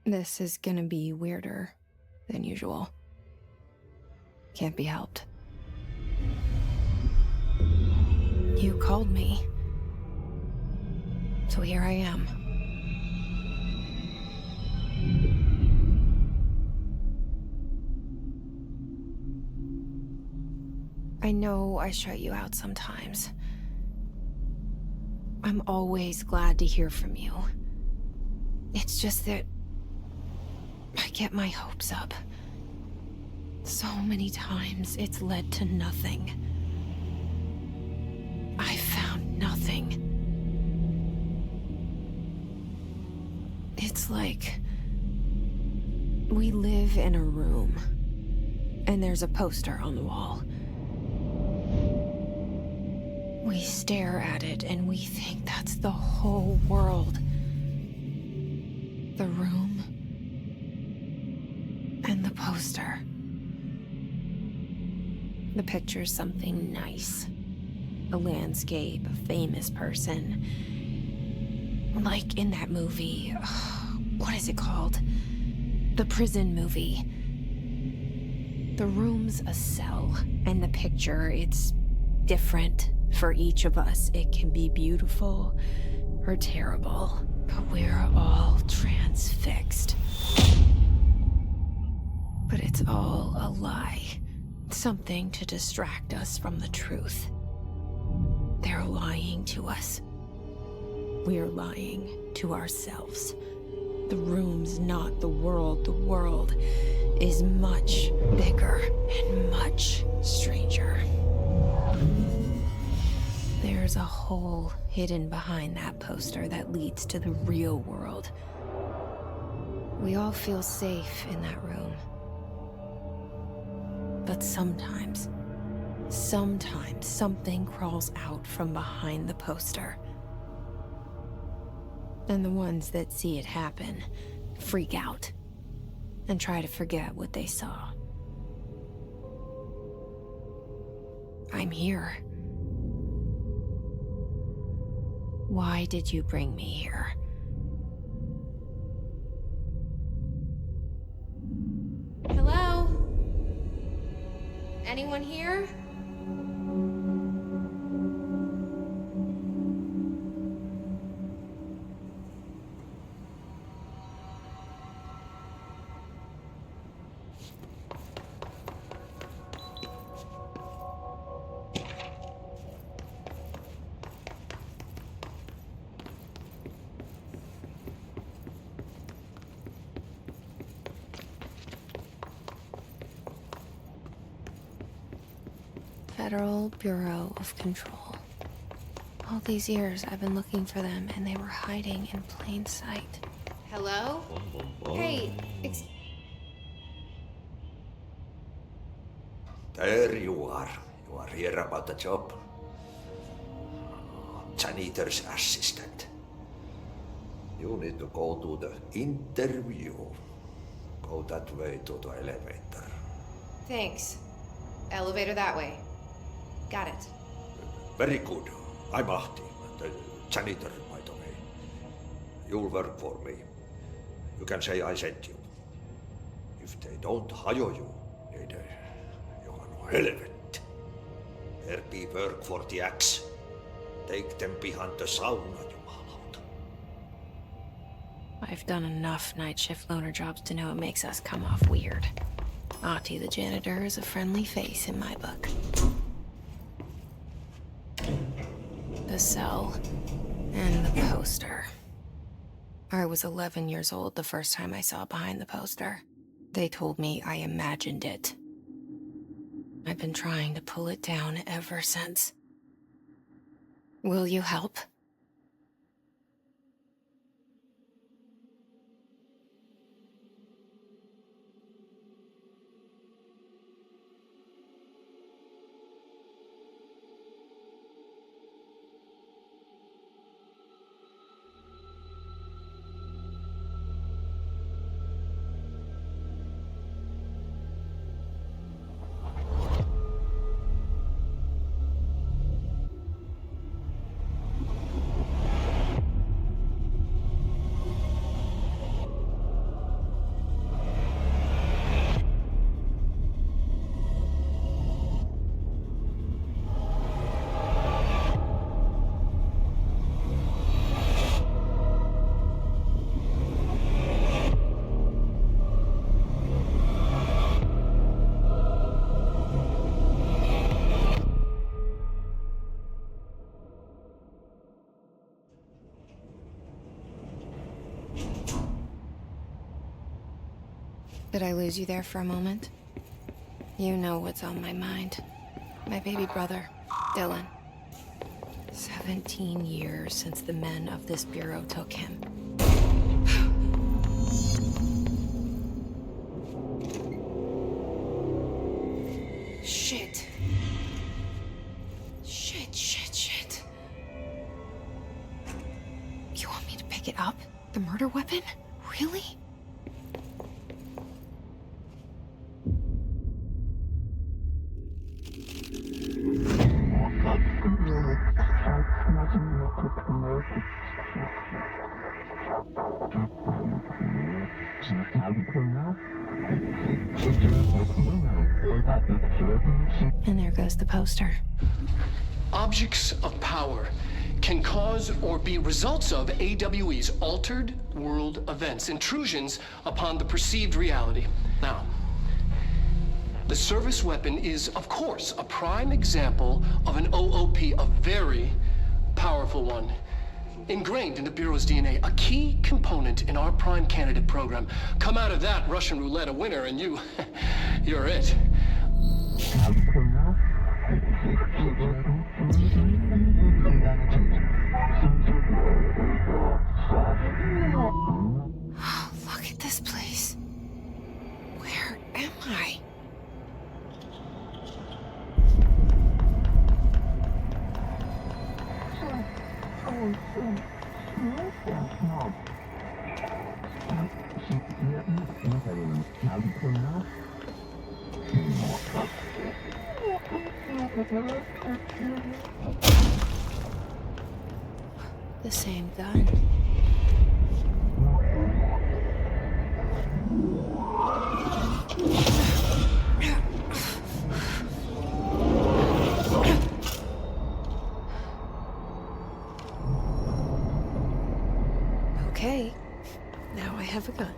This is gonna be weirder than usual. Can't be helped. You called me. So here I am. I know I shut you out sometimes. I'm always glad to hear from you. It's just that I get my hopes up. So many times it's led to nothing. I found nothing. It's like we live in a room, and there's a poster on the wall. We stare at it and we think that's the whole world. The room and the poster. The picture's something nice. A landscape, a famous person. Like in that movie, what is it called? The prison movie. The room's a cell, and the picture, it's different for each of us. It can be beautiful or terrible, but we're all transfixed. But it's all a lie. Something to distract us from the truth. They're lying to us. We're lying to ourselves. The room's not the world. The world is much bigger and much stranger. There's a hole hidden behind that poster that leads to the real world. We all feel safe in that room. But sometimes something crawls out from behind the poster. And the ones that see it happen freak out and try to forget what they saw. I'm here. Why did you bring me here? Hello? Anyone here? Federal Bureau of Control. All these years I've been looking for them, and they were hiding in plain sight. Hello? Hey, There you are. You are here about the job. Janitor's assistant. You need to go to the interview. Go that way to the elevator. Thanks. Elevator that way. Got it. Very good. I'm Ahti, the janitor, by the way. You'll work for me. You can say I sent you. If they don't hire you, niin johan on helvetti. There be work for the axe. Take them behind the sauna, jumalauta. I've done enough night shift loner jobs to know it makes us come off weird. Ahti the janitor is a friendly face in my book. The cell and the poster. I was 11 years old the first time I saw behind the poster. They told me I imagined it. I've been trying to pull it down ever since. Will you help? Did I lose you there for a moment? You know what's on my mind. My baby brother, Dylan. 17 years since the men of this bureau took him. Shit. Shit. You want me to pick it up? The murder weapon? Really? And there goes the poster. Objects of power can cause or be results of AWE's altered world events, intrusions upon the perceived reality. Now, the service weapon is, of course, a prime example of an OOP, a very powerful one. Ingrained in the Bureau's DNA, a key component in our prime candidate program. Come out of that Russian roulette a winner and you're it. Look at this place. Where am I? The same gun. Okay, now I have a gun.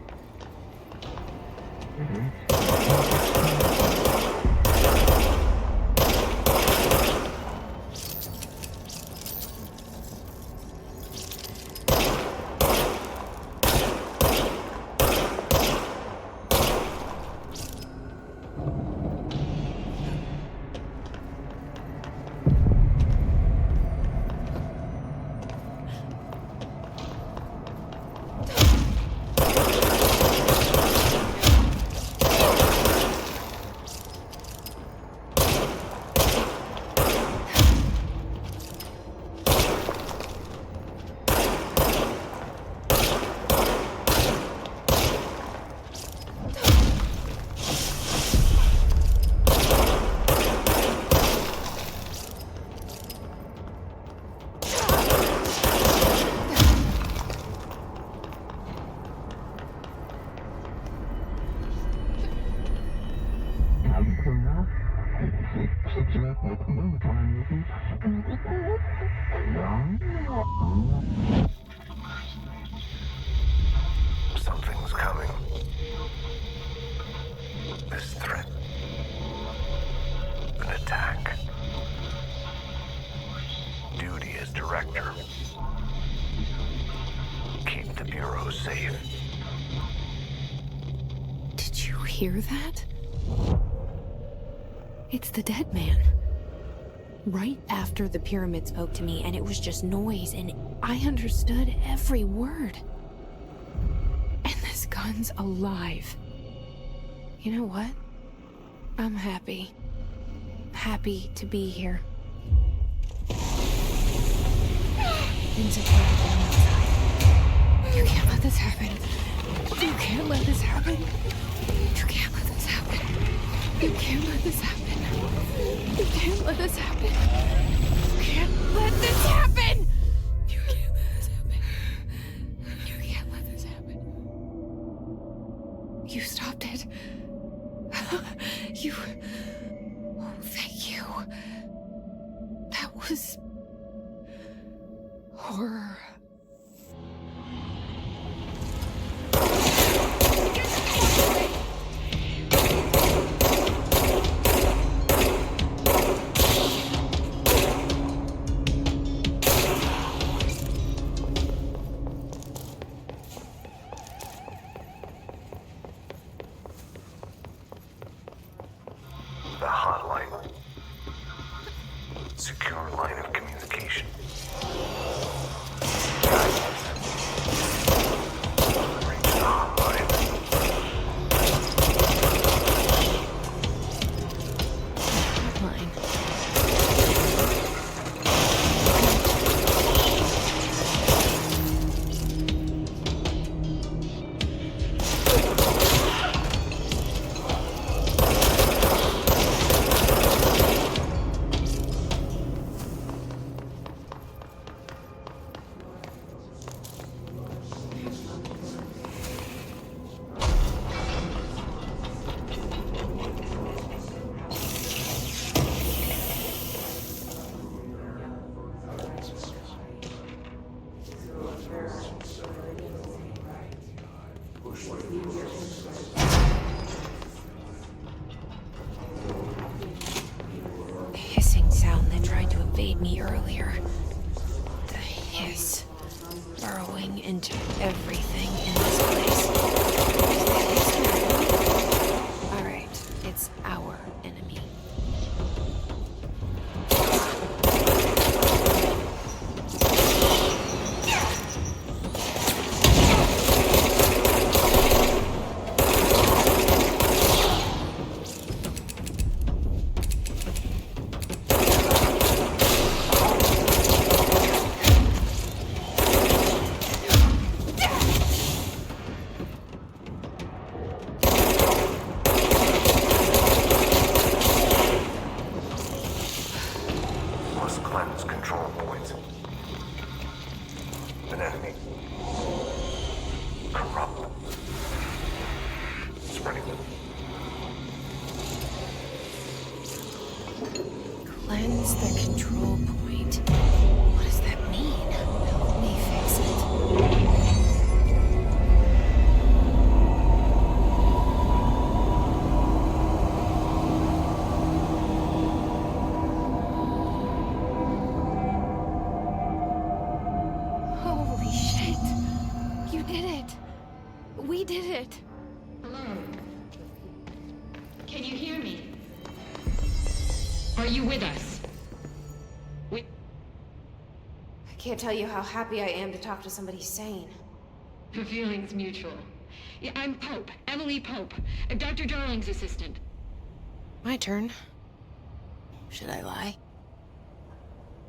Something's coming. This threat. An attack. Duty as director. Keep the Bureau safe. Did you hear that? It's the dead man. Right after the pyramid spoke to me, and it was just noise, and I understood every word. And this gun's alive. You know what? I'm happy. Happy to be here. Things are terrible outside. You can't let this happen. You can't let this happen. You can't let this happen. You can't let this happen. You can't let this happen. You can't let this happen. You can't let this happen. You can't let this happen. You stopped it. You... Oh, thank you. That was... horror. Secure line of communication. Reach online. Mine. The hissing sound that tried to evade me earlier. The hiss burrowing into everything in this place. Alright, it's our enemy. Must cleanse control points. An enemy. Corrupt. Spreading them. Cleanse the control point. What does that mean? Help me fix it. Holy shit. You did it. We did it. Hello? Can you hear me? Are you with us? I can't tell you how happy I am to talk to somebody sane. The feeling's mutual. Yeah, I'm Pope, Emily Pope, Dr. Darling's assistant. My turn. Should I lie?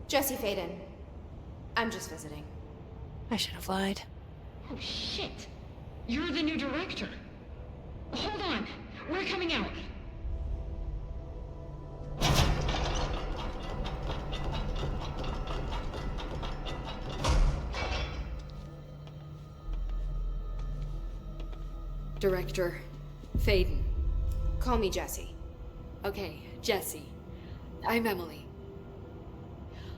Jesse Faden. I'm just visiting. I should have lied. Oh, shit. You're the new director. Hold on. We're coming out. Director Faden. Call me Jesse. Okay, Jesse. I'm Emily.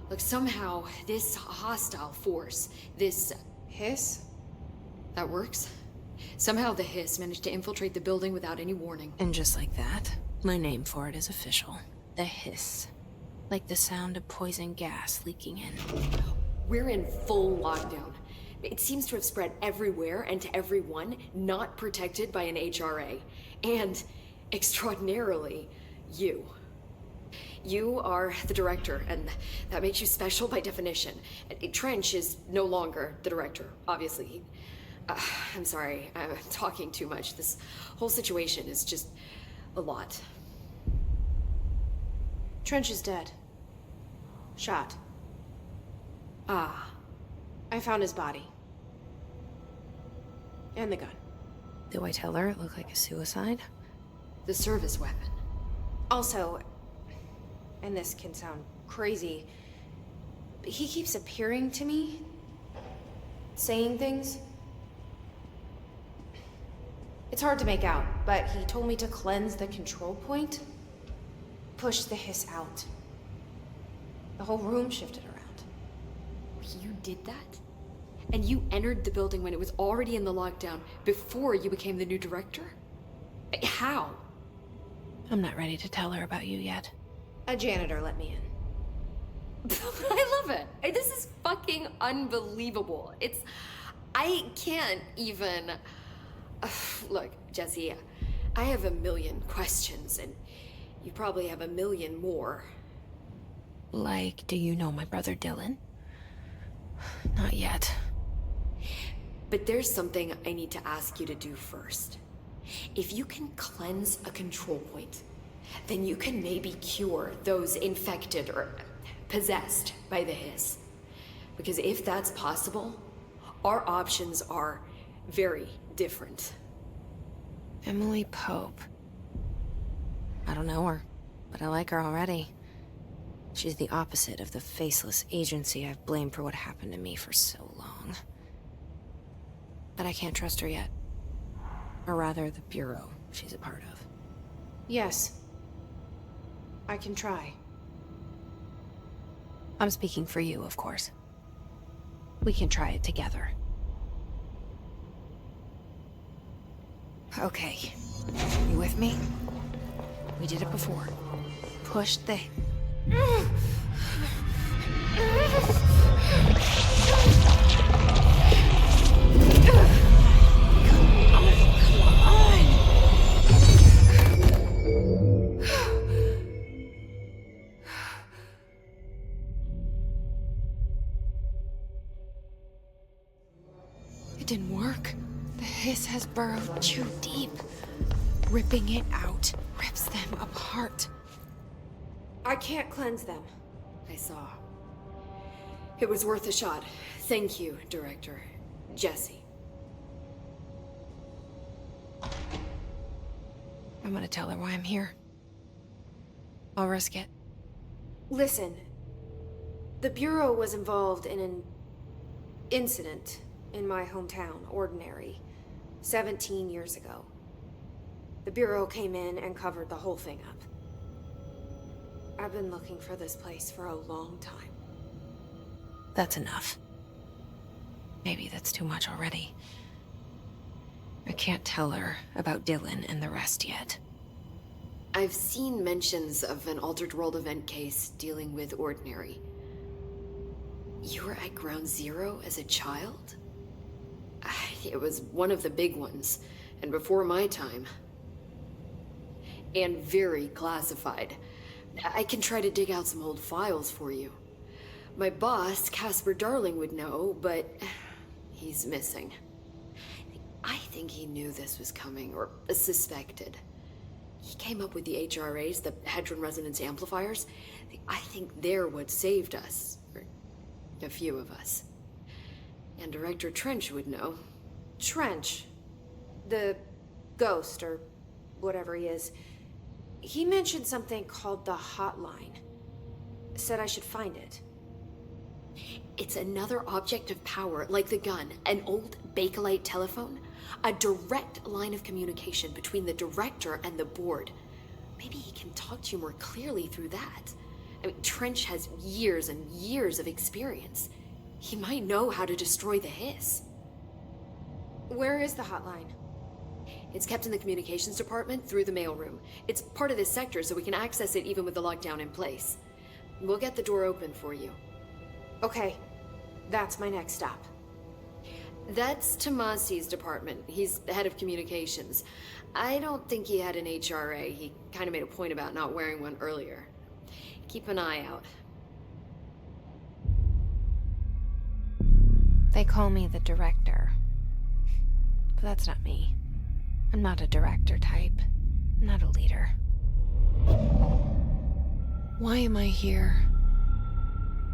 Look, somehow this hostile force, this... Hiss? that works? Somehow the hiss managed to infiltrate the building without any warning. And just like that, my name for it is official. The hiss. Like the sound of poison gas leaking in. We're in full lockdown. It seems to have spread everywhere and to everyone not protected by an HRA. And, extraordinarily, you. You are the director, and that makes you special by definition. Trench is no longer the director, obviously. I'm sorry, I'm talking too much. This whole situation is just a lot. Trench is dead. Shot. Ah. I found his body. And the gun. Do I tell her it looked like a suicide? The service weapon. Also, and this can sound crazy, but he keeps appearing to me, saying things. It's hard to make out, but he told me to cleanse the control point, push the hiss out. The whole room shifted around. You did that? And you entered the building when it was already in the lockdown before you became the new director? How? I'm not ready to tell her about you yet. A janitor let me in. I love it. This is fucking unbelievable. I can't even... Look, Jesse, I have a million questions, and you probably have a million more. Like, do you know my brother Dylan? Not yet. But there's something I need to ask you to do first. If you can cleanse a control point, then you can maybe cure those infected or possessed by the hiss. Because if that's possible, our options are very different. Emily Pope. I don't know her, but I like her already. She's the opposite of the faceless agency I've blamed for what happened to me for so long. But I can't trust her yet. Or rather, the Bureau she's a part of. Yes. I can try. I'm speaking for you, of course. We can try it together. Okay. You with me? We did it before. Push the... It didn't work. The hiss has burrowed too deep. Ripping it out rips them apart. I can't cleanse them. I saw. It was worth a shot. Thank you, Director. Jesse. I'm gonna tell her why I'm here. I'll risk it. Listen. The Bureau was involved in an incident in my hometown, Ordinary, 17 years ago. The Bureau came in and covered the whole thing up. I've been looking for this place for a long time. That's enough. Maybe that's too much already. I can't tell her about Dylan and the rest yet. I've seen mentions of an Altered World event case dealing with Ordinary. You were at Ground Zero as a child? It was one of the big ones, and before my time. And very classified. I can try to dig out some old files for you. My boss, Casper Darling, would know, but he's missing. I think he knew this was coming, or suspected. He came up with the HRAs, the Hadron Resonance Amplifiers. I think they're what saved us, or a few of us. And Director Trench would know. Trench. The ghost, or whatever he is. He mentioned something called the Hotline. Said I should find it. It's another object of power, like the gun, an old Bakelite telephone. A direct line of communication between the director and the board. Maybe he can talk to you more clearly through that. I mean, Trench has years and years of experience. He might know how to destroy the hiss. Where is the hotline? It's kept in the communications department through the mailroom. It's part of this sector, so we can access it even with the lockdown in place. We'll get the door open for you. Okay, that's my next stop. That's Tomasi's department. He's the head of communications. I don't think he had an HRA. He kind of made a point about not wearing one earlier. Keep an eye out. They call me the director. But that's not me. I'm not a director type. I'm not a leader. Why am I here?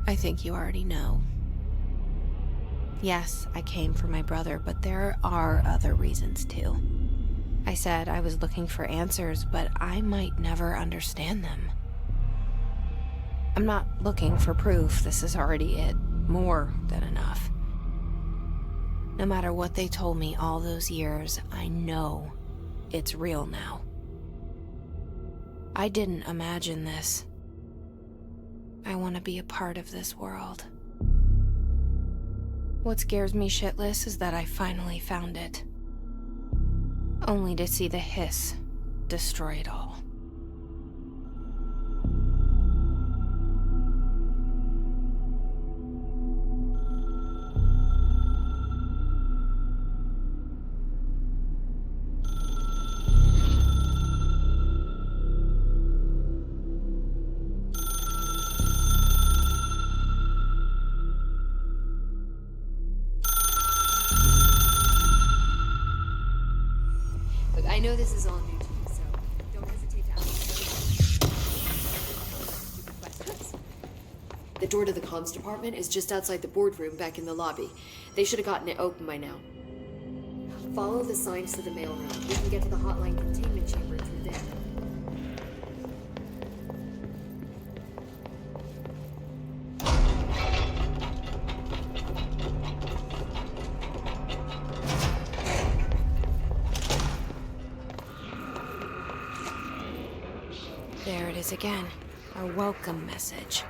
I think you already know. Yes, I came for my brother, but there are other reasons too. I said I was looking for answers, but I might never understand them. I'm not looking for proof. This is already it. More than enough. No matter what they told me all those years, I know it's real now. I didn't imagine this. I want to be a part of this world. What scares me shitless is that I finally found it. Only to see the hiss destroy it all. I know this is all new to you, so don't hesitate to ask stupid questions. The door to the comms department is just outside the boardroom back in the lobby. They should have gotten it open by now. Follow the signs to the mailroom. We can get to the hotline containment chamber through there. There it is again. Our welcome message.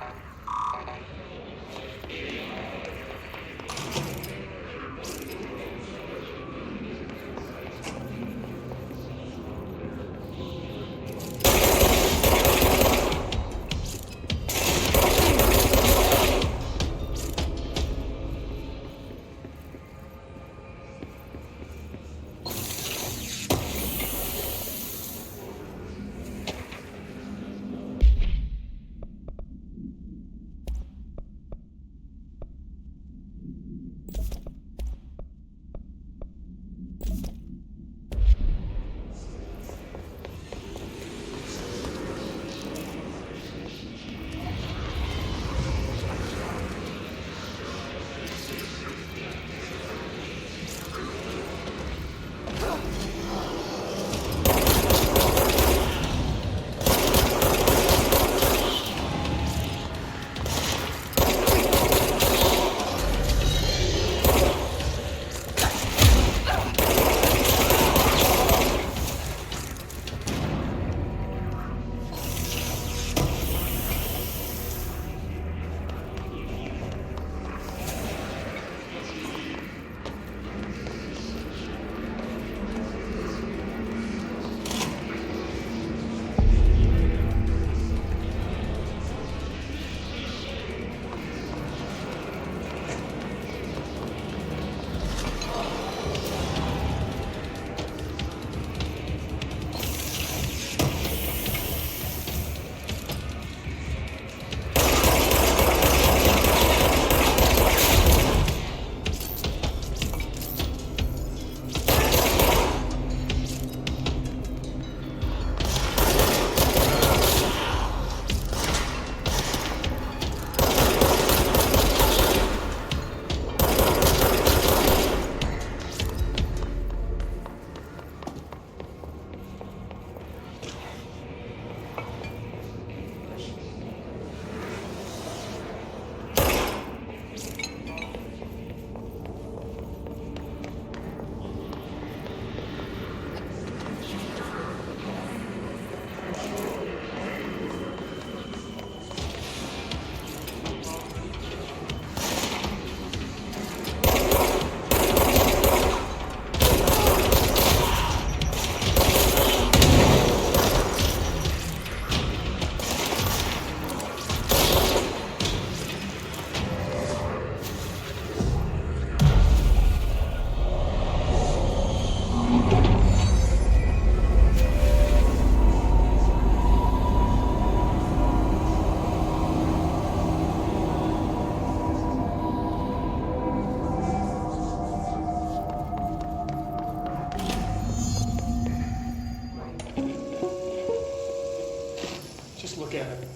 Look at it.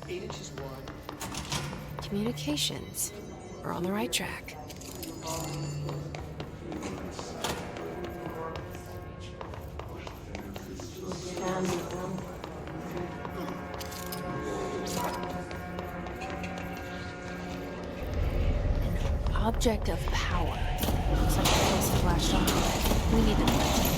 8 inches wide. Communications. We're on the right track. An object of power. Looks like the place is flashed on. We need to find it.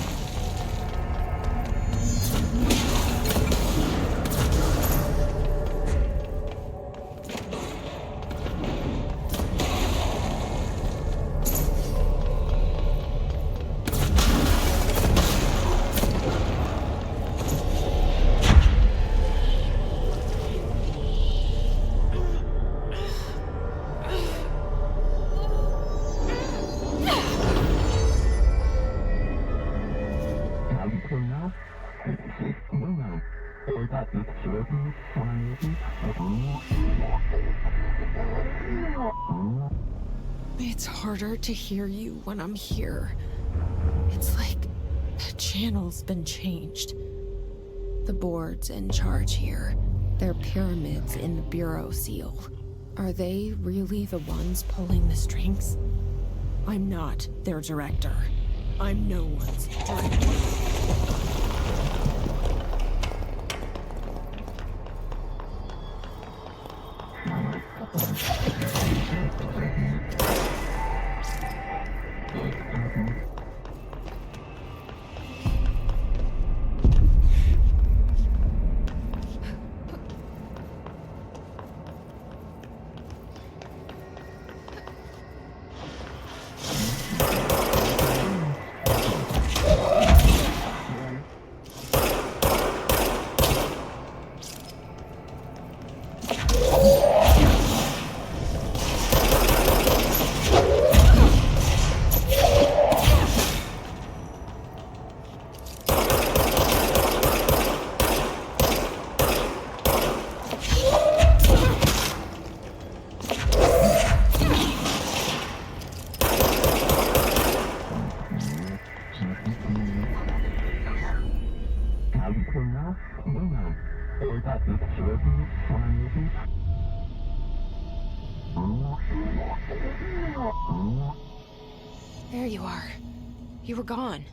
It's harder to hear you when I'm here. It's like channel's been changed. The board's in charge here. They're pyramids in the Bureau seal. Are they really the ones pulling the strings? I'm not their director. I'm no one's director. There you are. You were gone.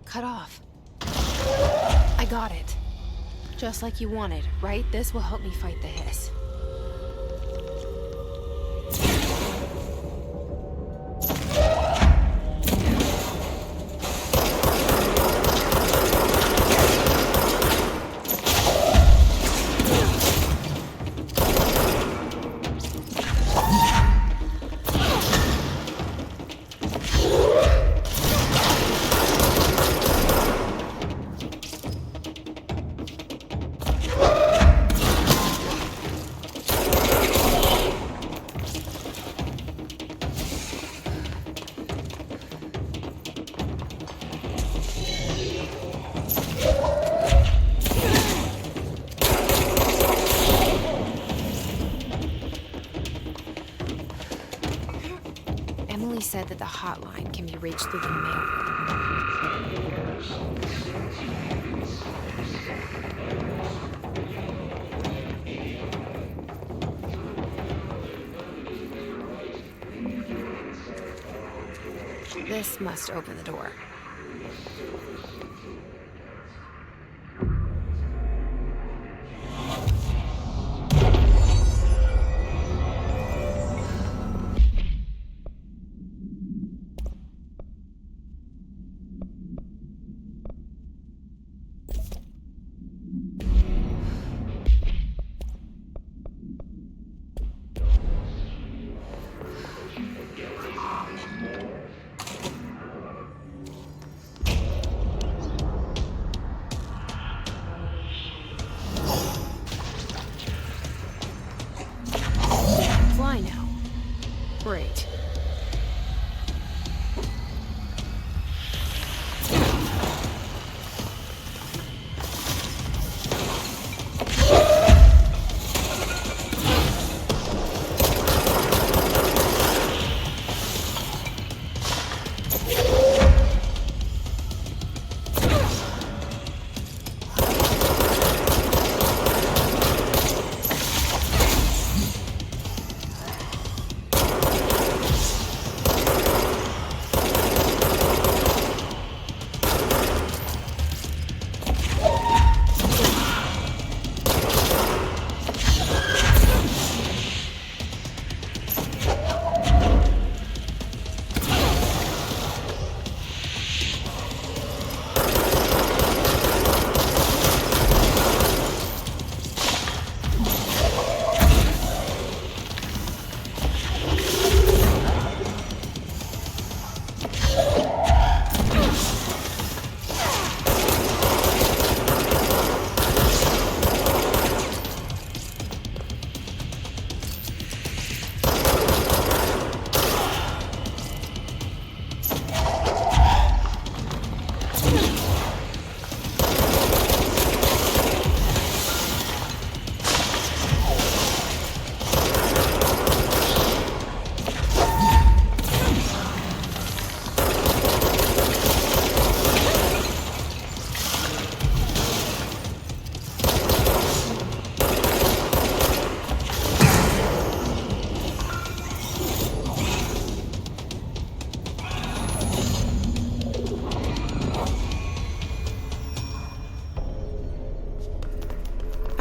Cut off. I got it. Just like you wanted, right? This will help me fight the hiss. Said that the hotline can be reached through the mail. This must open the door.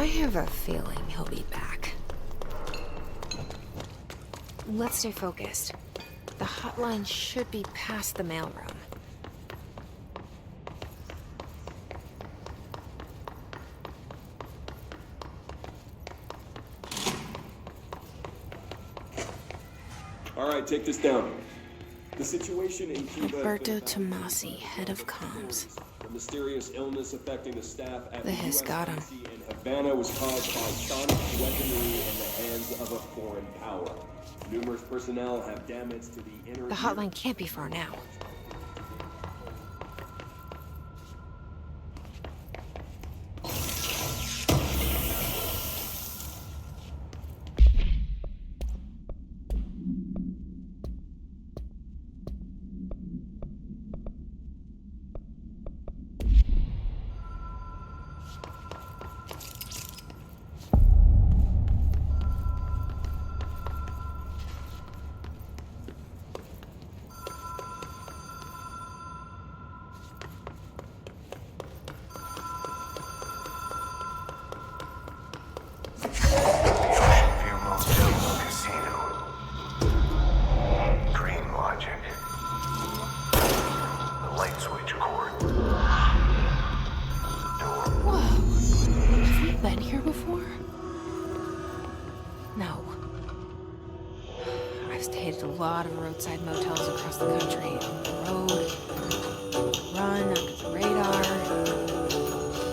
have a feeling he'll be back. Let's stay focused. The hotline should be past the mailroom. All right, take this down. The situation in Cuba... Alberto Tomasi, head of comms. The mysterious illness affecting the staff at The Hiss got him. in Havana was caused by sonic weaponry in the hands of a foreign power. Numerous personnel have damage to the inner... The hotline can't be far now. Roadside motels across the country, on the road, run under the radar.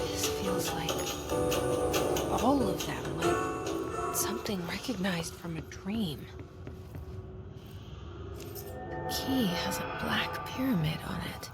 This feels like all of them, like something recognized from a dream. The key has a black pyramid on it.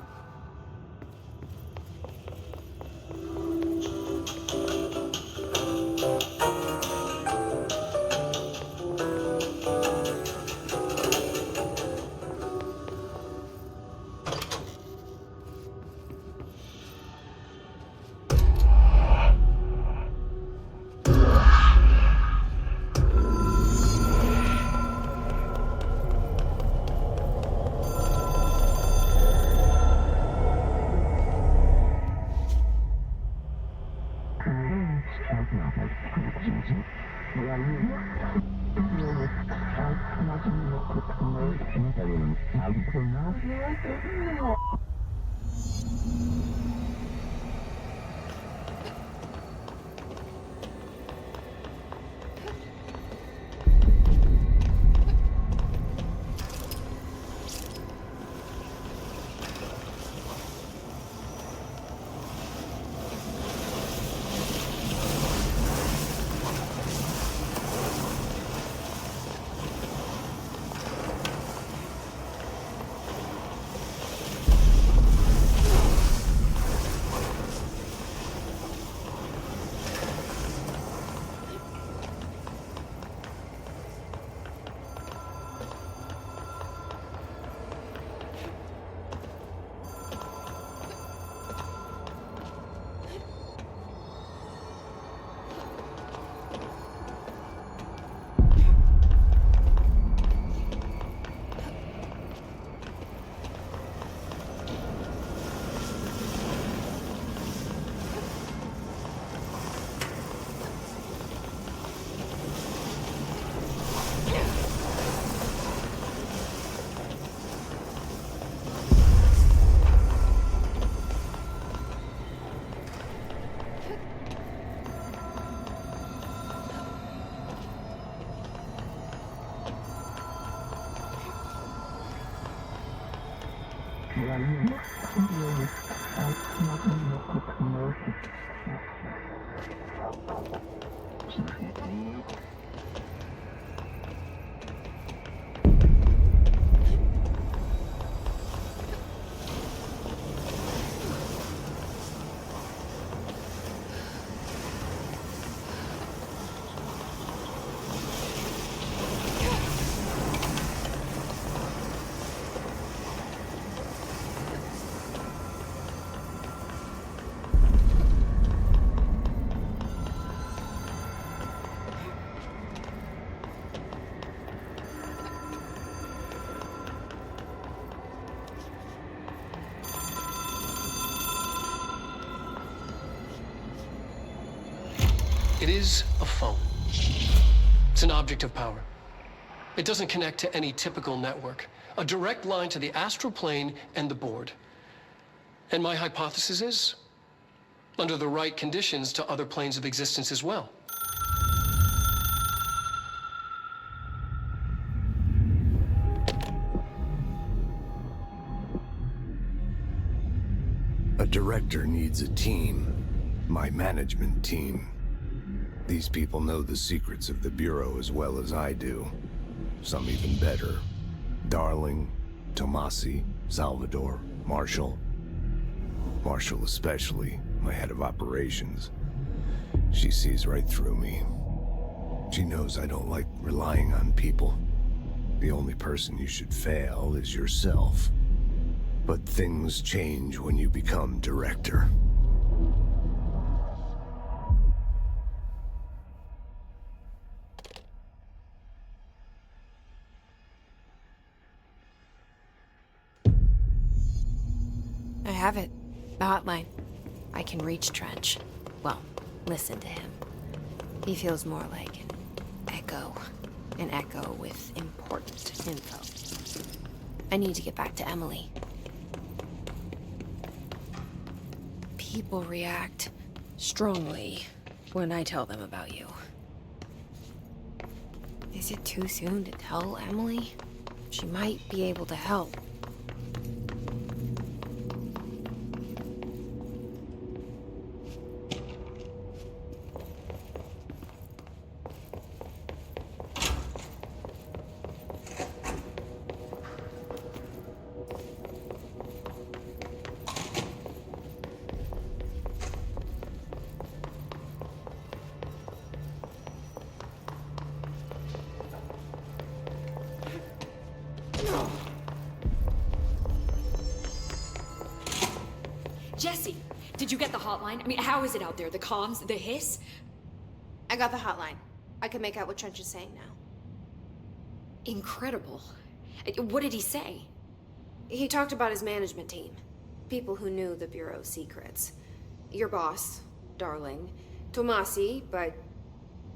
It is a phone. It's an object of power. It doesn't connect to any typical network. A direct line to the astral plane and the board. And my hypothesis is, under the right conditions, to other planes of existence as well. A director needs a team. My management team. These people know the secrets of the Bureau as well as I do. Some even better. Darling, Tomasi, Salvador, Marshall. Marshall especially, my head of operations. She sees right through me. She knows I don't like relying on people. The only person you should fail is yourself. But things change when you become director. I have it. The hotline. I can reach Trench. Well, listen to him. He feels more like an echo. An echo with important info. I need to get back to Emily. People react strongly when I tell them about you. Is it too soon to tell Emily? She might be able to help. Jesse, did you get the hotline? I mean, how is it out there? The comms, the hiss? I got the hotline. I can make out what Trench is saying now. Incredible. What did he say? He talked about his management team. People who knew the Bureau's secrets. Your boss, Darling. Tomasi, but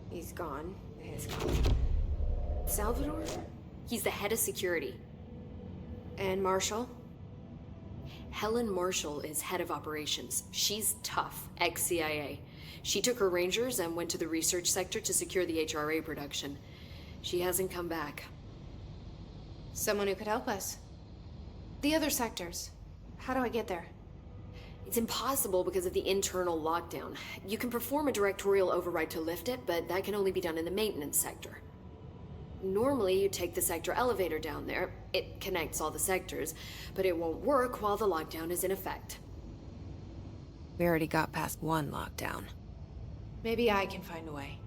he's gone. He's gone. Salvador? He's the head of security. And Marshall? Helen Marshall is head of operations. She's tough, ex-CIA. She took her Rangers and went to the research sector to secure the HRA production. She hasn't come back. Someone who could help us. The other sectors. How do I get there? It's impossible because of the internal lockdown. You can perform a directorial override to lift it, but that can only be done in the maintenance sector. Normally, you take the sector elevator down there. It connects all the sectors, but it won't work while the lockdown is in effect. We already got past one lockdown. Maybe I can find a way.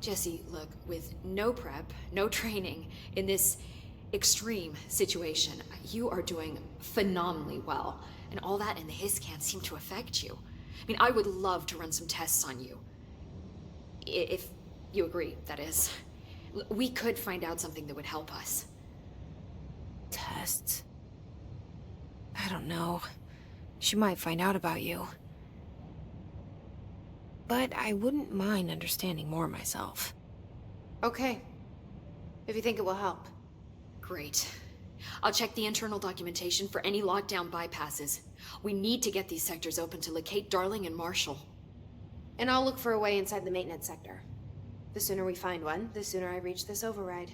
Jesse, look, with no prep, no training, in this extreme situation, you are doing phenomenally well. And all that in the hiss can't seem to affect you. I mean, I would love to run some tests on you. If you agree, that is. We could find out something that would help us. Tests? I don't know. She might find out about you. But I wouldn't mind understanding more myself. Okay. If you think it will help. Great. I'll check the internal documentation for any lockdown bypasses. We need to get these sectors open to locate Darling and Marshall. And I'll look for a way inside the maintenance sector. The sooner we find one, the sooner I reach this override.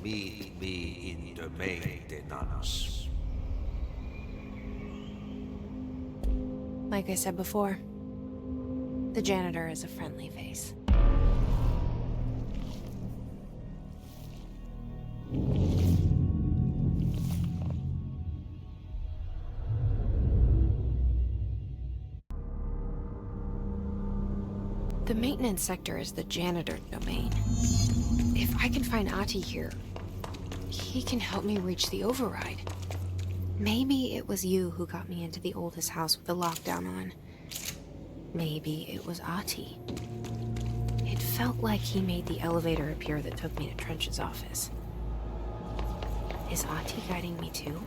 meet me in the maintenance. Like I said before, the janitor is a friendly face. The maintenance sector is the janitor domain. If I can find Ahti here, he can help me reach the override. Maybe it was you who got me into the oldest house with the lockdown on. Maybe it was Ahti. It felt like he made the elevator appear that took me to Trench's office. Is Ahti guiding me too?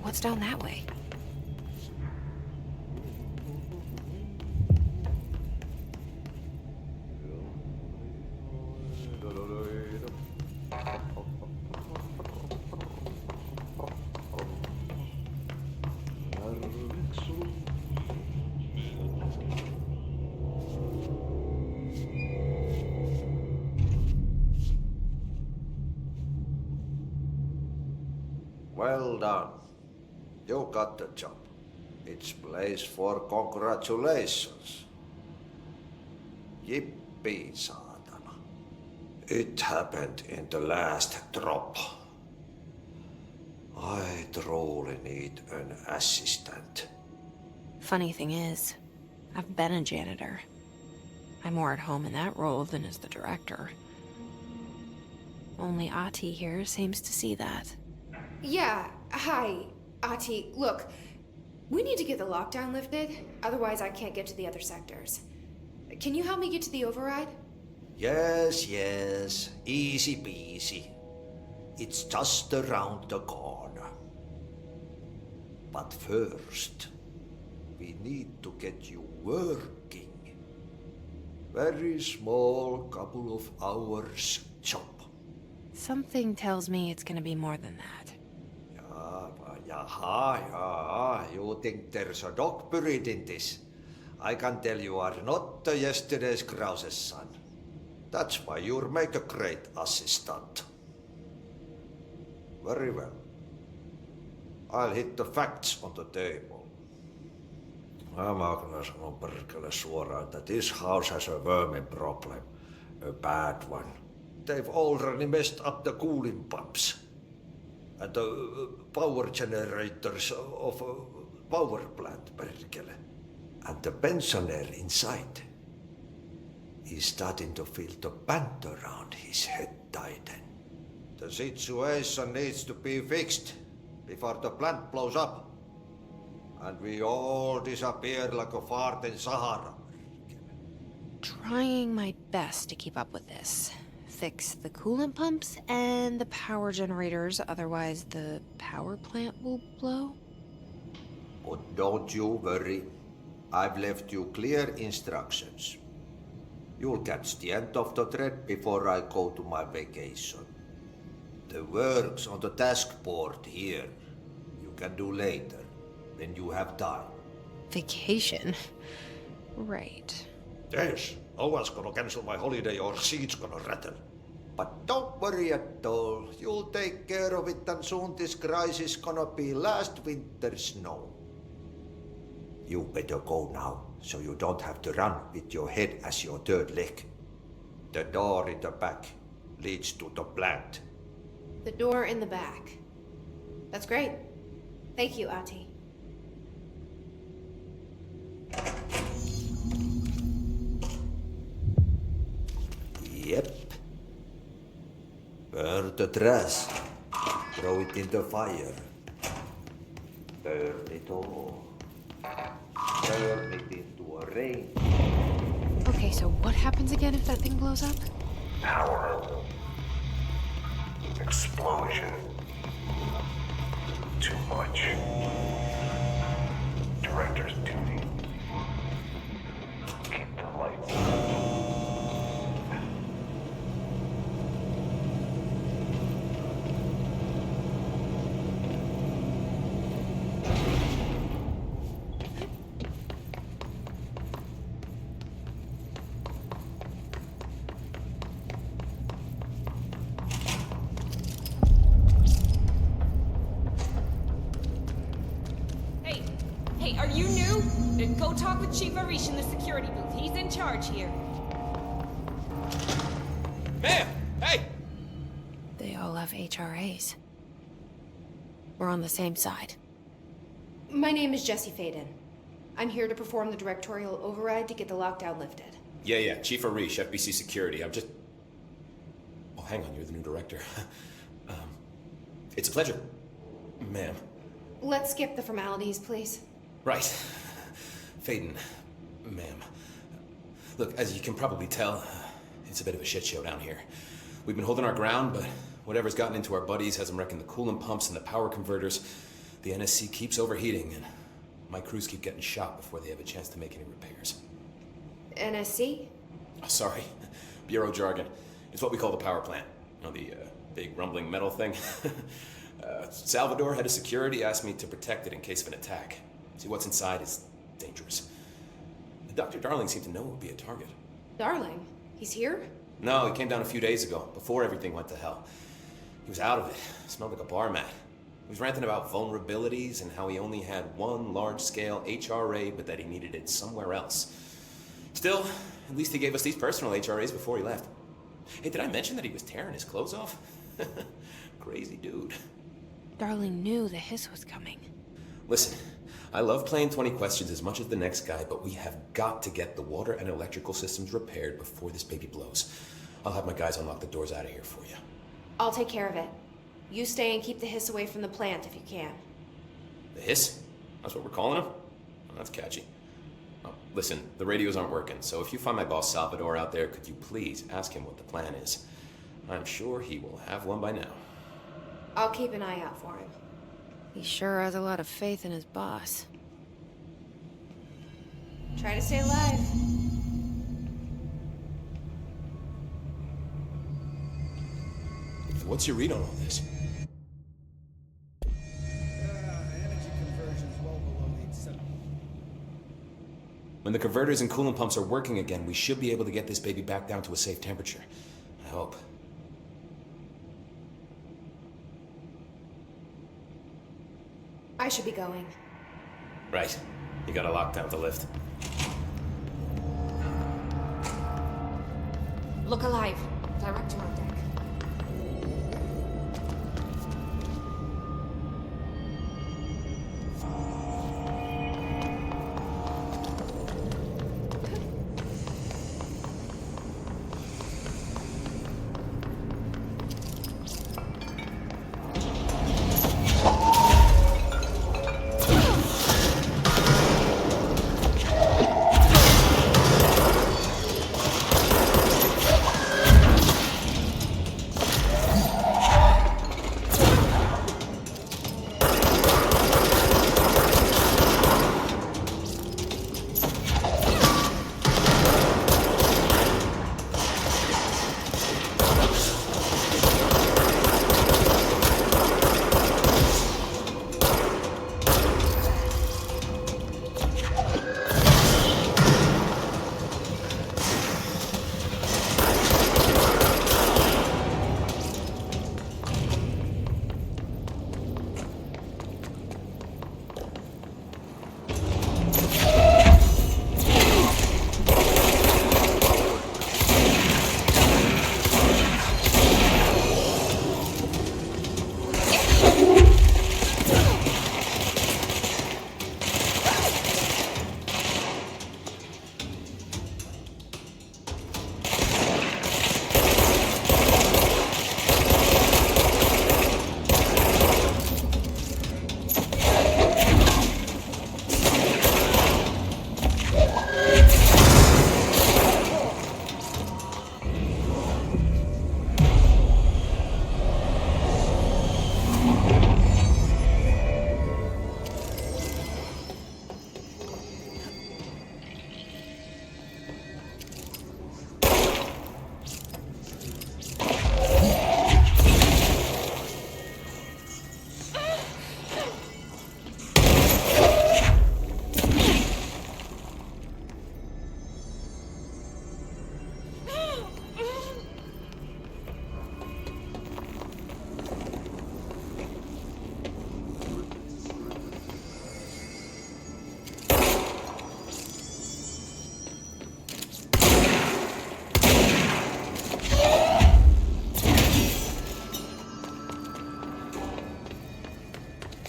What's down that way? Well done. You got the job. It's place for congratulations. Yippee, saatana. It happened in the last drop. I truly need an assistant. Funny thing is, I've been a janitor. I'm more at home in that role than as the director. Only Ahti here seems to see that. Yeah, hi. Ati, look, we need to get the lockdown lifted, otherwise I can't get to the other sectors. Can you help me get to the override? Yes, yes. Easy peasy. It's just around the corner. But first, we need to get you working. Very small, couple of hours job. Something tells me it's gonna be more than that. Yeah. You think there's a dog buried in this? I can tell you are not the yesterday's Krause's son. That's why you'll make a great assistant. Very well. I'll hit the facts on the table. Mä kyllä sanon perkele suoraan, that this house has a vermin problem. A bad one. They've already messed up the cooling pumps. And the power generators of a power plant, perkele. And the pensioner inside is starting to feel the band around his head tighten. The situation needs to be fixed before the plant blows up. And we all disappear like a fart in Sahara. Trying my best to keep up with this. Fix the coolant pumps and the power generators, otherwise the power plant will blow. But don't you worry. I've left you clear instructions. You'll catch the end of the thread before I go to my vacation. The work's on the task board here. You can do later, when you have time. Vacation? Right. Yes, no one's gonna cancel my holiday or seat's gonna rattle. But don't worry at all. You'll take care of it and soon this crisis gonna be last winter's snow. You better go now, so you don't have to run with your head as your third leg. The door in the back leads to the plant. The door in the back. That's great. Thank you, Ati. Yep. Burn the trash. Throw it in the fire. Burn it all. Turn it into a rain. Okay, so what happens again if that thing blows up? Power. Explosion. Too much. Director's duty. Keep the lights on. Hey, are you new? Then go talk with Chief Arish in the security booth. He's in charge here. Ma'am! Hey! They all have HRAs. We're on the same side. My name is Jesse Faden. I'm here to perform the directorial override to get the lockdown lifted. Yeah, Chief Arish, FBC Security. I'm just... Oh, hang on, you're the new director. It's a pleasure, ma'am. Let's skip the formalities, please. Right. Faden, ma'am. Look, as you can probably tell, it's a bit of a shit show down here. We've been holding our ground, but whatever's gotten into our buddies has them wrecking the coolant pumps and the power converters. The NSC keeps overheating, and my crews keep getting shot before they have a chance to make any repairs. NSC? Oh, sorry. Bureau jargon. It's what we call the power plant. You know, the big rumbling metal thing? Salvador, head of security, asked me to protect it in case of an attack. See, what's inside is dangerous. Dr. Darling seemed to know it would be a target. Darling? He's here? No, he came down a few days ago, before everything went to hell. He was out of it. Smelled like a bar mat. He was ranting about vulnerabilities and how he only had one large-scale HRA, but that he needed it somewhere else. Still, at least he gave us these personal HRAs before he left. Hey, did I mention that he was tearing his clothes off? Crazy dude. Darling knew the hiss was coming. Listen, I love playing 20 questions as much as the next guy, but we have got to get the water and electrical systems repaired before this baby blows. I'll have my guys unlock the doors out of here for you. I'll take care of it. You stay and keep the hiss away from the plant if you can. The hiss? That's what we're calling him? Oh, that's catchy. Oh, listen, the radios aren't working, so if you find my boss Salvador out there, could you please ask him what the plan is? I'm sure he will have one by now. I'll keep an eye out for him. He sure has a lot of faith in his boss. Try to stay alive. What's your read on all this? Energy conversion's well below the acceptable. When the converters and coolant pumps are working again, we should be able to get this baby back down to a safe temperature. I hope. I should be going. Right. You gotta lock down the lift. Look alive. Director on deck.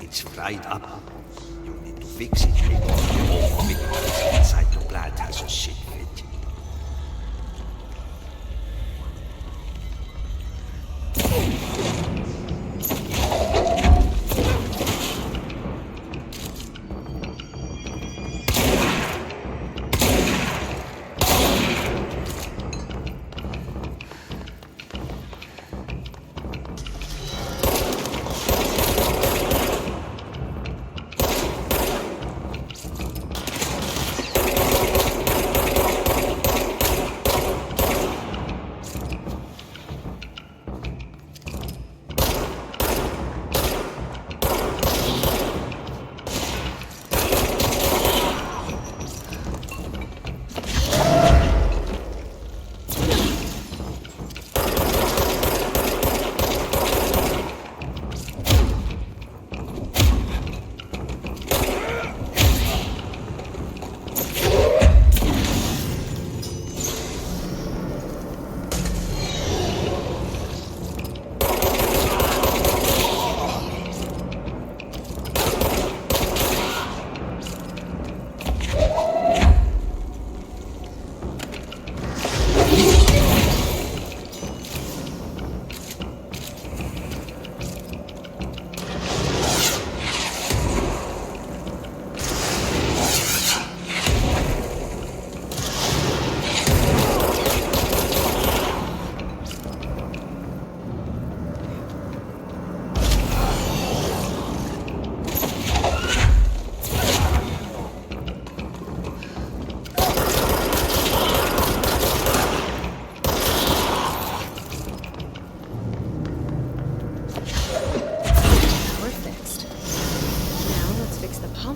It's fried up. You need to fix it before the whole because inside the plant has a shit fit.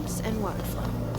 pumps and water flow.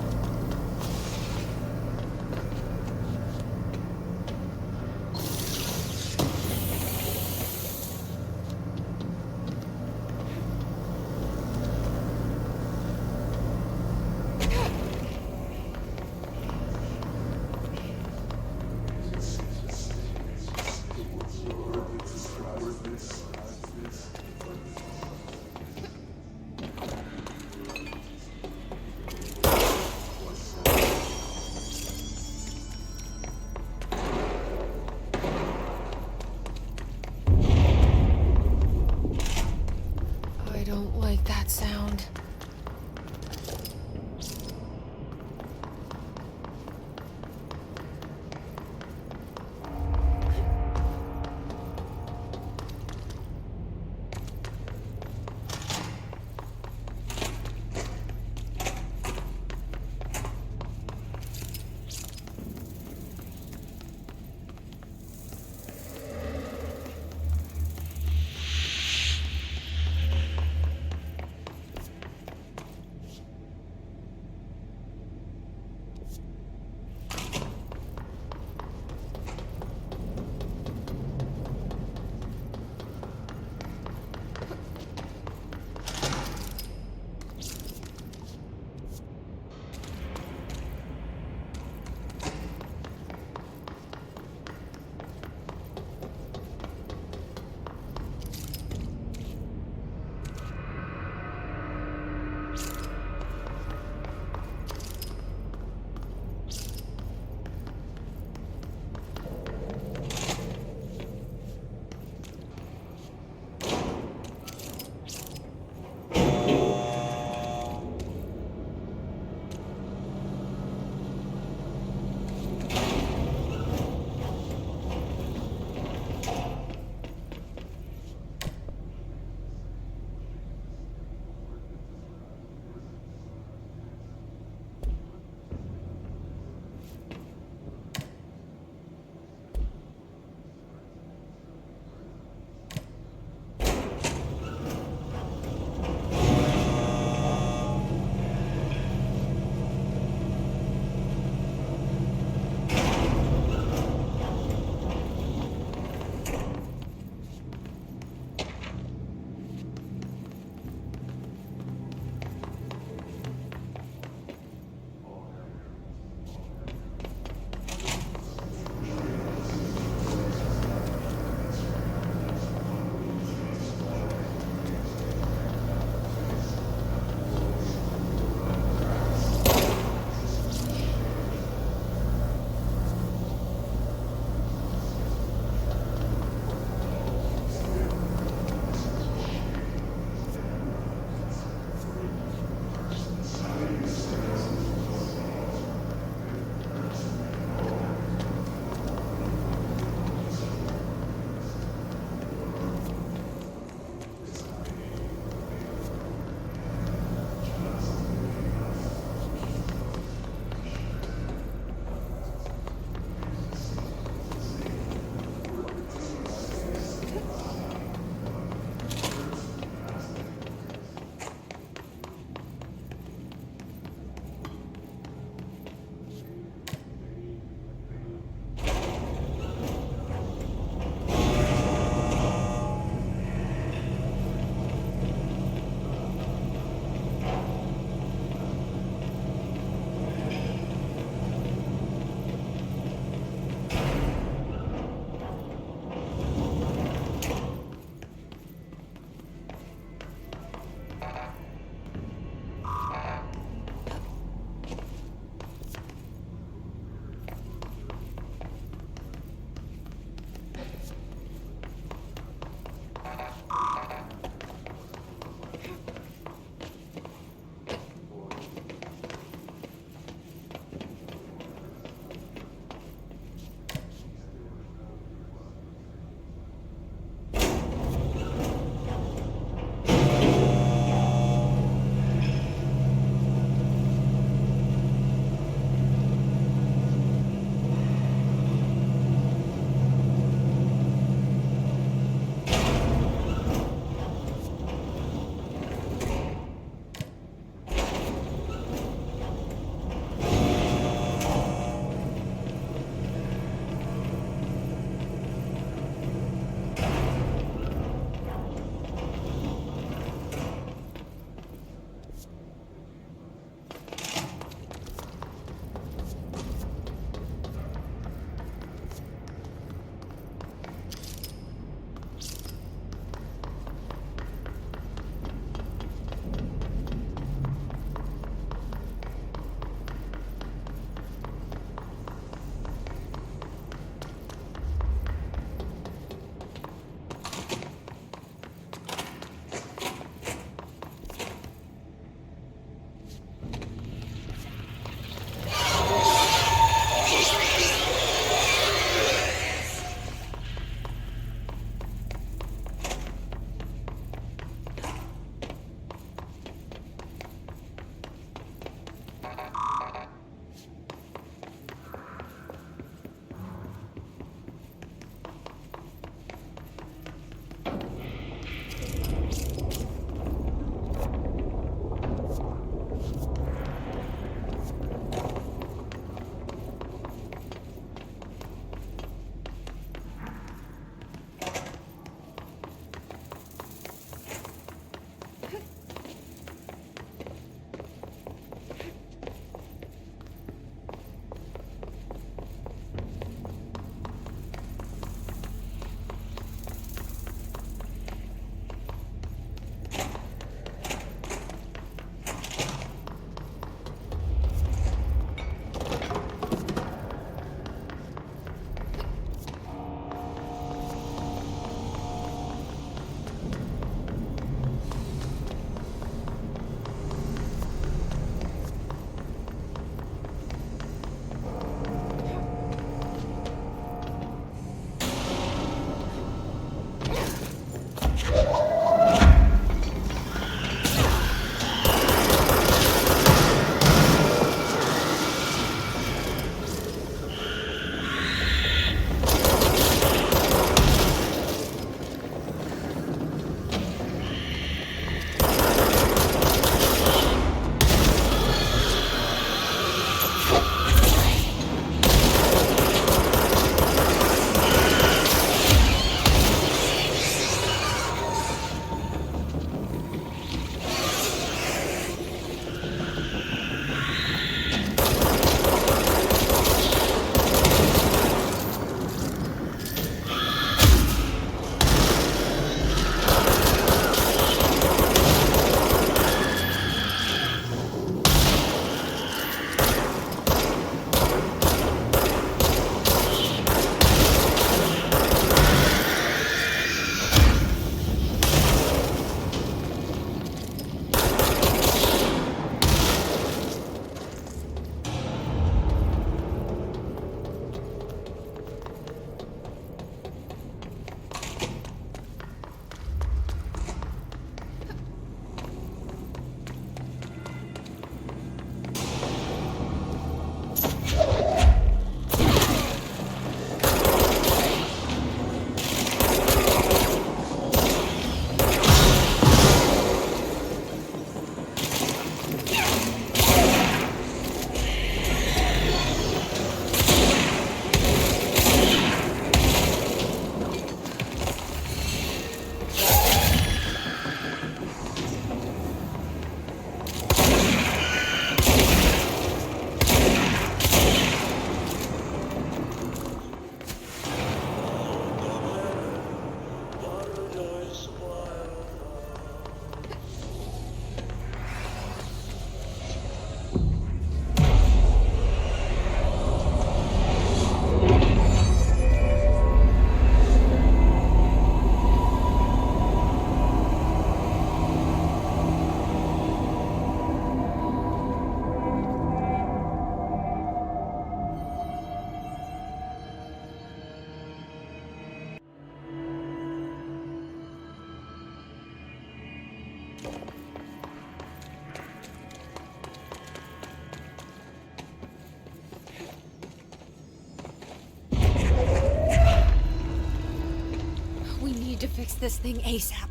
fix this thing ASAP.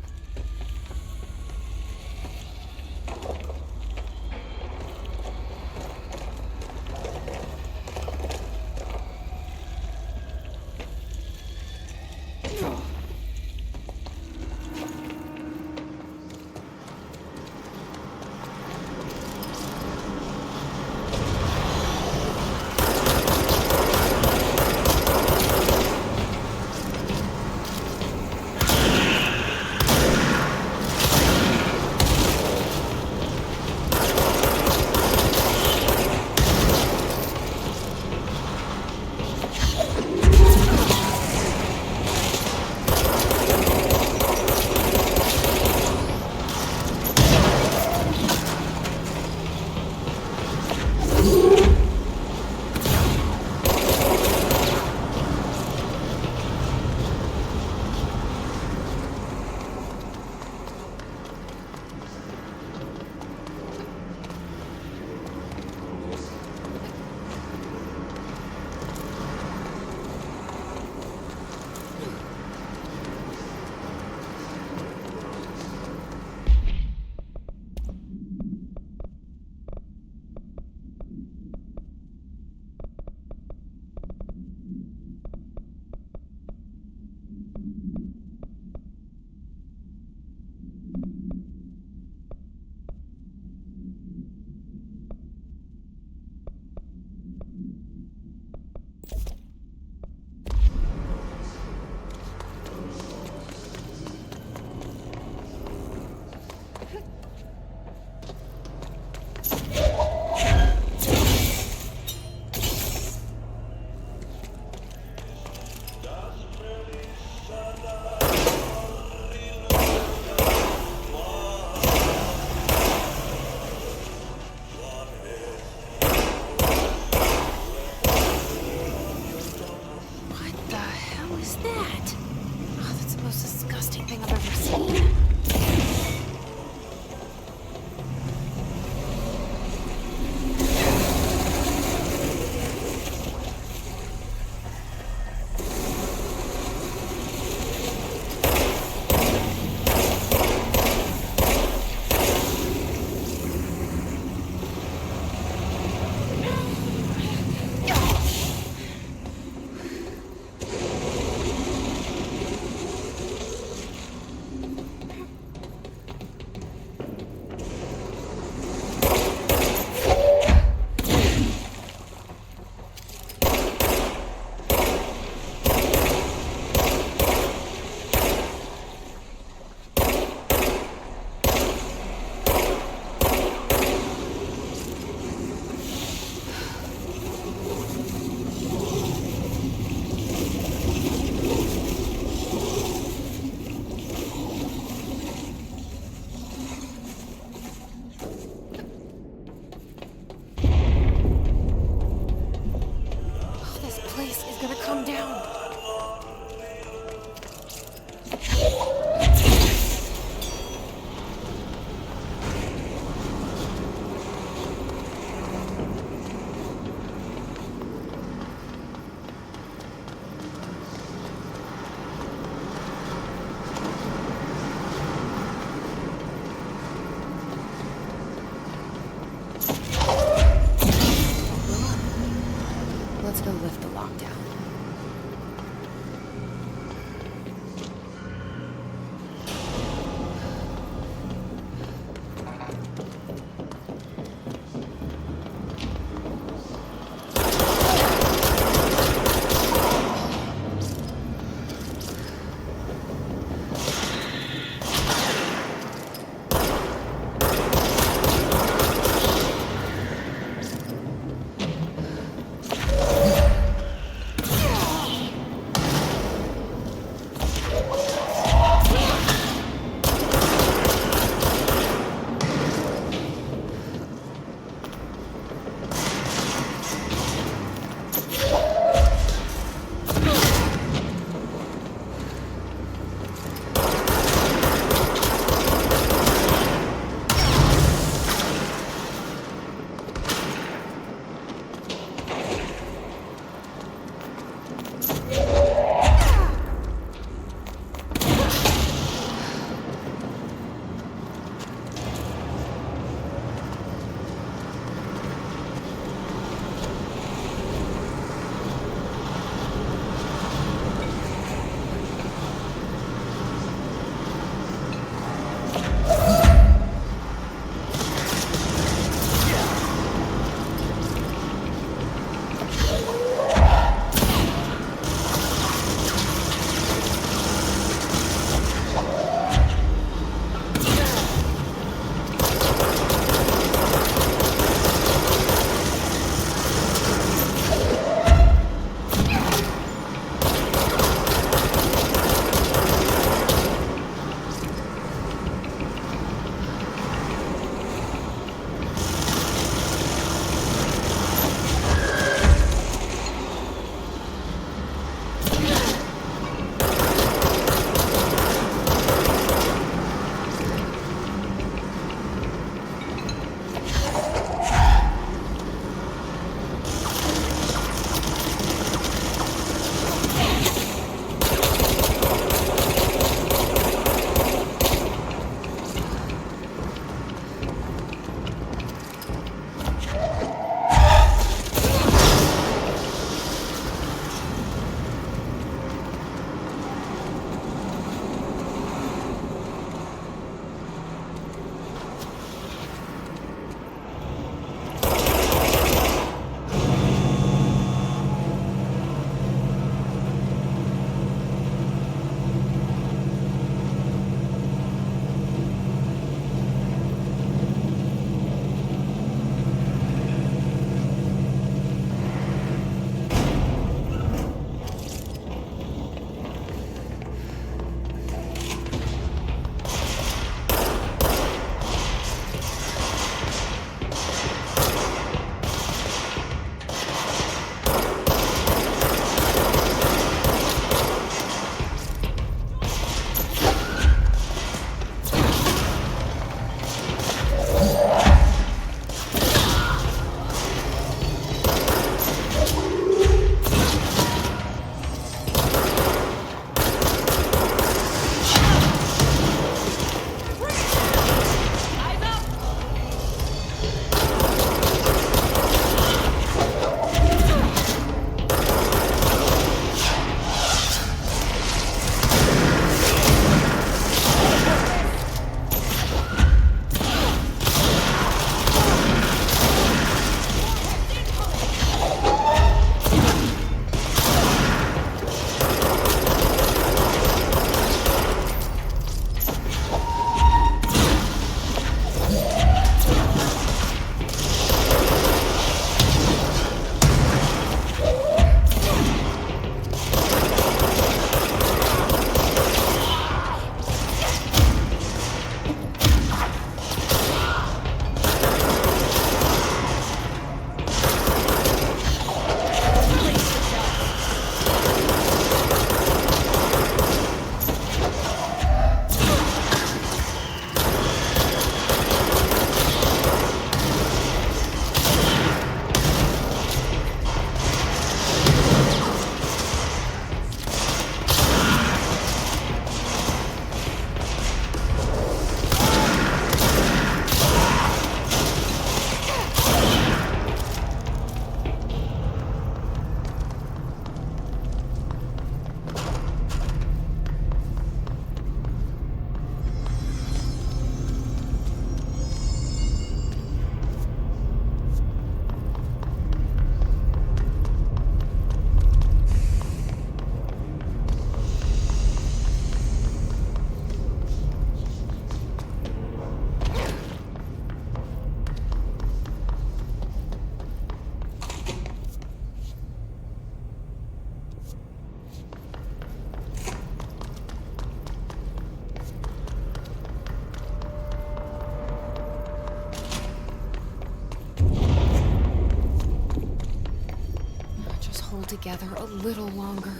together a little longer.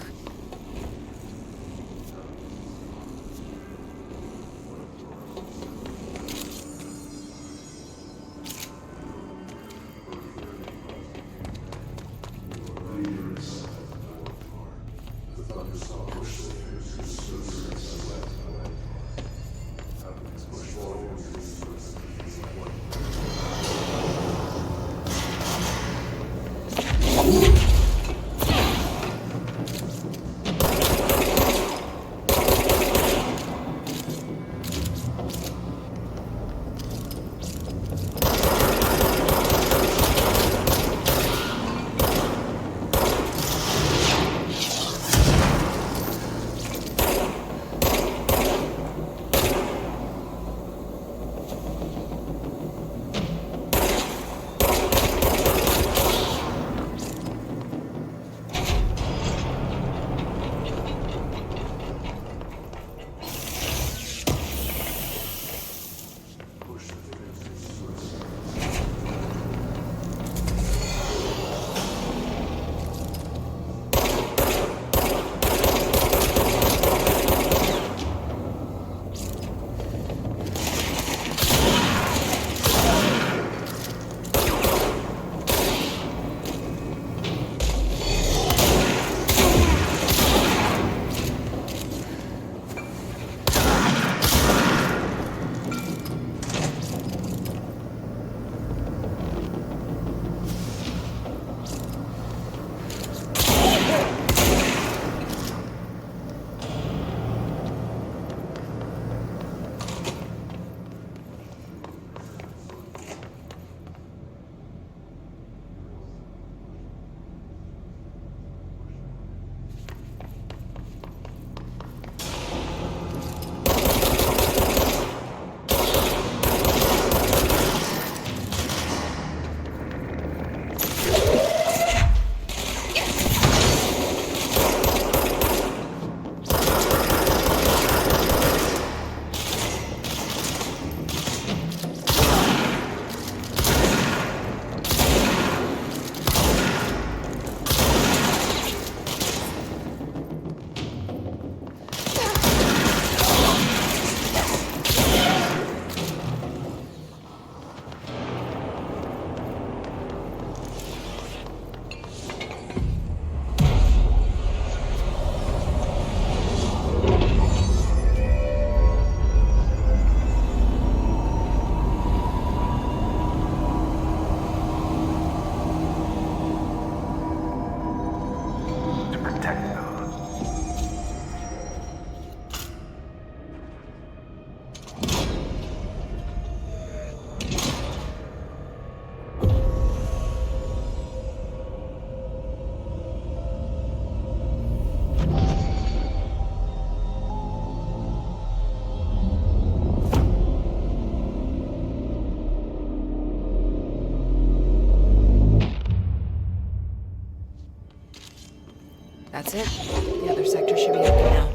That's it. The other sector should be open now.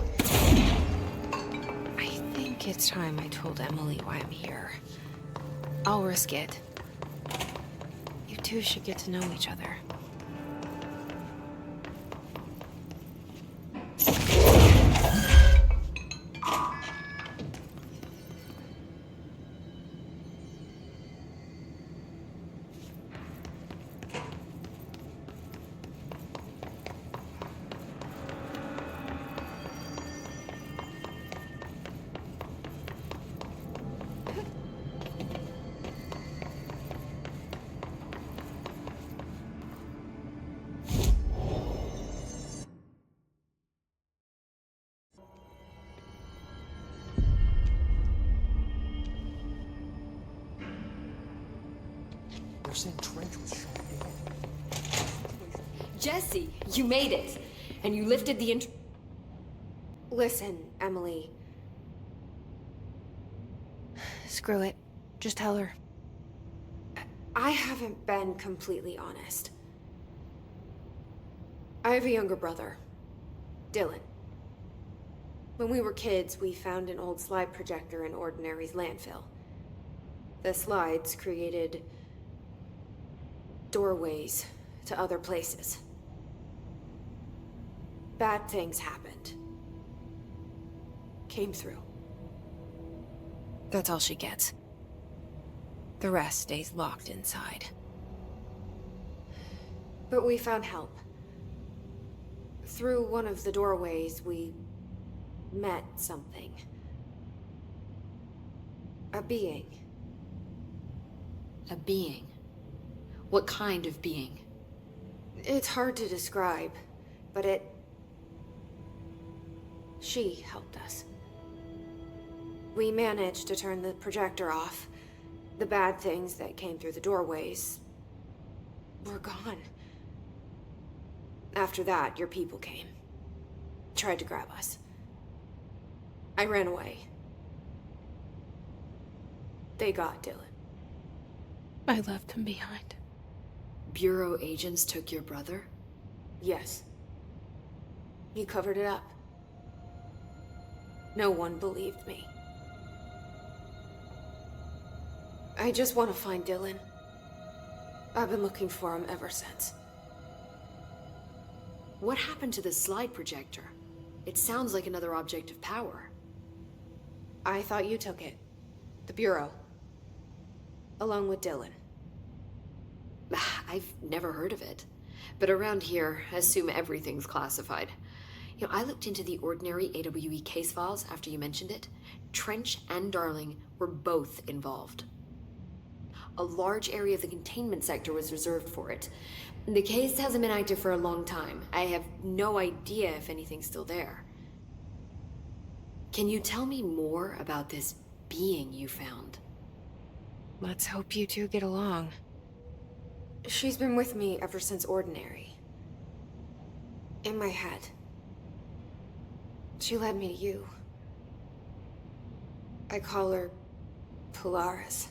I think it's time I told Emily why I'm here. I'll risk it. You two should get to know each other. Jesse, you made it! And you lifted the Listen, Emily. Screw it. Just tell her. I haven't been completely honest. I have a younger brother, Dylan. When we were kids, we found an old slide projector in Ordinary's landfill. The slides created doorways to other places. bad things happened. Came through. That's all she gets. The rest stays locked inside. But we found help. Through one of the doorways, we met something. A being. A being? What kind of being? It's hard to describe, but she helped us. We managed to turn the projector off. The bad things that came through the doorways were gone. After that, your people came. Tried to grab us. I ran away. They got Dylan. I left him behind. Bureau agents took your brother? Yes. You covered it up. No one believed me. I just want to find Dylan. I've been looking for him ever since. What happened to the slide projector? It sounds like another object of power. I thought you took it. The Bureau. Along with Dylan. I've never heard of it. But around here, I assume everything's classified. You know, I looked into the ordinary AWE case files after you mentioned it. Trench and Darling were both involved. A large area of the containment sector was reserved for it. The case hasn't been active for a long time. I have no idea if anything's still there. Can you tell me more about this being you found? Let's hope you two get along. She's been with me ever since Ordinary. In my head. She led me to you. I call her Polaris.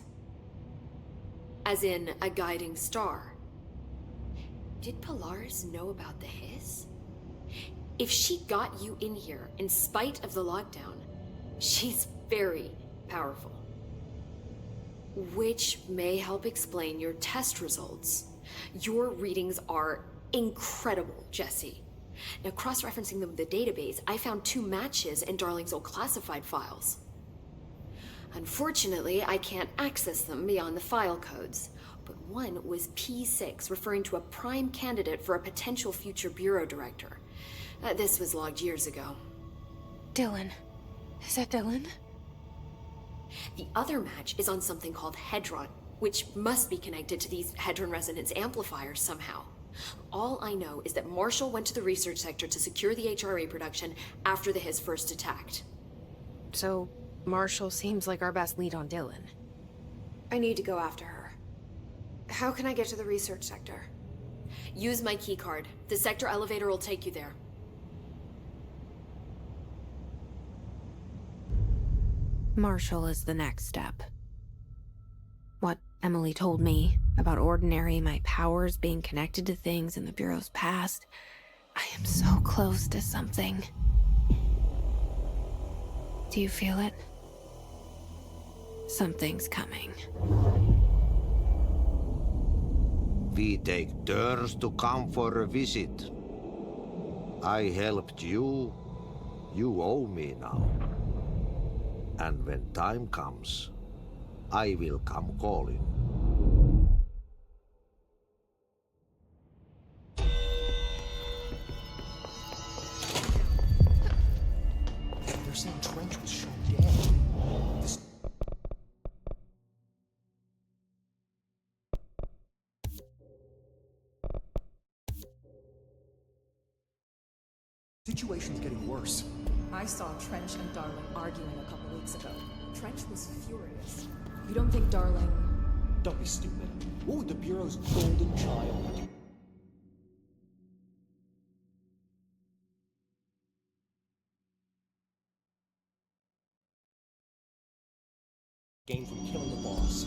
As in, a guiding star. Did Polaris know about the hiss? If she got you in here in spite of the lockdown, she's very powerful. Which may help explain your test results. Your readings are incredible, Jesse. Now, cross-referencing them with the database, I found 2 matches in Darling's old classified files. Unfortunately, I can't access them beyond the file codes, but one was P6, referring to a prime candidate for a potential future bureau director. This was logged years ago. Dylan. Is that Dylan? The other match is on something called Hedron, which must be connected to these Hedron resonance amplifiers somehow. All I know is that Marshall went to the research sector to secure the HRA production after the hiss first attacked. So, Marshall seems like our best lead on Dylan. I need to go after her. How can I get to the research sector? Use my keycard. The sector elevator will take you there. Marshall is the next step. What Emily told me about Ordinary, my powers being connected to things in the Bureau's past, I am so close to something. Do you feel it? Something's coming. We take turns to come for a visit. I helped you. You owe me now. And when time comes, I will come calling. They're saying Trench was shot dead. This... Situation's getting worse. I saw Trench and Darling arguing a couple weeks ago. Trench was furious. You don't think Darling... Don't be stupid. What would the Bureau's golden child do? Gain from killing the boss.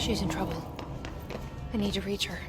She's in trouble. I need to reach her.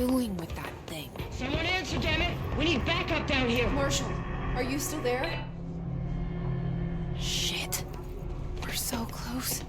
doing with that thing? Someone answer, damn it! We need backup down here! Marshall, are you still there? Shit. We're so close.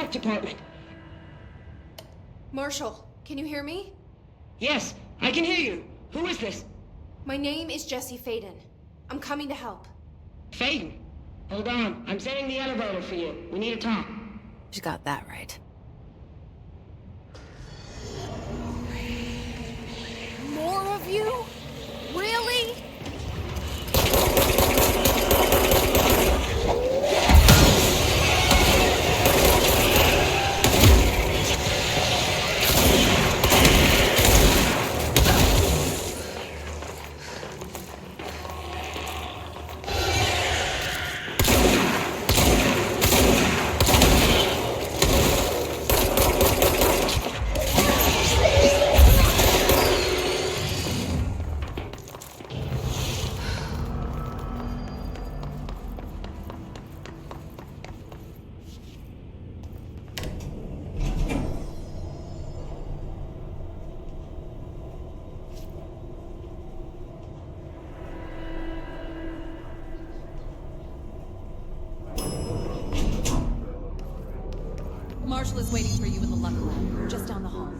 What department? Marshall, can you hear me? Yes, I can hear you. Who is this? My name is Jesse Faden. I'm coming to help. Faden. Hold on. I'm setting the elevator for you. We need to talk. She got that right. More of you? Really? Marshall is waiting for you in the Luck Lab, just down the hall.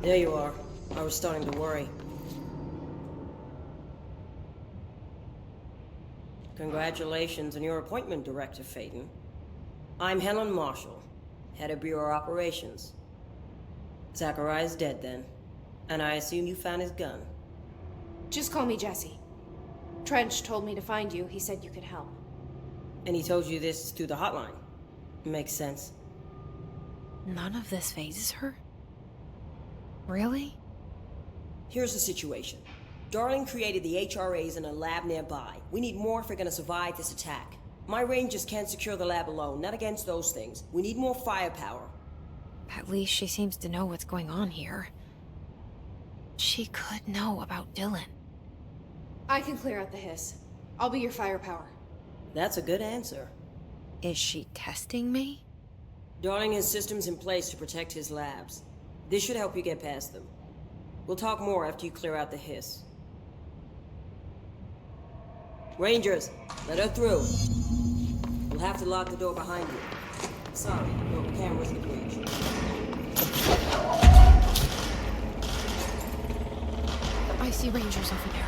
There you are. I was starting to worry. Congratulations on your appointment, Director Faden. I'm Helen Marshall, head of Bureau Operations. Zachariah's dead then, and I assume you found his gun. Just call me Jesse. Trench told me to find you. He said you could help. And he told you this through the hotline. Makes sense. None of this phases her? Really? Here's the situation. Darling created the HRAs in a lab nearby. We need more if we're gonna survive this attack. My rangers can't secure the lab alone, not against those things. We need more firepower. At least she seems to know what's going on here. She could know about Dylan. I can clear out the hiss. I'll be your firepower. That's a good answer. Is she testing me? Darling has systems in place to protect his labs. This should help you get past them. We'll talk more after you clear out the hiss. Rangers, let her through. We'll have to lock the door behind you. Sorry, no cameras in the breach. I see rangers over there.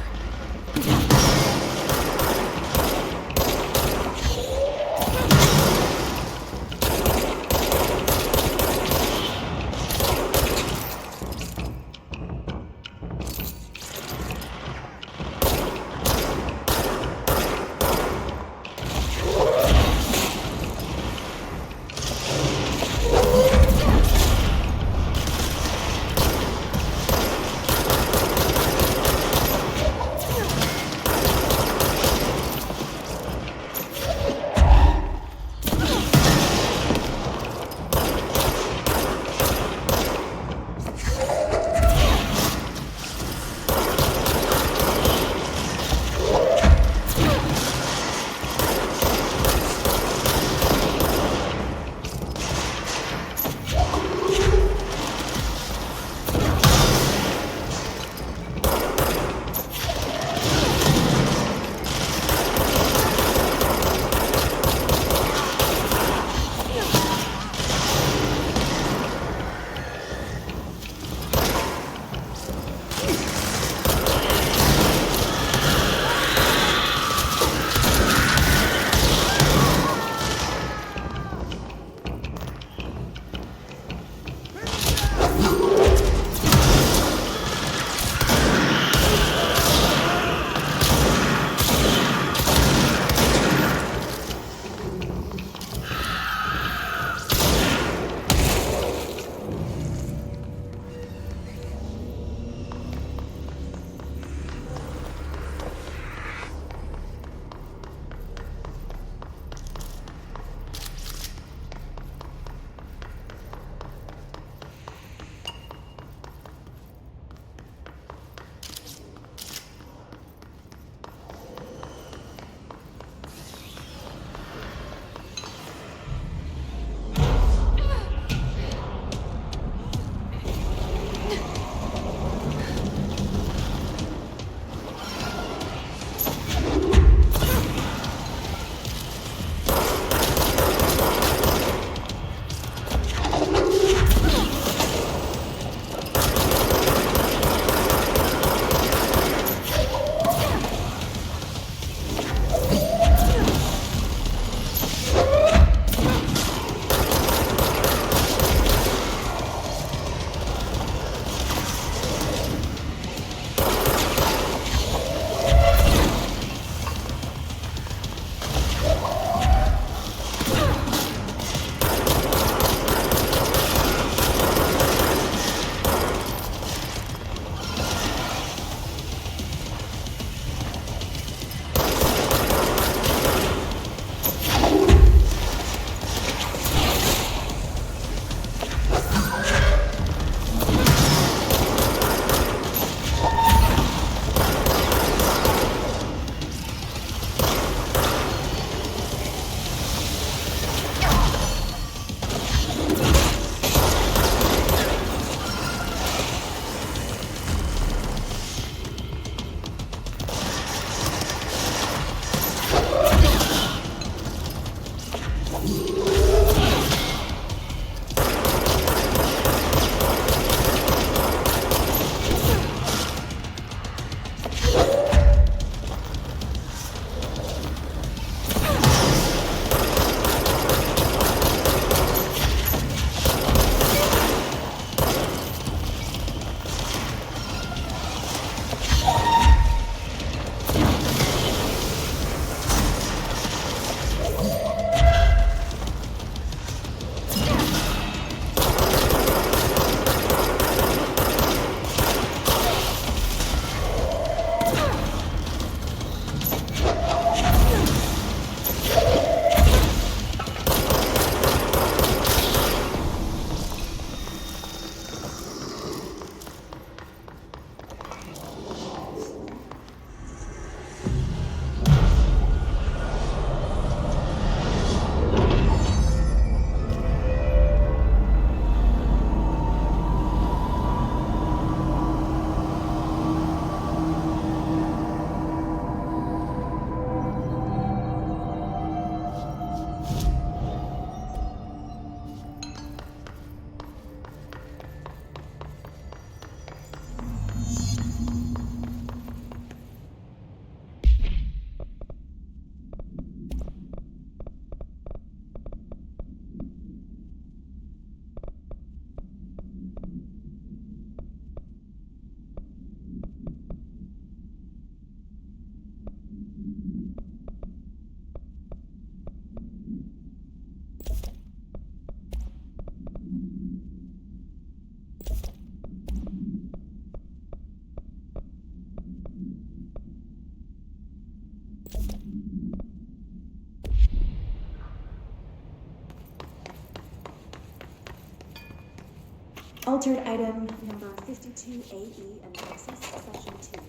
Altered item number 52AE analysis, section 2.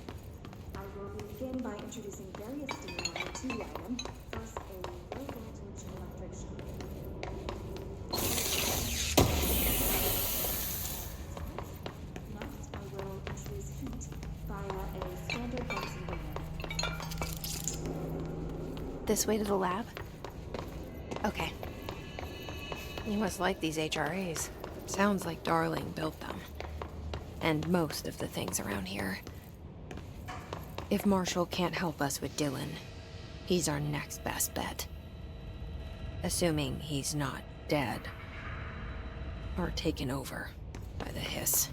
I will begin by introducing various stimuli to the item. First, a low voltage electric shock. Next, I will introduce heat via a standard Bunsen burner. This way to the lab? Okay. You must like these HRAs. Sounds like Darling built them. And most of the things around here. If Marshall can't help us with Dylan, he's our next best bet. Assuming he's not dead. Or taken over by the hiss.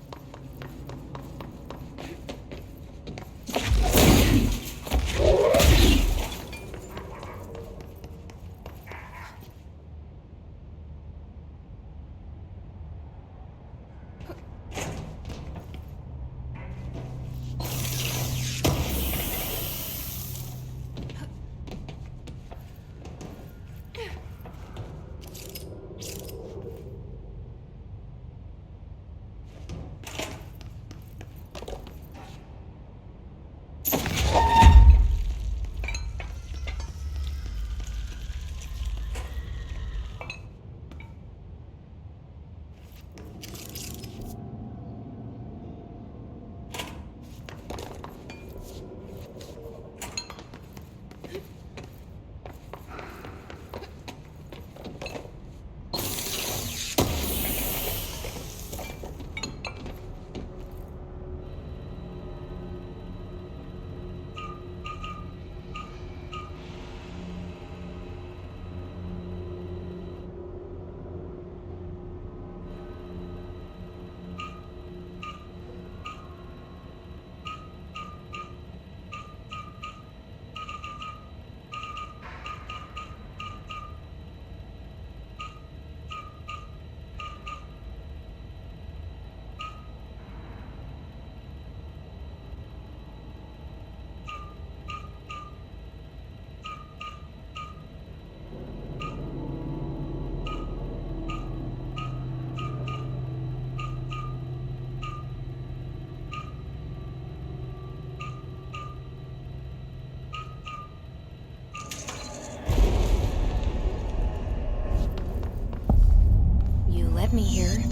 Led me here.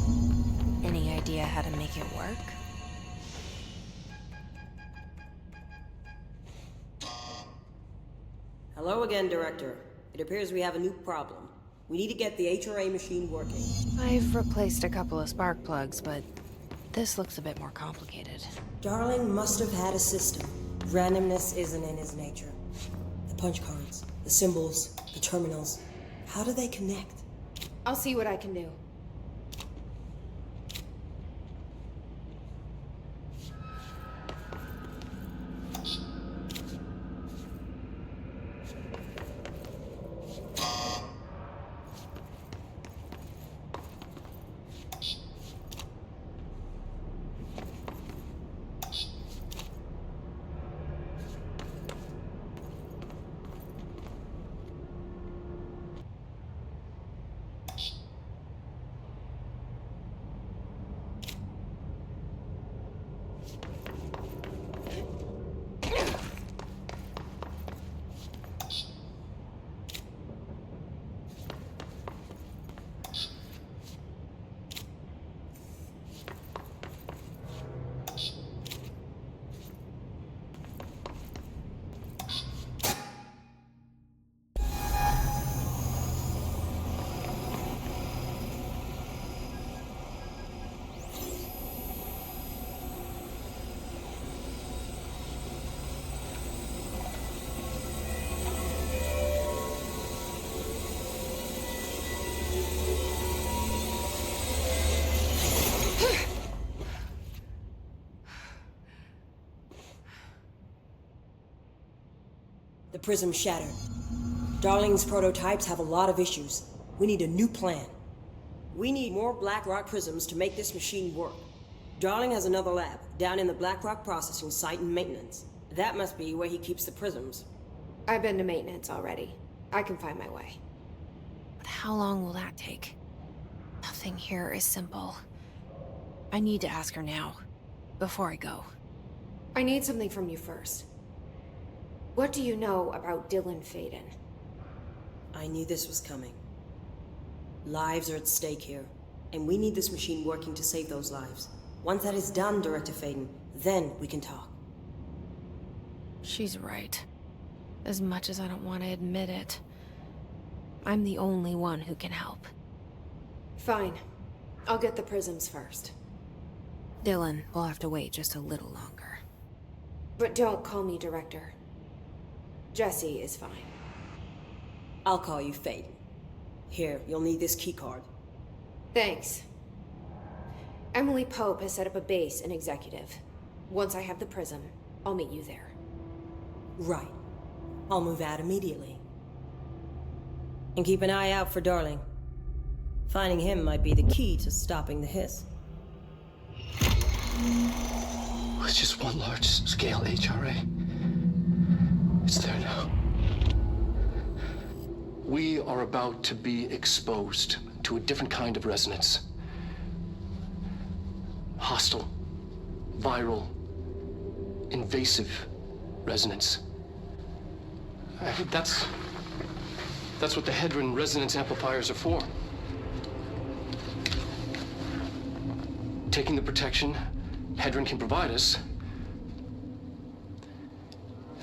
Any idea how to make it work? Hello again, Director. It appears we have a new problem. We need to get the HRA machine working. I've replaced a couple of spark plugs, but this looks a bit more complicated. Darling must have had a system. Randomness isn't in his nature. The punch cards, the symbols, the terminals. How do they connect? I'll see what I can do. The prism shattered. Darling's prototypes have a lot of issues. We need a new plan. We need more Blackrock prisms to make this machine work. Darling has another lab, down in the Blackrock processing site and maintenance. That must be where he keeps the prisms. I've been to maintenance already. I can find my way. But how long will that take? Nothing here is simple. I need to ask her now, before I go. I need something from you first. What do you know about Dylan Faden? I knew this was coming. Lives are at stake here, and we need this machine working to save those lives. Once that is done, Director Faden, then we can talk. She's right. As much as I don't want to admit it, I'm the only one who can help. Fine. I'll get the prisms first. Dylan will have to wait just a little longer. But don't call me Director. Jesse is fine. I'll call you Faden. Here, you'll need this keycard. Thanks. Emily Pope has set up a base in Executive. Once I have the prism, I'll meet you there. Right. I'll move out immediately. And keep an eye out for Darling. Finding him might be the key to stopping the hiss. It's just one large-scale HRA. It's there now. We are about to be exposed to a different kind of resonance. Hostile, viral, invasive resonance. That's what the Hedron resonance amplifiers are for. Taking the protection Hedron can provide us,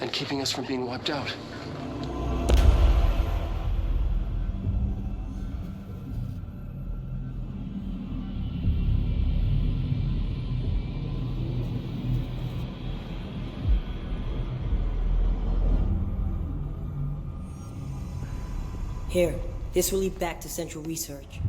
and keeping us from being wiped out. Here, this will lead back to Central Research.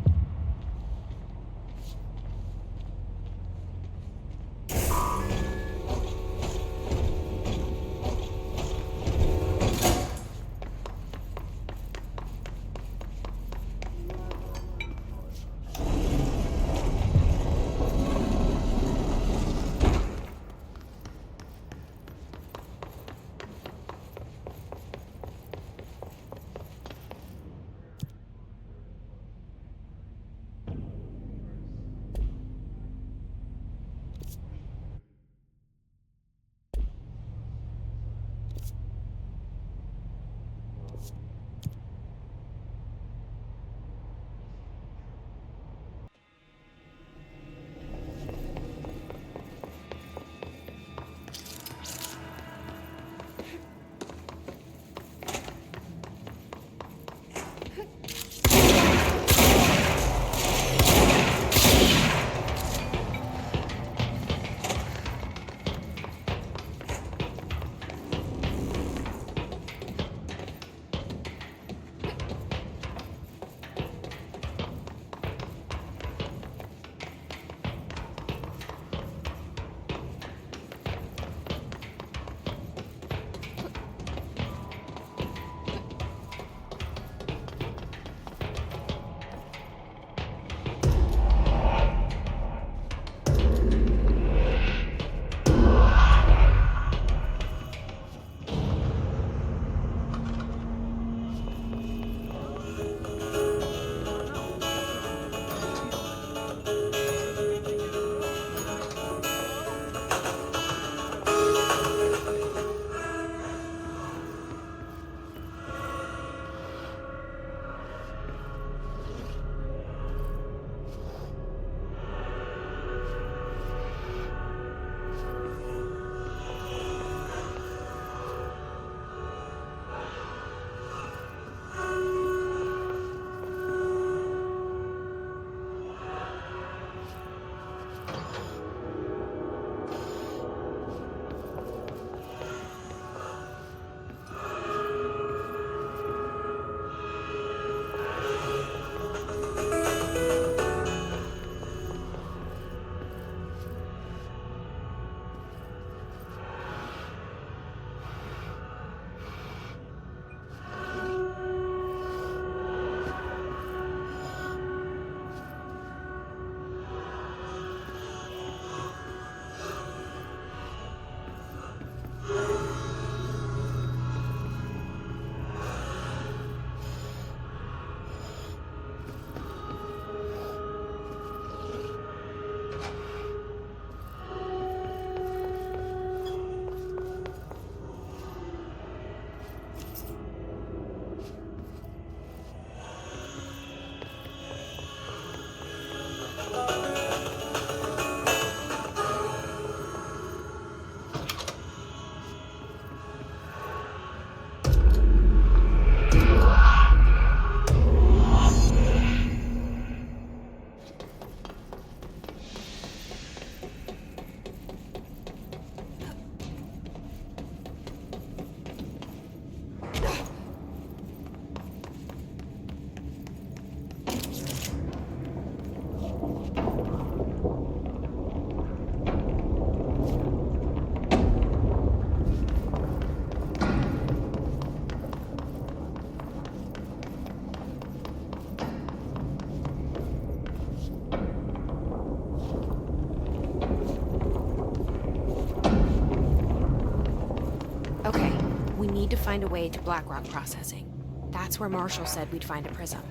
need to find a way to Blackrock processing. That's where Marshall said we'd find a prism.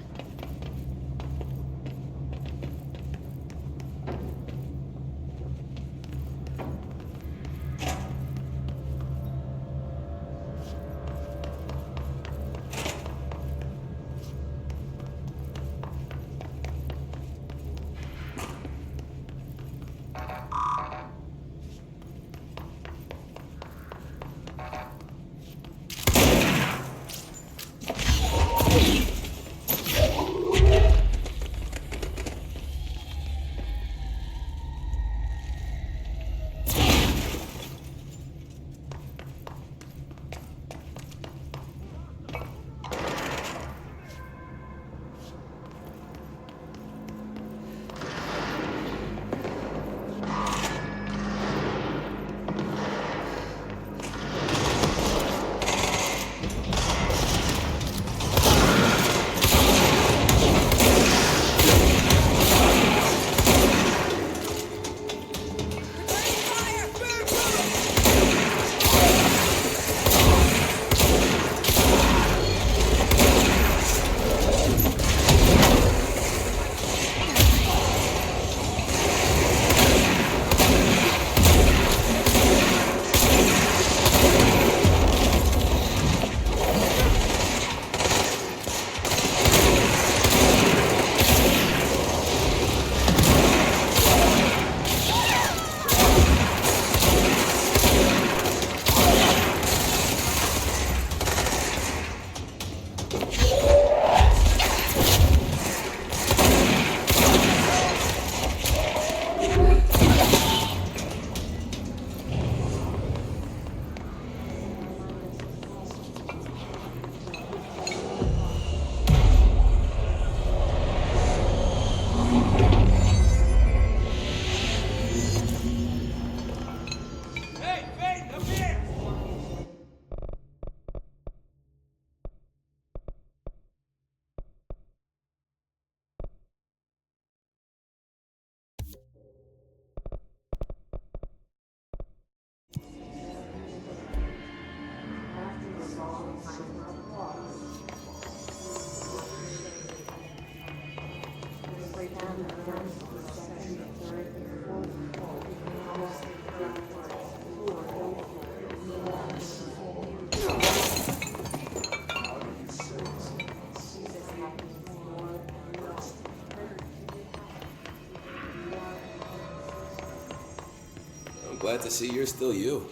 Glad to see you're still you.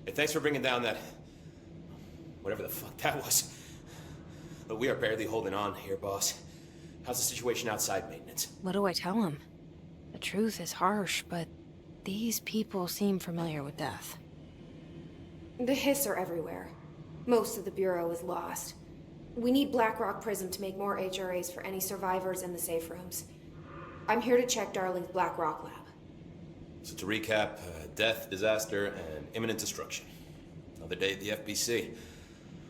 Hey, thanks for bringing down that... whatever the fuck that was. But we are barely holding on here, boss. How's the situation outside maintenance? What do I tell him? The truth is harsh, but these people seem familiar with death. The hiss are everywhere. Most of the Bureau is lost. We need Blackrock Prism to make more HRAs for any survivors in the safe rooms. I'm here to check Darling's Blackrock lab. So to recap, death, disaster, and imminent destruction. Another day at the FBC.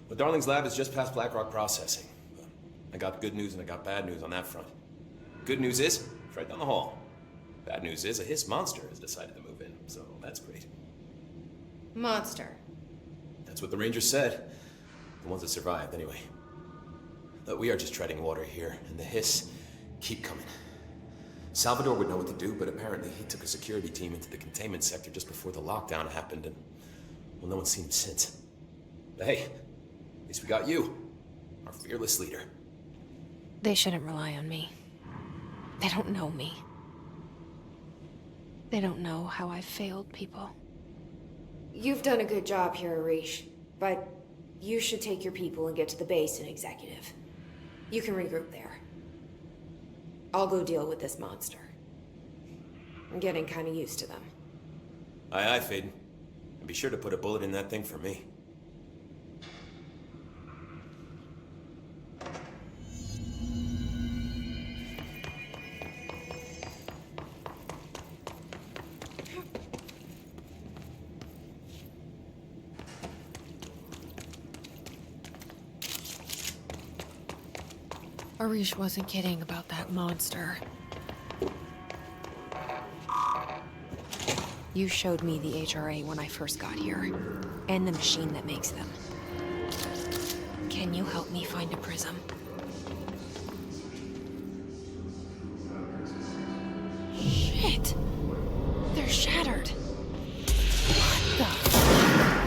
Well, Darling's lab is just past Blackrock processing. I got good news and I got bad news on that front. Good news is, it's right down the hall. Bad news is, a hiss monster has decided to move in, so that's great. Monster. That's what the Rangers said. The ones that survived, anyway. But we are just treading water here, and the hiss keep coming. Salvador would know what to do, but apparently he took a security team into the containment sector just before the lockdown happened, and, well, no one's seen him since. But hey, at least we got you, our fearless leader. They shouldn't rely on me. They don't know me. They don't know how I've failed people. You've done a good job here, Arish, but you should take your people and get to the base in Executive. You can regroup there. I'll go deal with this monster. I'm getting kind of used to them. Aye, aye, Faden. And be sure to put a bullet in that thing for me. Arish wasn't kidding about that monster. You showed me the HRA when I first got here, and the machine that makes them. Can you help me find a prism? Shit! They're shattered. What the fuck?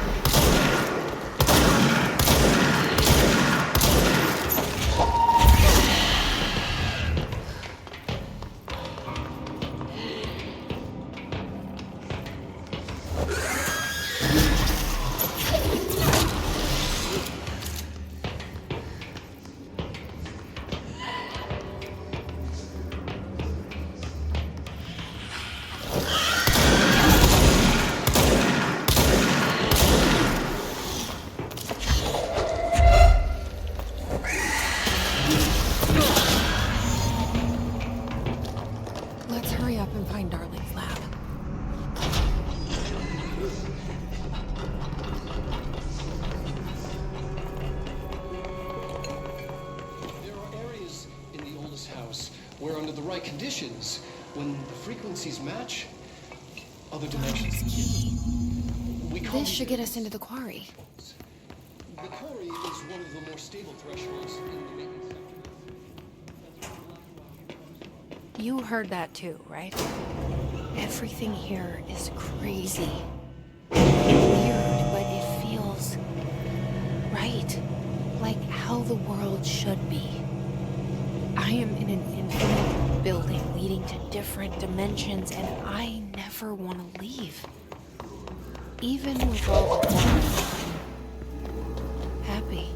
Let's hurry up and find Darling's lab. There are areas in the oldest house where, under the right conditions, when the frequencies match, other dimensions. We call This should get us into the quarry. The quarry is one of the more stable thresholds in the maintenance sector. You heard that too, right? Everything here is crazy. Weird, but it feels right. Like how the world should be. I am in an infinite building leading to different dimensions, and I never want to leave. Even with all the time, I'm happy.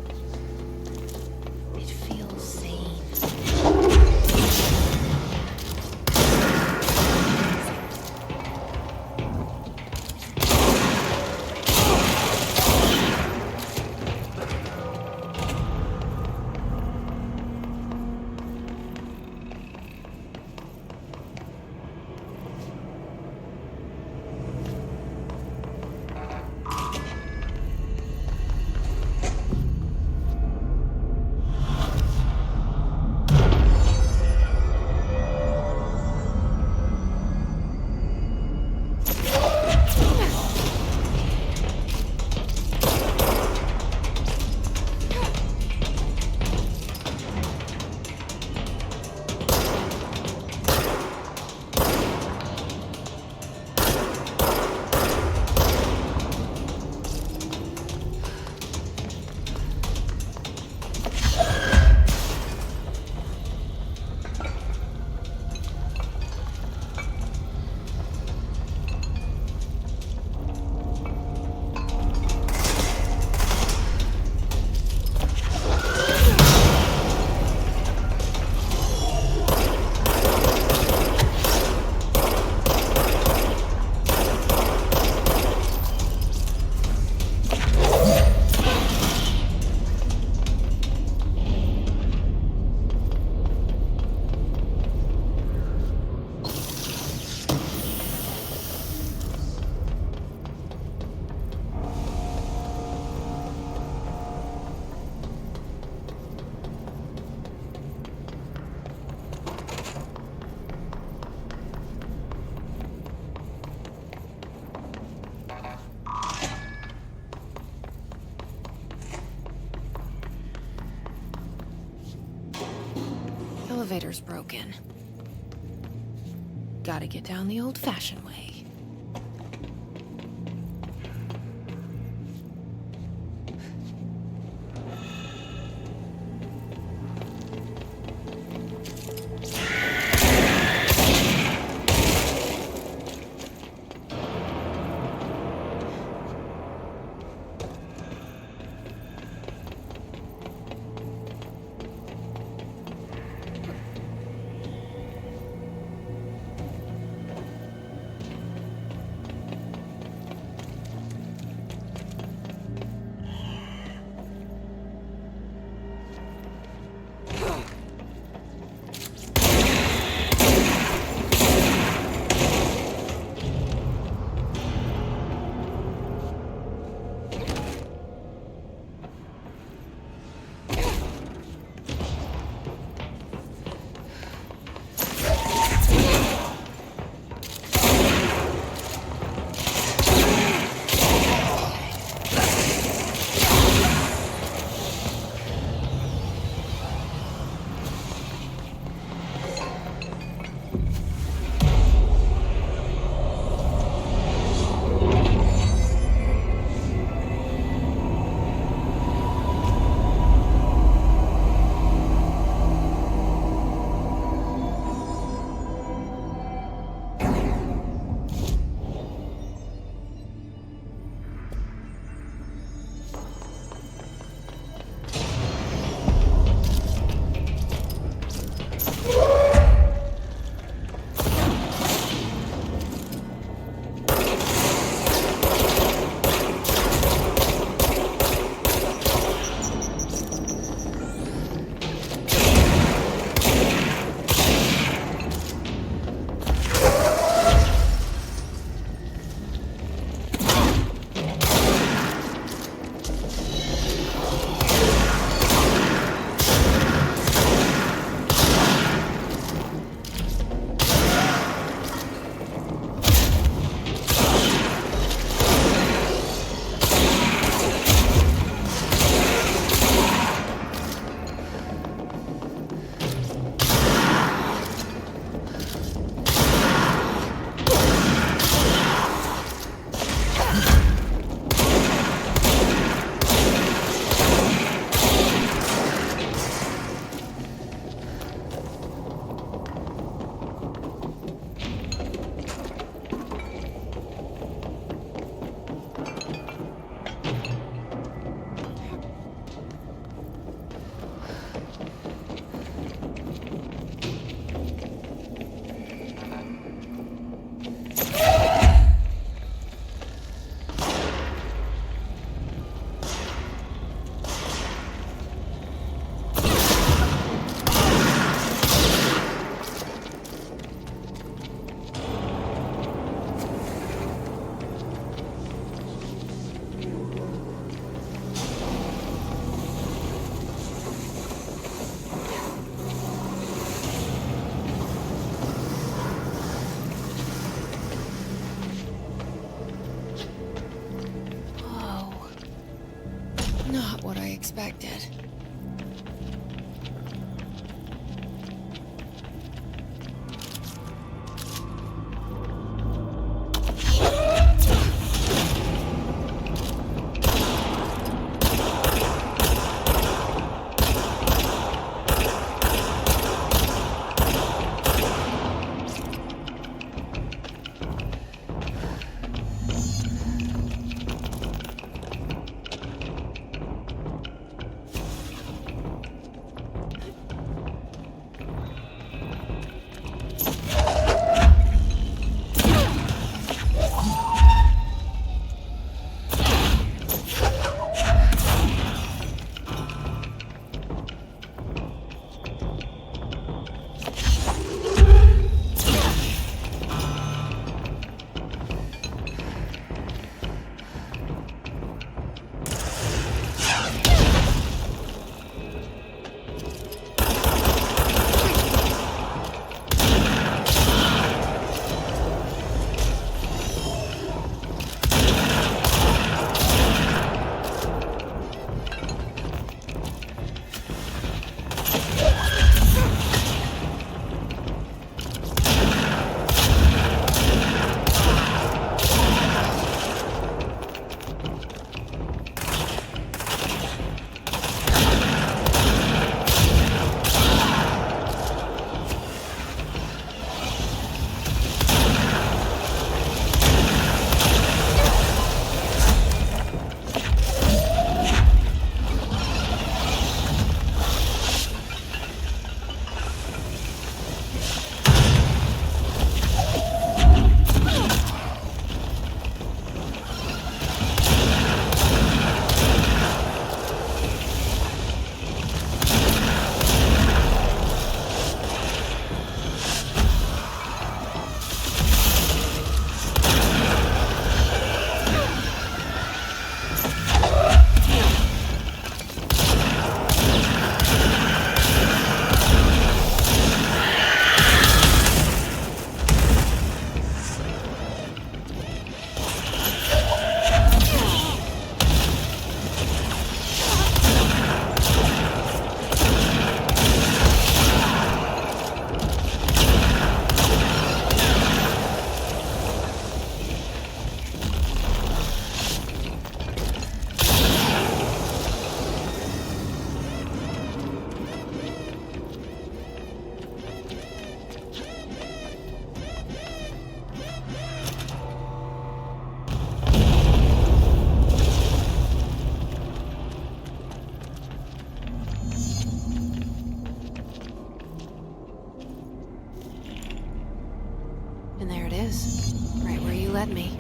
It feels sane. Elevator's broken. Gotta get down the old-fashioned way. expected. And there it is, right where you led me.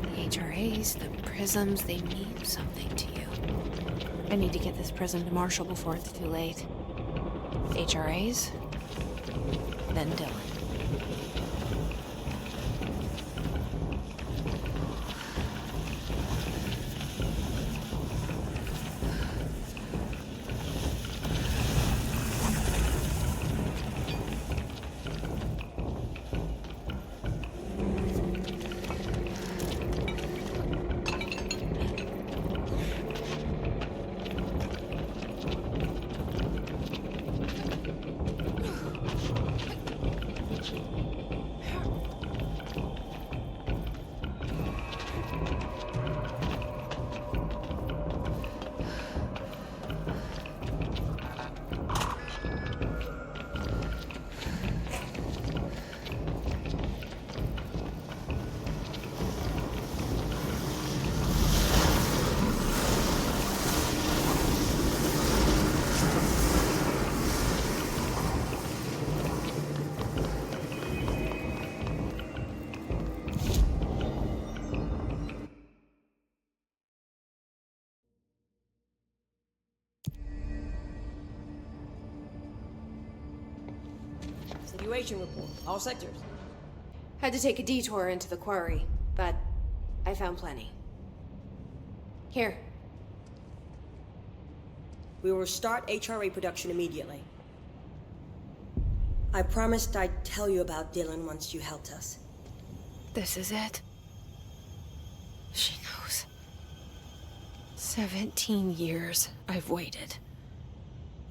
The HRAs, the prisms, they mean something to you. I need to get this prism to Marshall before it's too late. HRAs, then Dylan. Situation report. All sectors. Had to take a detour into the quarry, but I found plenty. Here. We will start HRA production immediately. I promised I'd tell you about Dylan once you helped us. This is it. She knows. 17 years I've waited.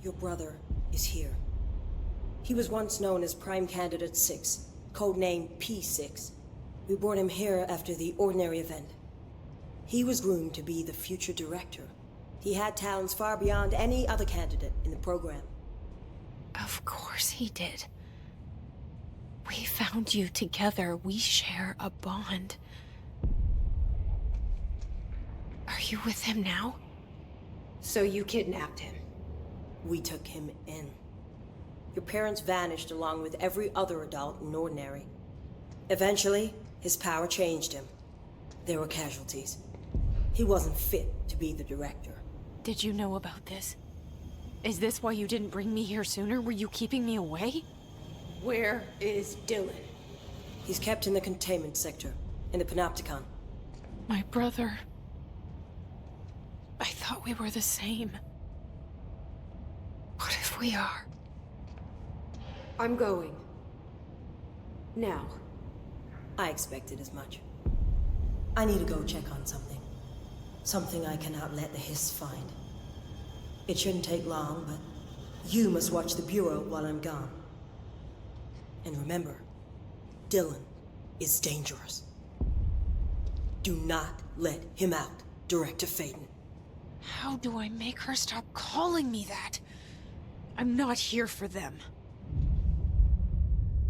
Your brother is here. He was once known as Prime Candidate 6, codenamed P6. We brought him here after the ordinary event. He was groomed to be the future director. He had talents far beyond any other candidate in the program. Of course he did. We found you together. We share a bond. Are you with him now? So you kidnapped him? We took him in. Your parents vanished along with every other adult in Ordinary. Eventually, his power changed him. There were casualties. He wasn't fit to be the director. Did you know about this? Is this why you didn't bring me here sooner? Were you keeping me away? Where is Dylan? He's kept in the containment sector, in the Panopticon. My brother. I thought we were the same. What if we are? I'm going. Now. I expected as much. I need to go check on something. Something I cannot let the Hiss find. It shouldn't take long, but you must watch the Bureau while I'm gone. And remember, Dylan is dangerous. Do not let him out, Director Faden. How do I make her stop calling me that? I'm not here for them.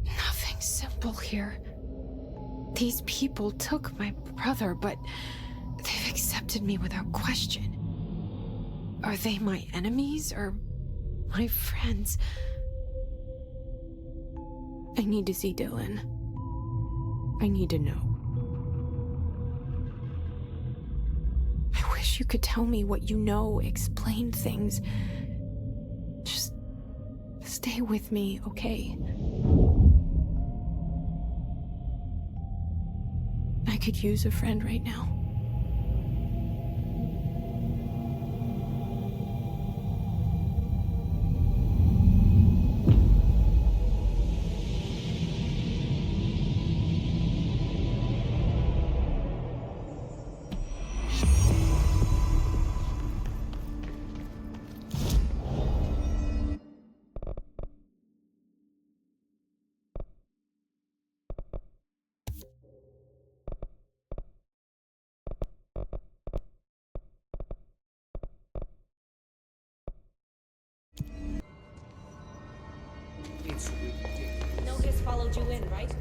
Nothing simple here. These people took my brother, but they've accepted me without question. Are they my enemies or my friends? I need to see Dylan. I need to know. I wish you could tell me what you know, explain things. Just stay with me, okay? I could use a friend right now. No Hiss followed you in, right?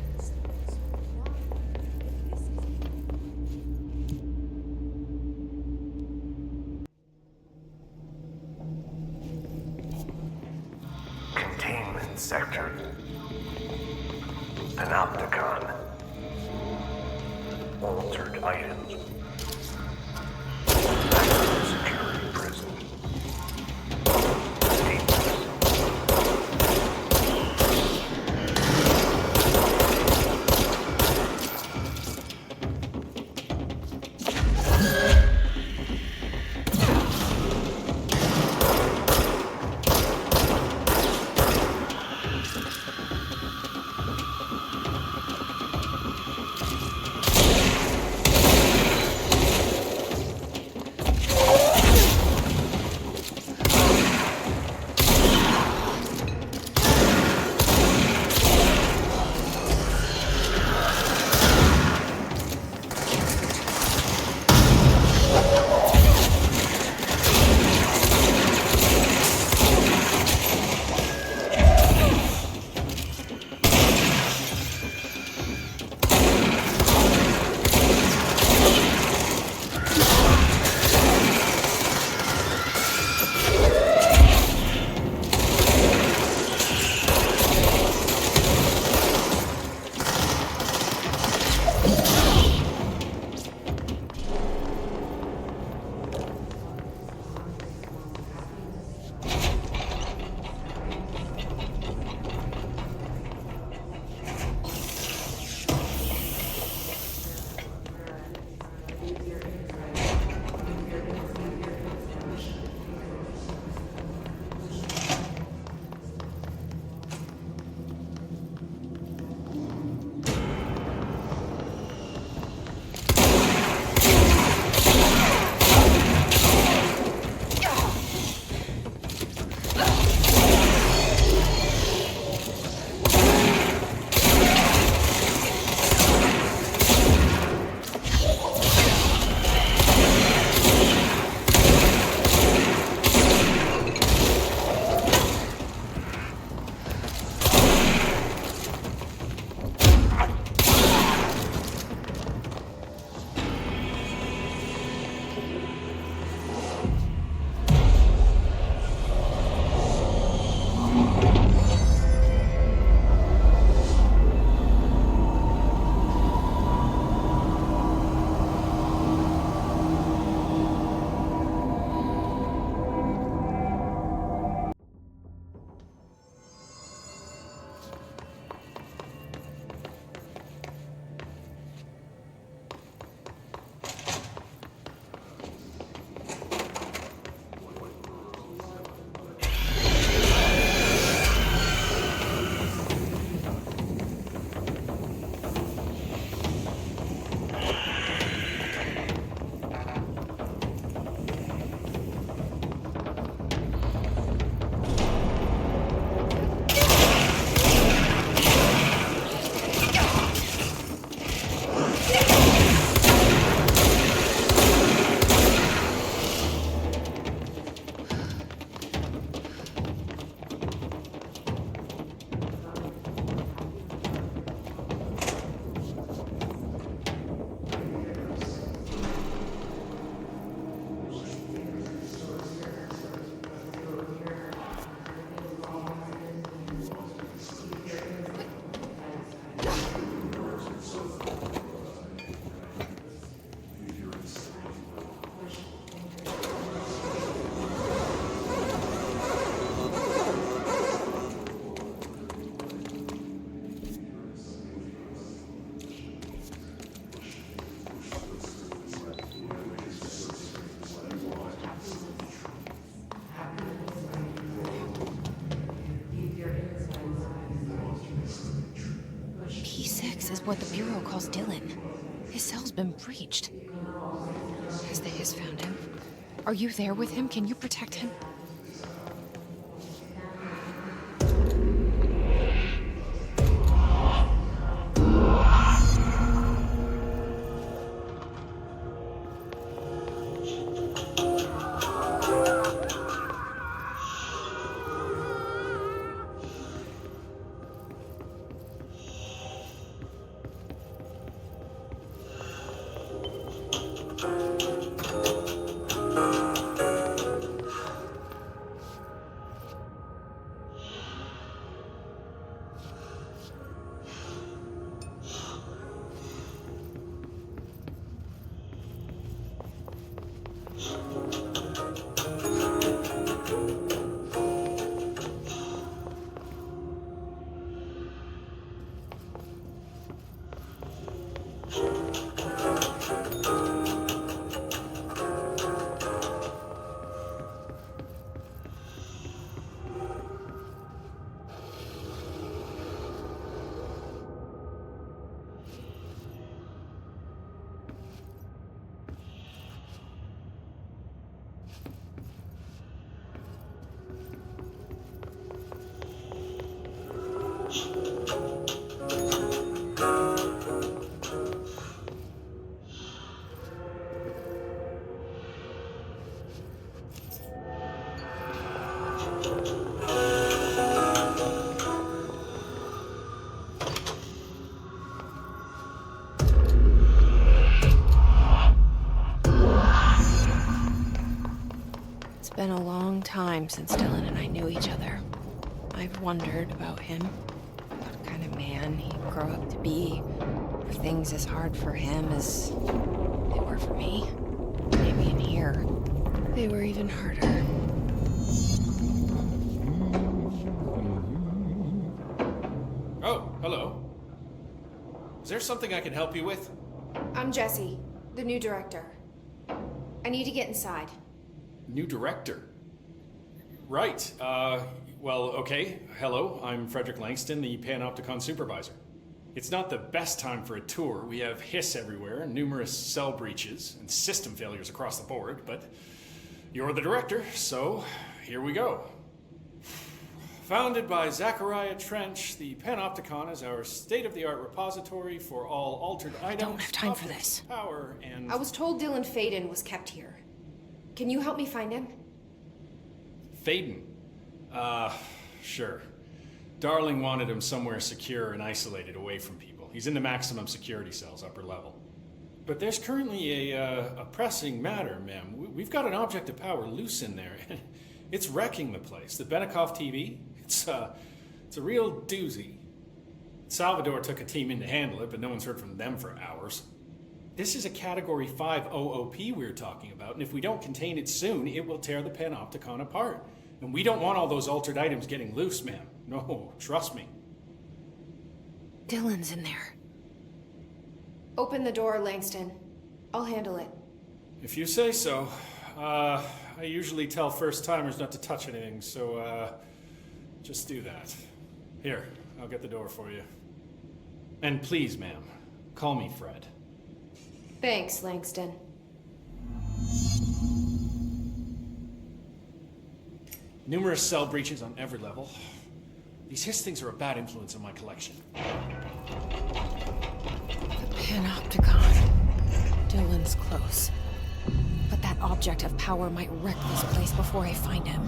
Containment sector. Panopticon. Altered items. Maximum security prison. 6 is what the Bureau calls Dylan. His cell's been breached. Has the Hiss found him? Are you there with him? Can you protect him? It's been a long time since Dylan and I knew each other. I've wondered about him. What kind of man he'd grow up to be. Were things as hard for him as they were for me? Maybe in here, they were even harder. Oh, hello. Is there something I can help you with? I'm Jessie, the new director. I need to get inside. New director? Right. Well, okay. Hello, I'm Frederick Langston, the Panopticon supervisor. It's not the best time for a tour. We have hiss everywhere, numerous cell breaches, and system failures across the board, but you're the director, so here we go. Founded by Zachariah Trench, the Panopticon is our state-of-the-art repository for all altered items. I don't have time for this. Power and... I was told Dylan Faden was kept here. Can you help me find him? Faden? Sure. Darling wanted him somewhere secure and isolated away from people. He's in the maximum security cells, upper level. But there's currently a pressing matter, ma'am. We've got an object of power loose in there. It's wrecking the place. The Benikoff TV, it's a real doozy. Salvador took a team in to handle it, but no one's heard from them for hours. This is a Category 5 OOP we're talking about, and if we don't contain it soon, it will tear the Panopticon apart. And we don't want all those altered items getting loose, ma'am. No, trust me. Dylan's in there. Open the door, Langston. I'll handle it. If you say so. I usually tell first-timers not to touch anything, so, just do that. Here, I'll get the door for you. And please, ma'am, call me Fred. Thanks, Langston. Numerous cell breaches on every level. These hiss things are a bad influence on my collection. The Panopticon. Dylan's close. But that object of power might wreck this place before I find him.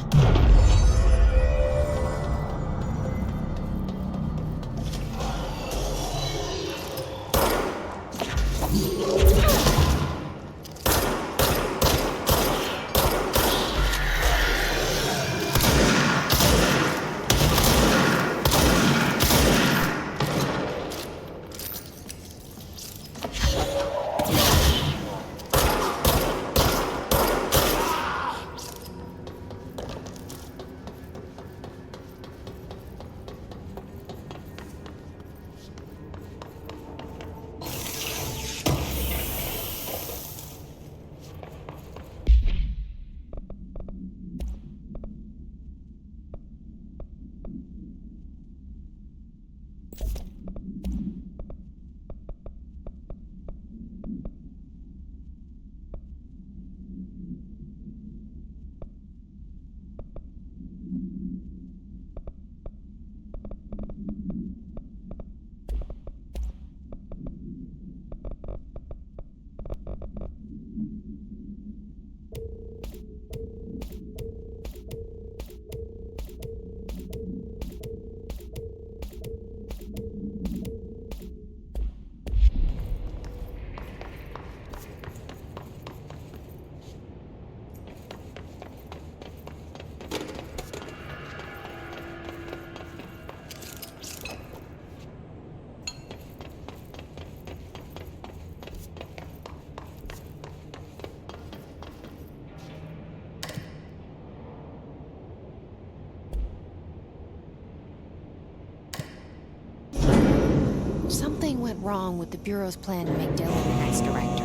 Something went wrong with the Bureau's plan to make Dylan the next director.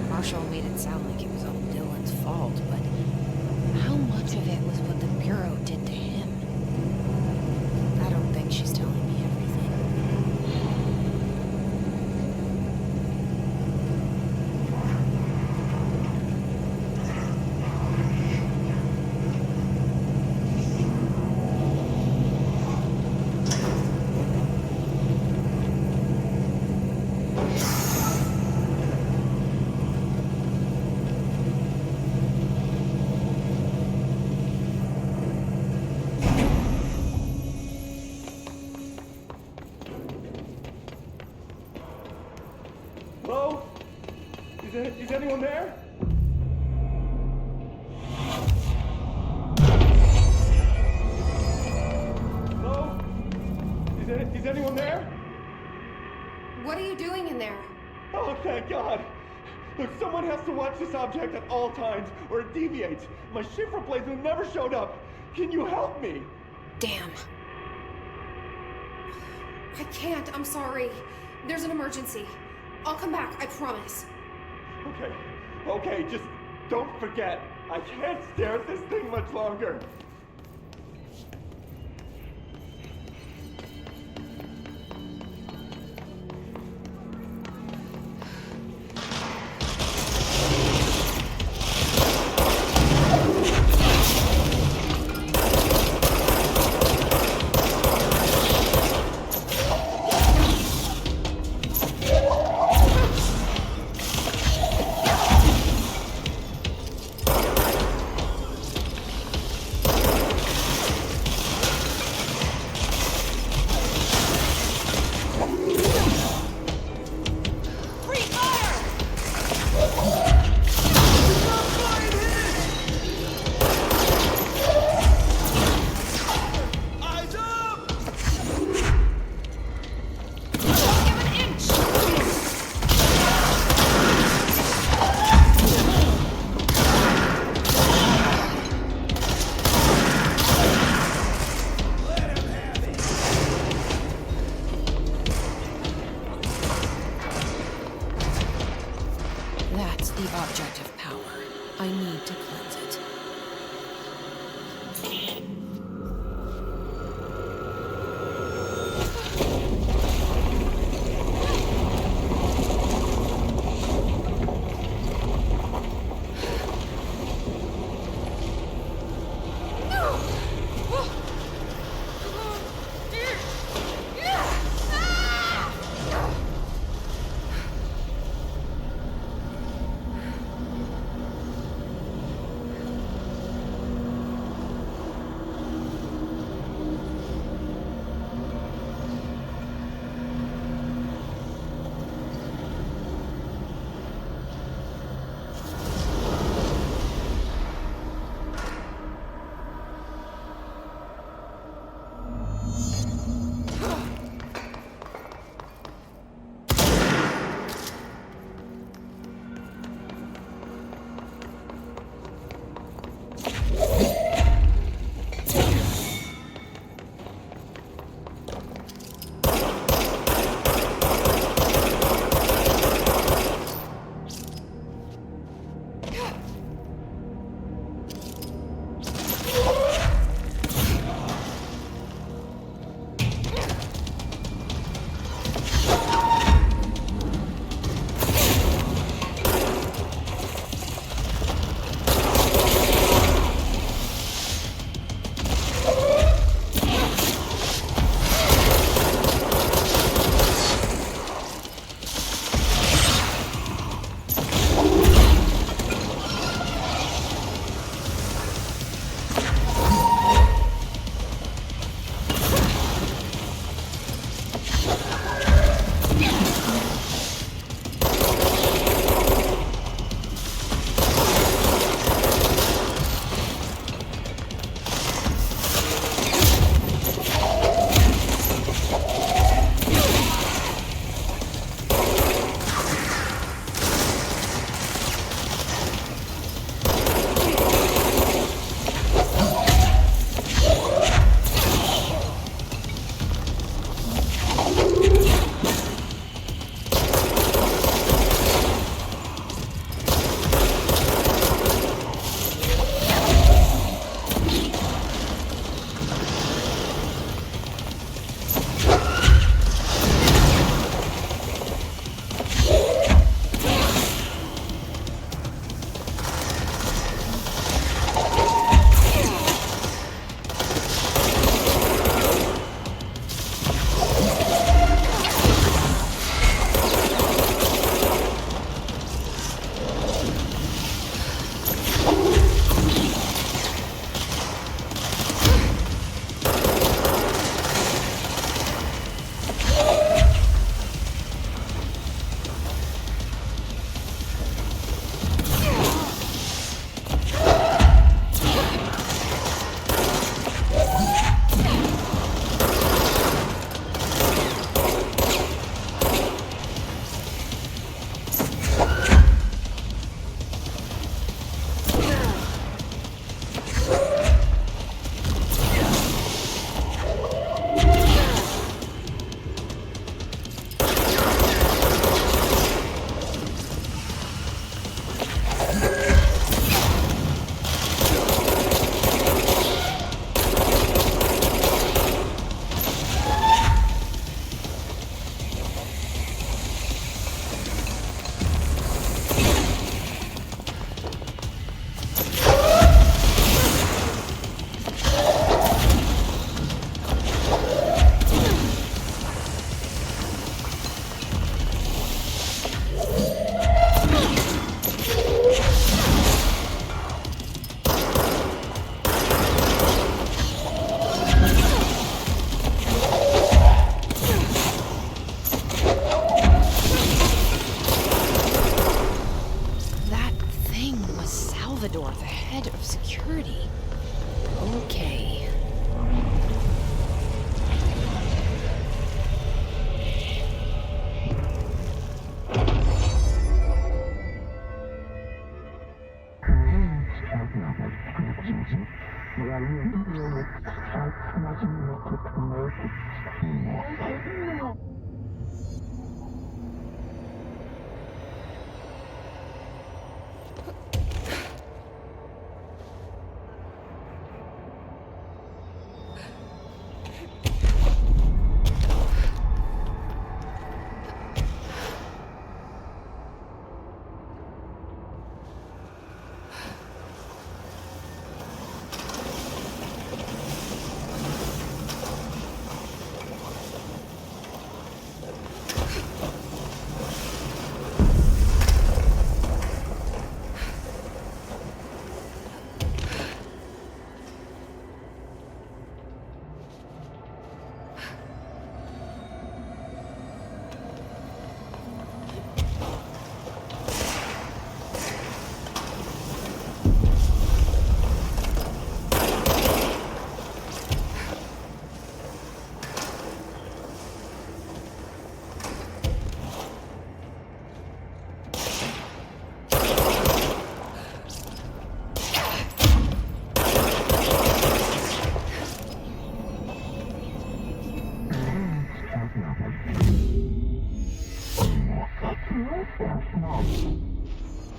Marshall made it sound like it was all Dylan's fault, but how much of it was what the Bureau did to him? I don't think she's telling me everything. Hello? Is anyone there? Hello? Is anyone there? What are you doing in there? Oh, thank God! Look, someone has to watch this object at all times, or it deviates. My shift replacement never showed up. Can you help me? Damn. I can't, I'm sorry. There's an emergency. I'll come back, I promise. Okay, just don't forget. I can't stare at this thing much longer.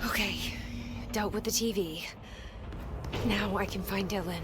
Okay, dealt with the TV. Now I can find Dylan.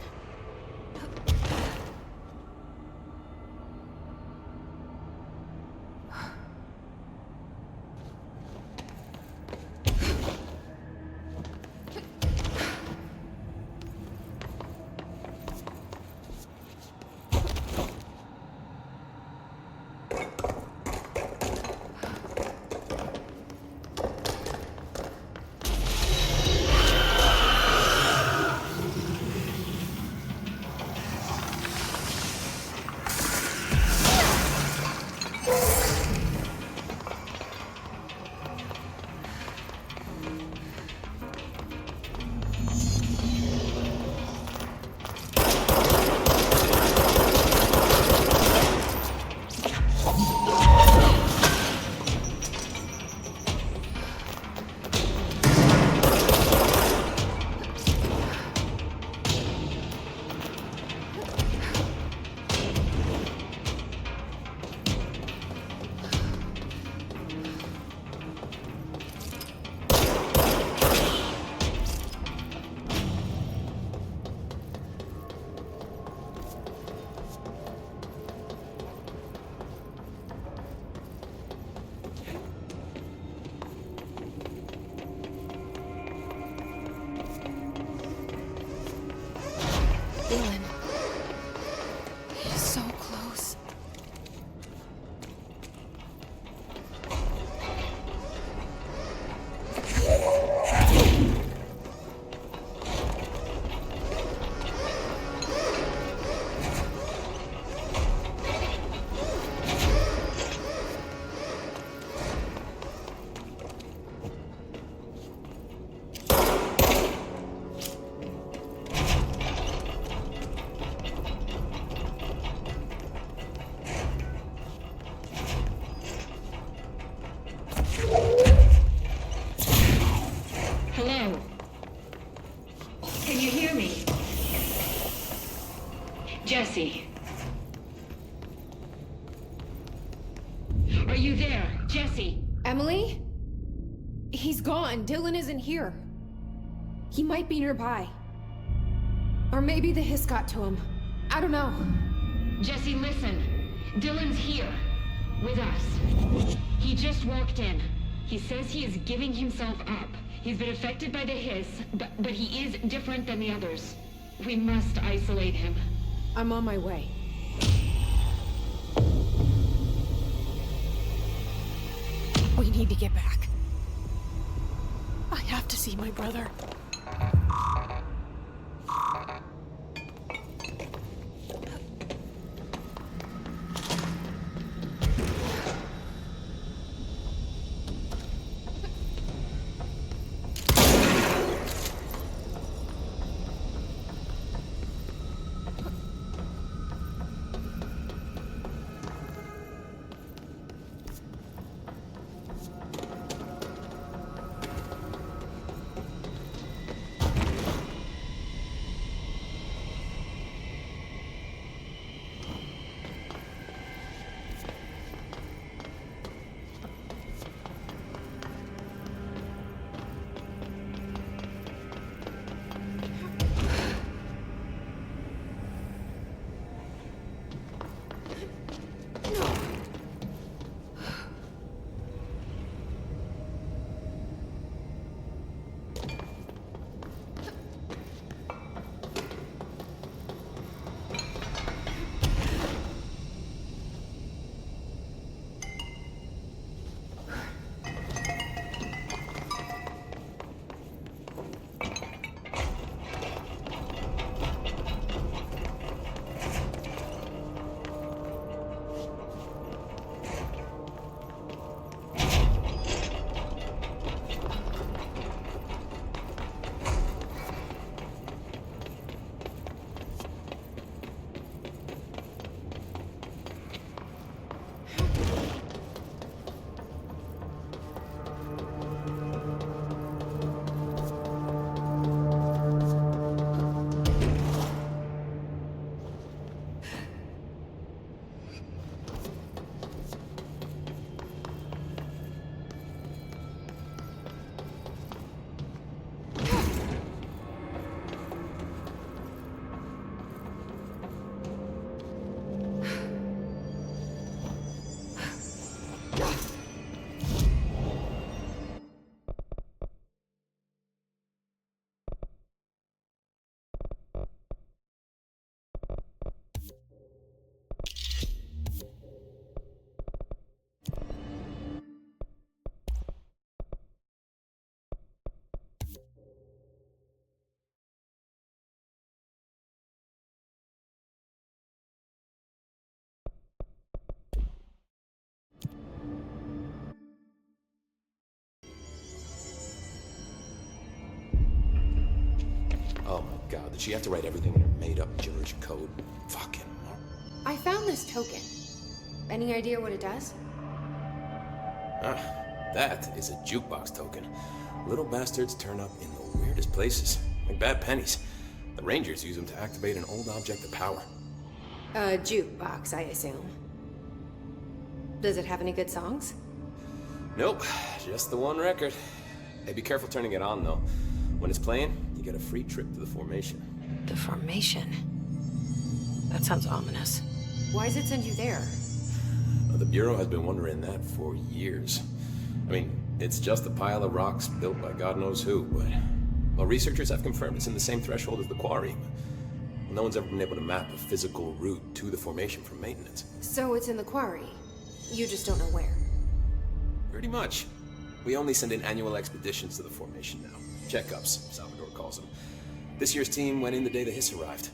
Dylan. He's so close. Hello? Can you hear me? Jesse? Are you there? Jesse? Emily? He's gone. Dylan isn't here. He might be nearby. Or maybe the hiss got to him. I don't know. Jesse, listen. Dylan's here. With us. He just walked in. He says he is giving himself up. He's been affected by the hiss, but he is different than the others. We must isolate him. I'm on my way. We need to get back. I have to see my brother. Did she have to write everything in her made-up gibberish code? Fucking I found this token. Any idea what it does? That is a jukebox token. Little bastards turn up in the weirdest places, like bad pennies. The Rangers use them to activate an old object of power. A jukebox, I assume. Does it have any good songs? Nope, just the one record. Hey, be careful turning it on, though. When it's playing, you get a free trip to the formation. The formation? That sounds ominous. Why does it send you there? The Bureau has been wondering that for years. I mean, it's just a pile of rocks built by God knows who, but... Well, researchers have confirmed it's in the same threshold as the quarry. Well, no one's ever been able to map a physical route to the formation for maintenance. So it's in the quarry. You just don't know where. Pretty much. We only send in annual expeditions to the formation now. Checkups, Salvador calls them. This year's team went in the day the hiss arrived.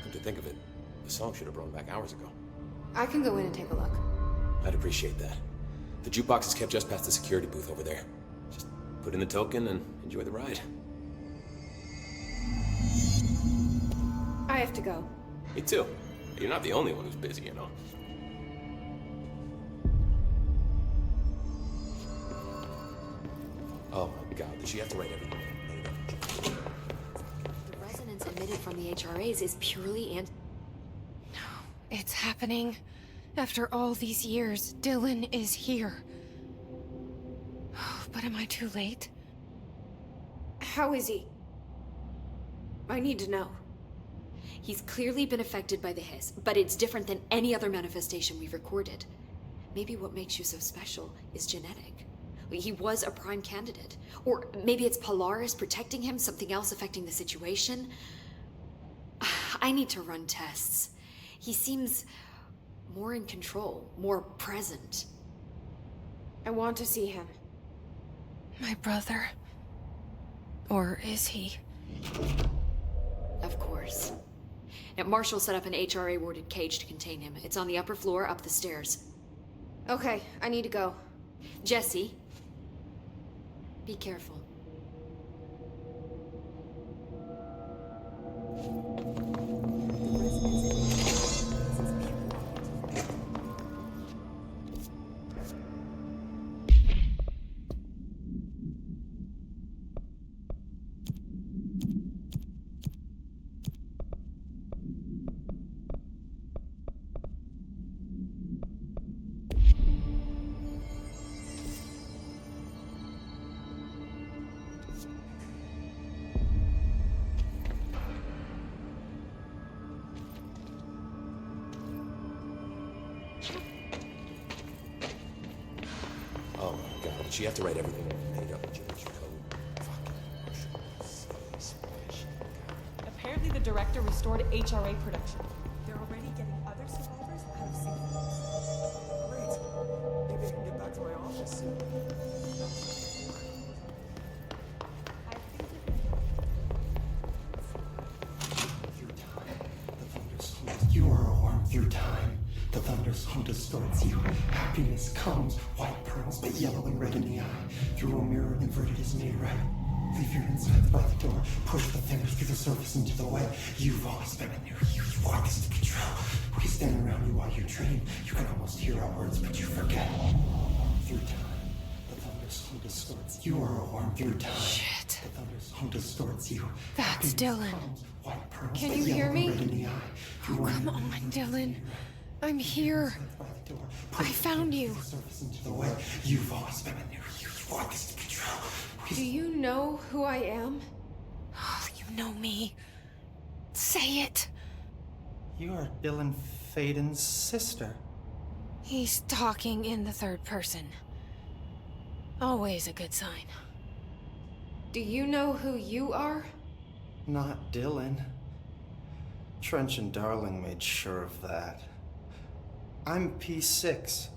Come to think of it, the song should have brought back hours ago. I can go in and take a look. I'd appreciate that. The jukebox is kept just past the security booth over there. Just put in the token and enjoy the ride. I have to go. Me too. You're not the only one who's busy, you know. Oh my god, did she have to write everything? The resonance emitted from the HRAs is purely It's happening. After all these years, Dylan is here. But am I too late? How is he? I need to know. He's clearly been affected by the hiss, but it's different than any other manifestation we've recorded. Maybe what makes you so special is genetic. He was a prime candidate. Or maybe it's Polaris protecting him, something else affecting the situation. I need to run tests. He seems more in control, more present. I want to see him. My brother? Or is he? Of course. Now, Marshall set up an HRA-warded cage to contain him. It's on the upper floor, up the stairs. Okay, I need to go. Jesse, be careful. Oh my god, did she have to write everything made up gibberish code? Apparently the director restored HRA production. They're already getting other survivors out of sync. Great. Maybe I can get back to my office soon. You are a worm through time. The thunder's home distorts you. Happiness comes, white pearls, but yellow and red in the eye. Through a mirror inverted is made right. Leave your insides by the door. Push the fingers through the surface into the way. You've always been in there. You walk us to control. We stand around you while you dream. You can almost hear our words, but you forget. Through time, the thunder's home distorts. You are a worm through time. Shit. The thunder's home distorts you. That's Dylan. White pearls, Can but you hear yellow me? and red in the eye. Oh, come on, Dylan. I'm here. I found you. You've always been in there. You walk us to control. Do you know who I am? Oh, you know me. Say it. You are Dylan Faden's sister. He's talking in the third person. Always a good sign. Do you know who you are? Not Dylan. Trench and Darling made sure of that. I'm P6.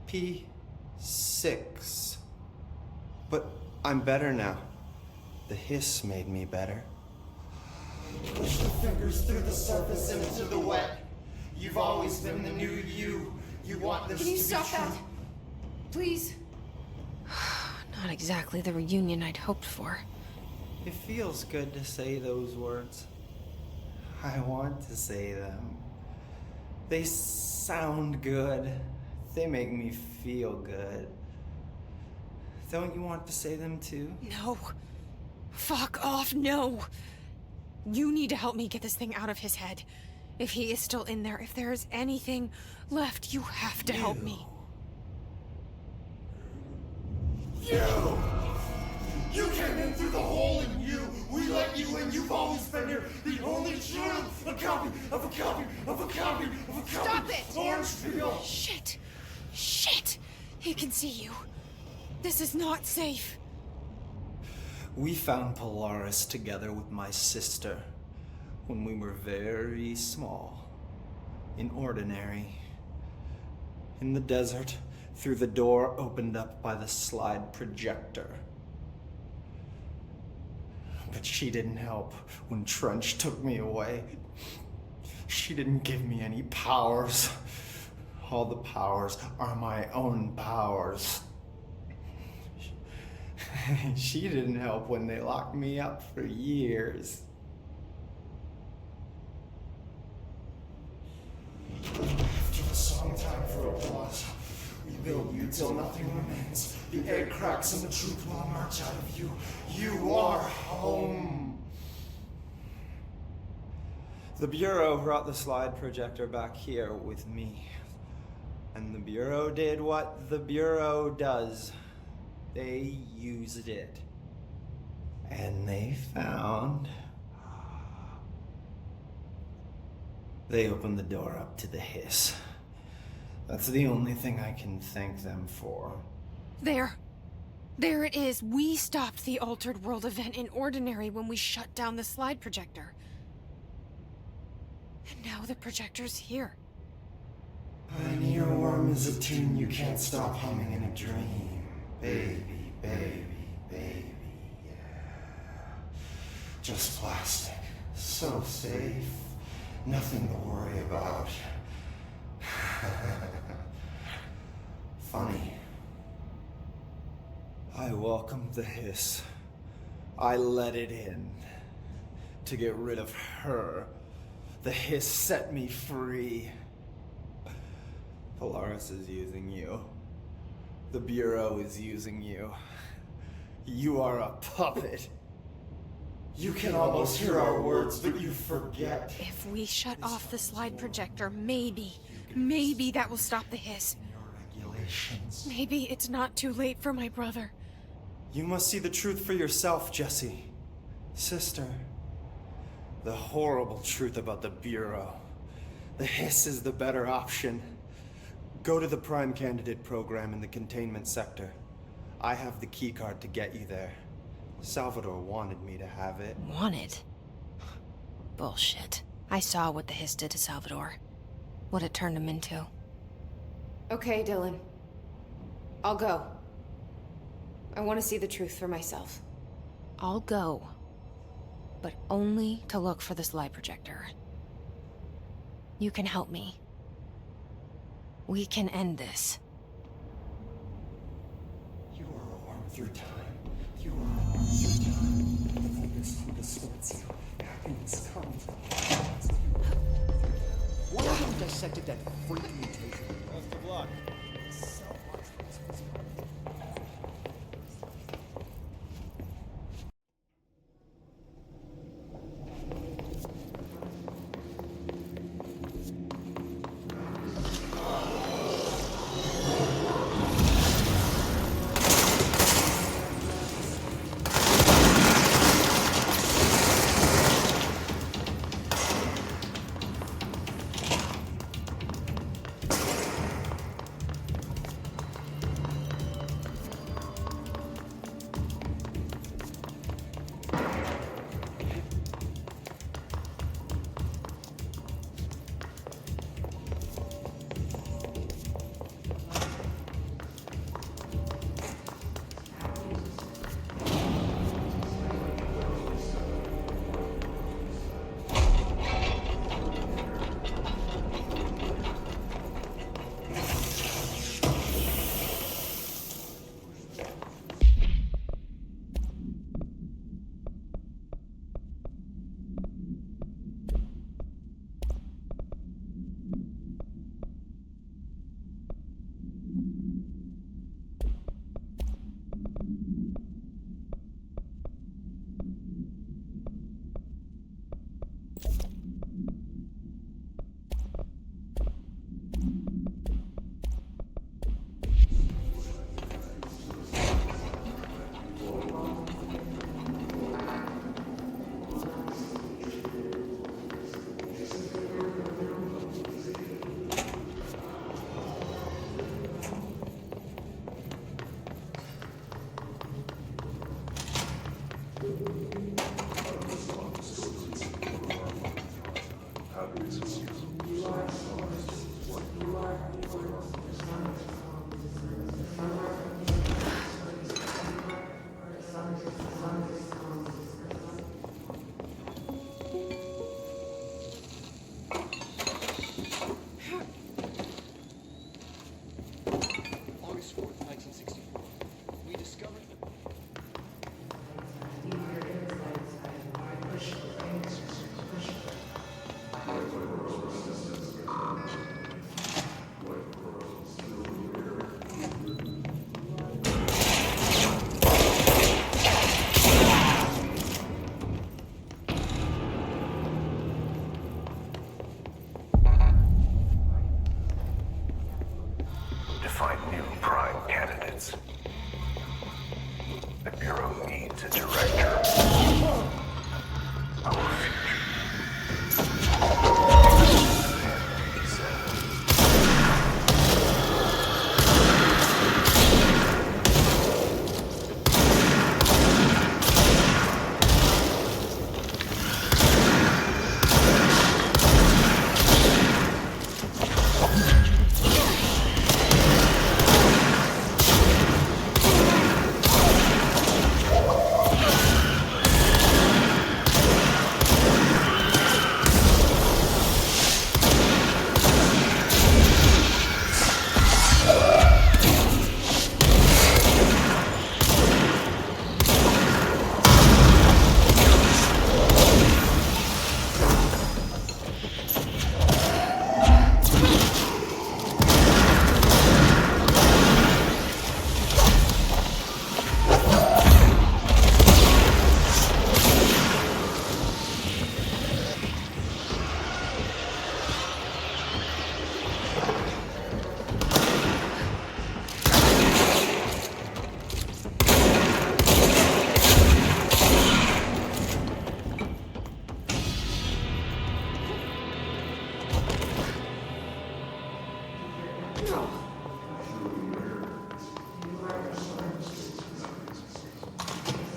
P6. But I'm better now. The hiss made me better. Push the fingers through the surface and into the wet. You've always been the new you. You want this Can you to be stop true. that? Please? Not exactly the reunion I'd hoped for. It feels good to say those words. I want to say them. They sound good. They make me feel good. Don't you want to say them too? No. Fuck off, no. You need to help me get this thing out of his head. If he is still in there, if there is anything left, you have to help me. You came in through the hole in you. We let you in. You've always been here. The only truth. A copy of a copy of a copy of a copy. Stop it! Orange peel. Shit. Shit. He can see you. This is not safe. We found Polaris together with my sister when we were very small, in Ordinary, in the desert, through the door opened up by the slide projector. But she didn't help when Trench took me away. She didn't give me any powers. All the powers are my own powers. She didn't help when they locked me up for years. After the song, time for applause. We build you till nothing remains. The egg cracks and the truth will march out of you. You are home. The Bureau brought the slide projector back here with me. And the Bureau did what the Bureau does. They used it. And they found... They opened the door up to the hiss. That's the only thing I can thank them for. There. There it is. We stopped the Altered World event in Ordinary when we shut down the slide projector. And now the projector's here. An earworm is a tune you can't stop humming in a dream. Baby, baby, baby, yeah. Just plastic. So safe. Nothing to worry about. Funny. I welcomed the hiss. I let it in. To get rid of her. The hiss set me free. Polaris is using you. The Bureau is using you. You are a puppet. You can almost hear our words, but you forget. If we shut off the slide projector, maybe that will stop the hiss. Regulations. Maybe it's not too late for my brother. You must see the truth for yourself, Jesse. Sister. The horrible truth about the Bureau. The hiss is the better option. Go to the Prime Candidate program in the containment sector. I have the keycard to get you there. Salvador wanted me to have it. Wanted? Bullshit. I saw what the hiss did to Salvador. What it turned him into. Okay, Dylan. I'll go. I want to see the truth for myself. I'll go. But only to look for the slide projector. You can help me. We can end this. You are a worm through time. You are a worm through time. The focus who distorts you. Happiness comes. One of them dissected that freak mutation. Best of luck. find new prime candidates. The Bureau needs a director. Our future.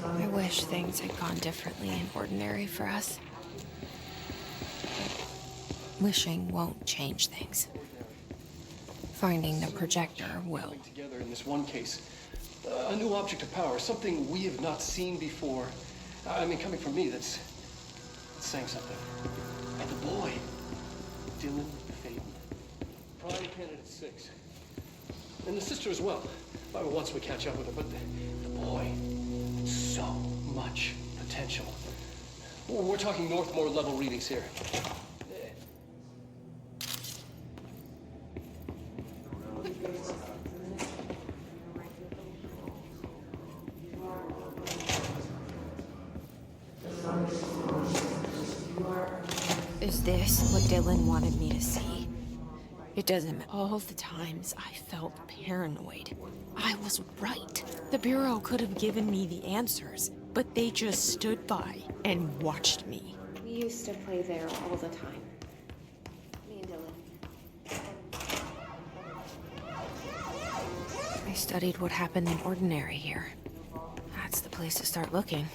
I wish things had gone differently in Ordinary for us. Wishing won't change things. Finding the projector will. Together in this one case, a new object of power, something we have not seen before. I mean, coming from me, that's saying something. And the boy, Dylan Faden, prime candidate 6, and the sister as well. Once we catch up with her, but the boy, so much potential. We're talking Northmore level readings here. Is this what Dylan wanted me to see? It doesn't matter. All the times I felt paranoid. I was right. The Bureau could have given me the answers, but they just stood by and watched me. We used to play there all the time. Me and Dylan. I studied what happened in Ordinary here. That's the place to start looking.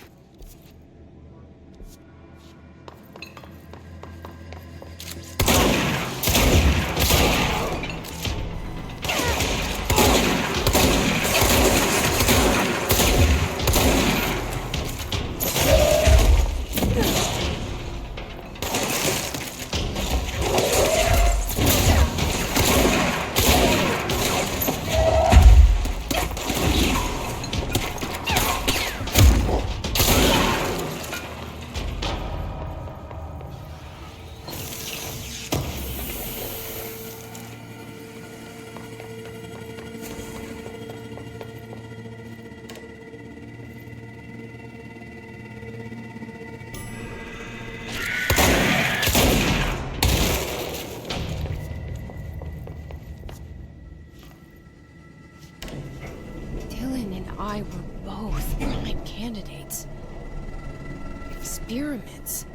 I were both prime candidates. Experiments.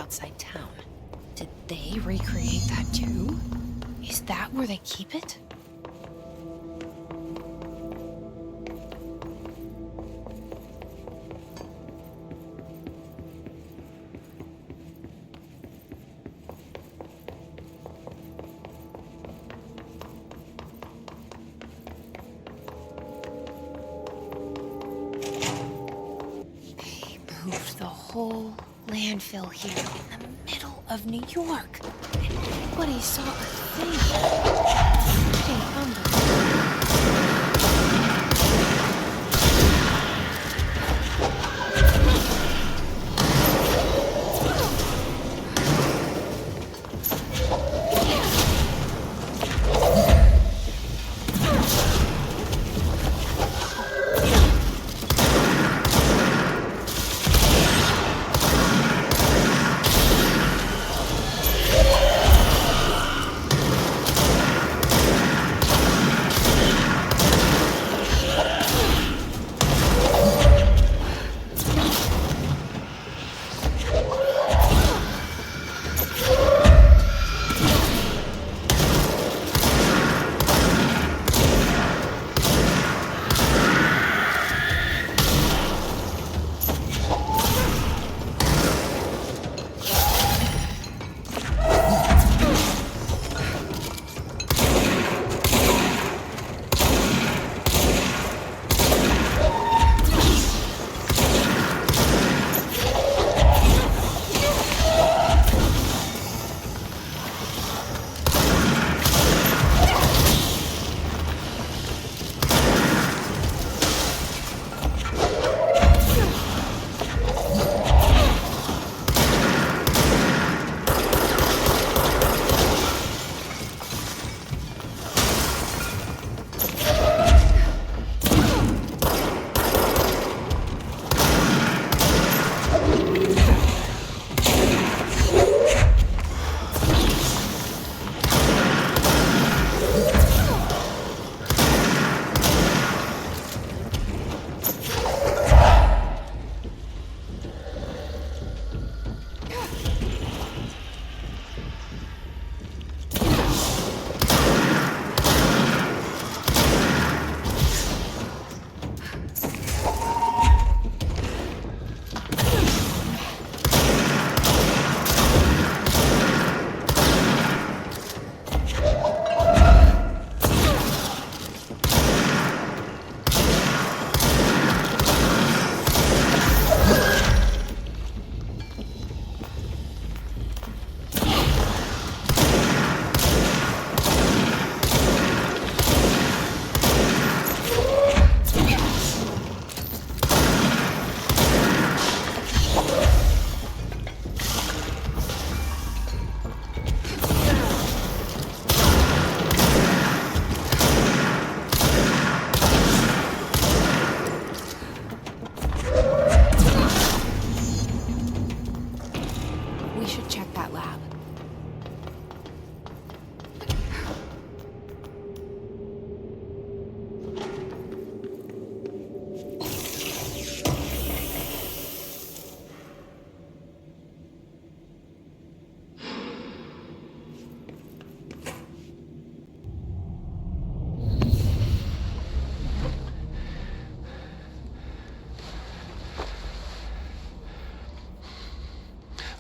outside town. Did they recreate that too? Is that where they keep it? Moved the whole landfill here in the middle of New York. And nobody saw a thing. Pretty unbelievable.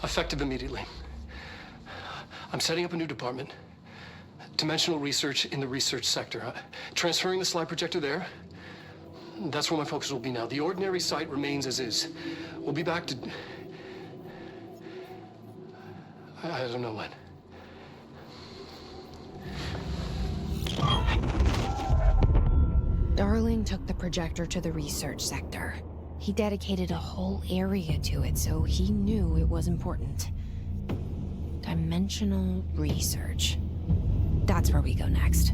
Effective immediately. I'm setting up a new department. Dimensional research in the research sector. Transferring the slide projector there. That's where my focus will be now. The ordinary site remains as is. We'll be back to... I don't know when. Darling took the projector to the research sector. He dedicated a whole area to it, so he knew it was important. Dimensional research. That's where we go next.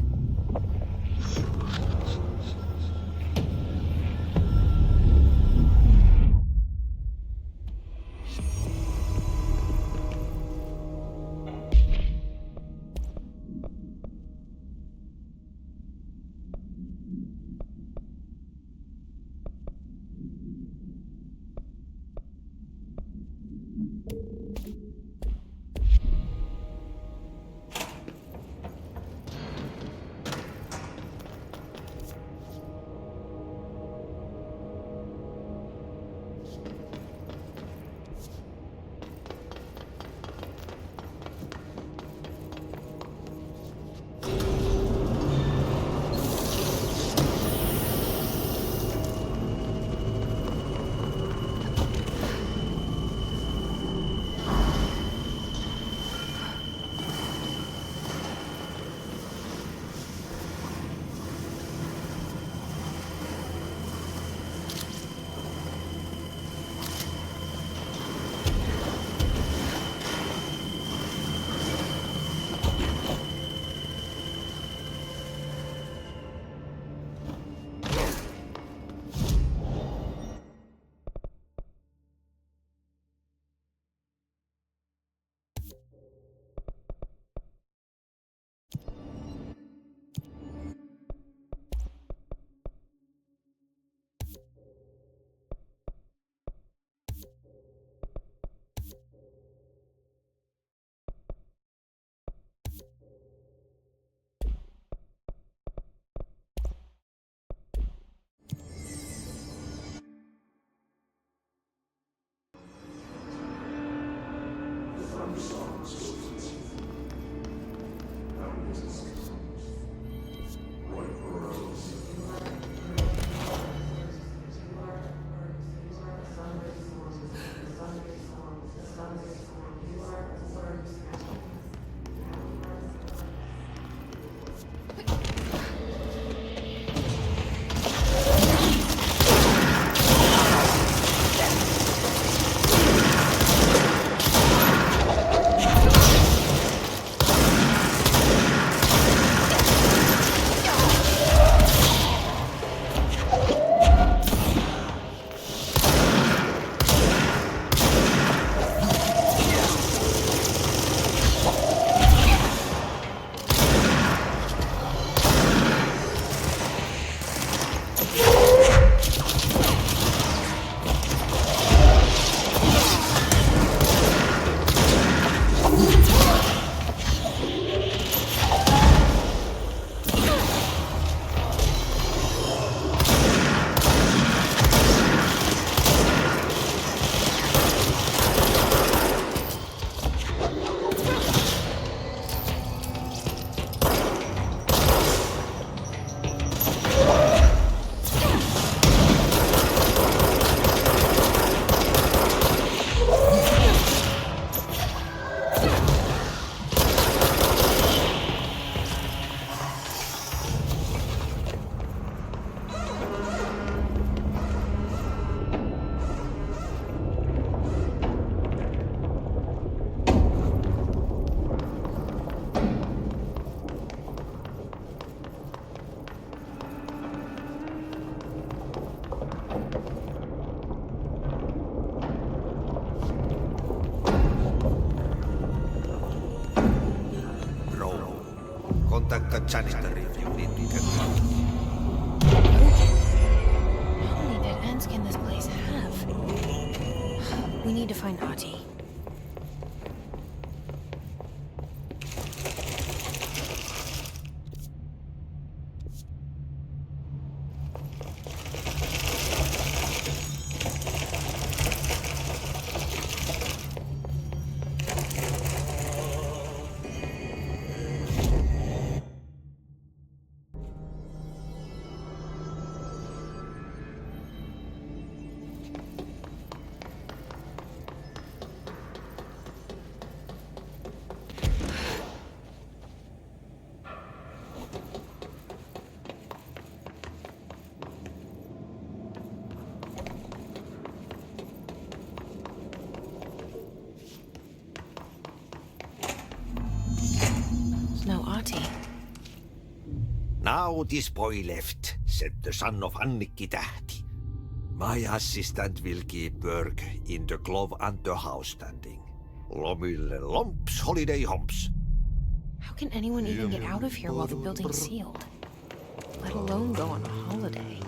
Contact the janitor if you need to get out. How many dead ends can this place have? We need to find Ati. No Ati. Now this boy left, said the son of Annikki Tähti. My assistant will keep work in the glove and the house standing. Lomille lomps, holiday humps. How can anyone even get out of here while the building's sealed? Let alone go on a holiday.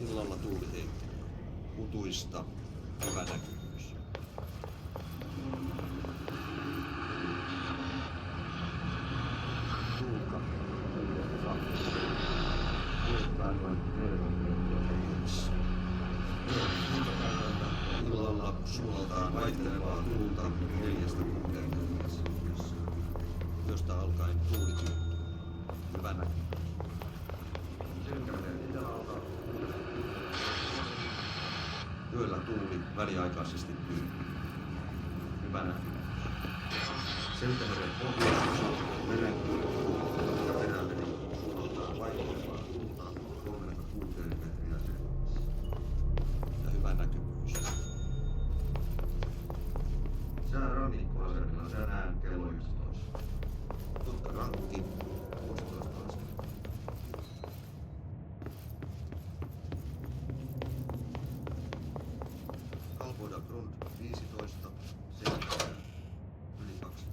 Illalla tuuli heittää. Kutuista, Hyvä näkyvyys. Illalla suoltaan vaihtelevaa tuulta 4–6 josta alkaen tuuli tyyntyy. Hyvä näkyvyys. Yöllä tuuli väliaikaisesti tyyntyy. Hyvä näkyvyys. Selkämeren pohjoisessa merenkulku ja perämeri suunnataan vaihtelevaa tuulta 3–6 metriä sekunnissa. Ja hyvä näkyvyys. Sää rannikkoasemilla tänään kello 11. Totta rankki 16 astetta. Kalvoida grund 15, 7, yli 20.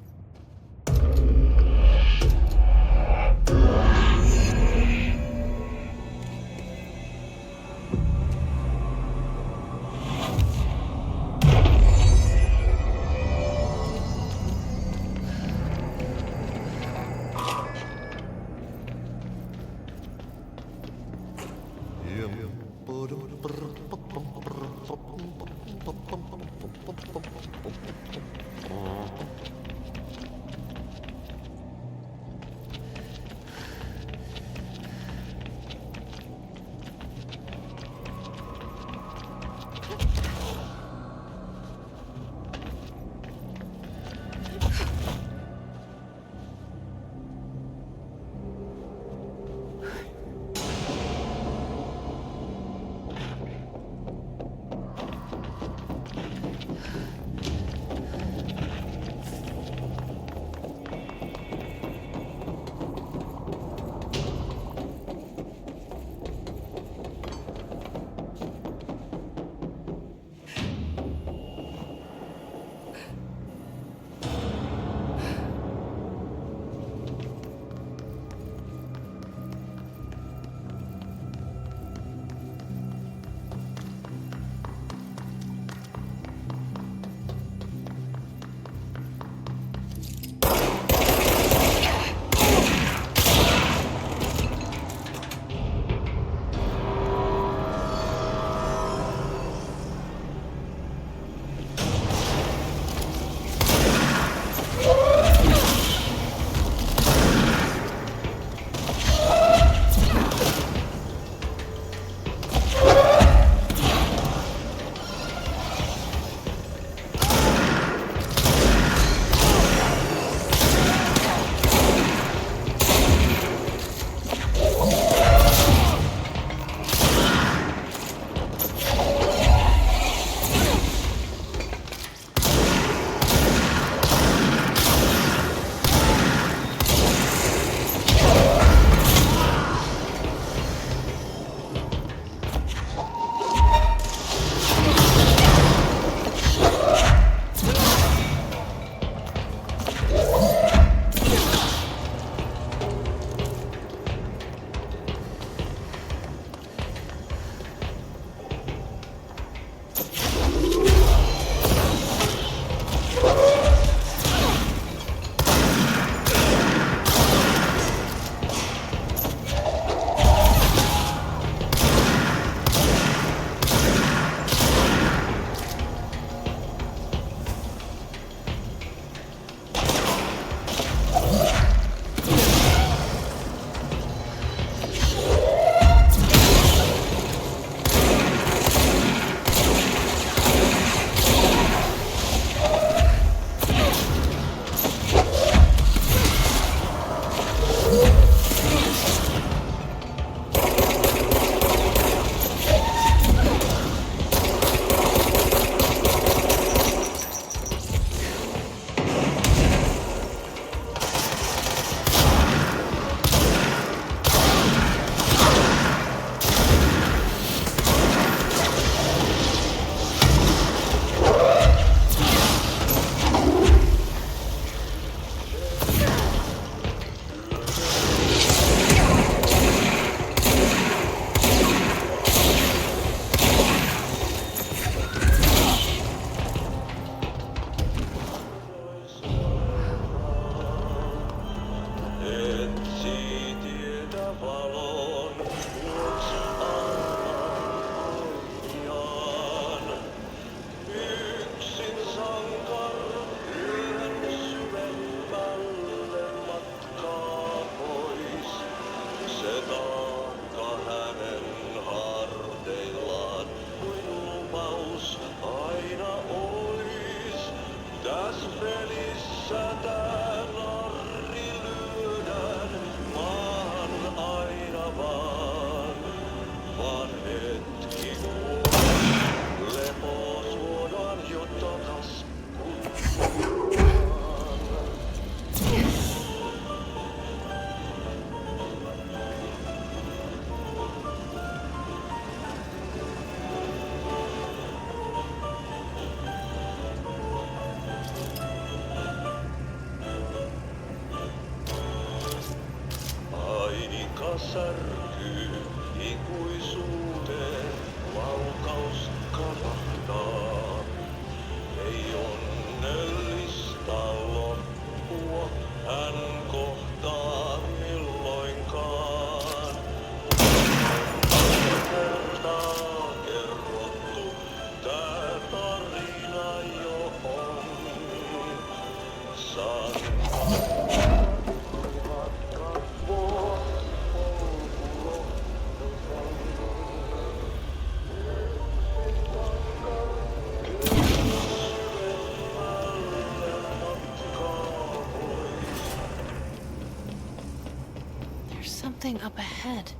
something up ahead.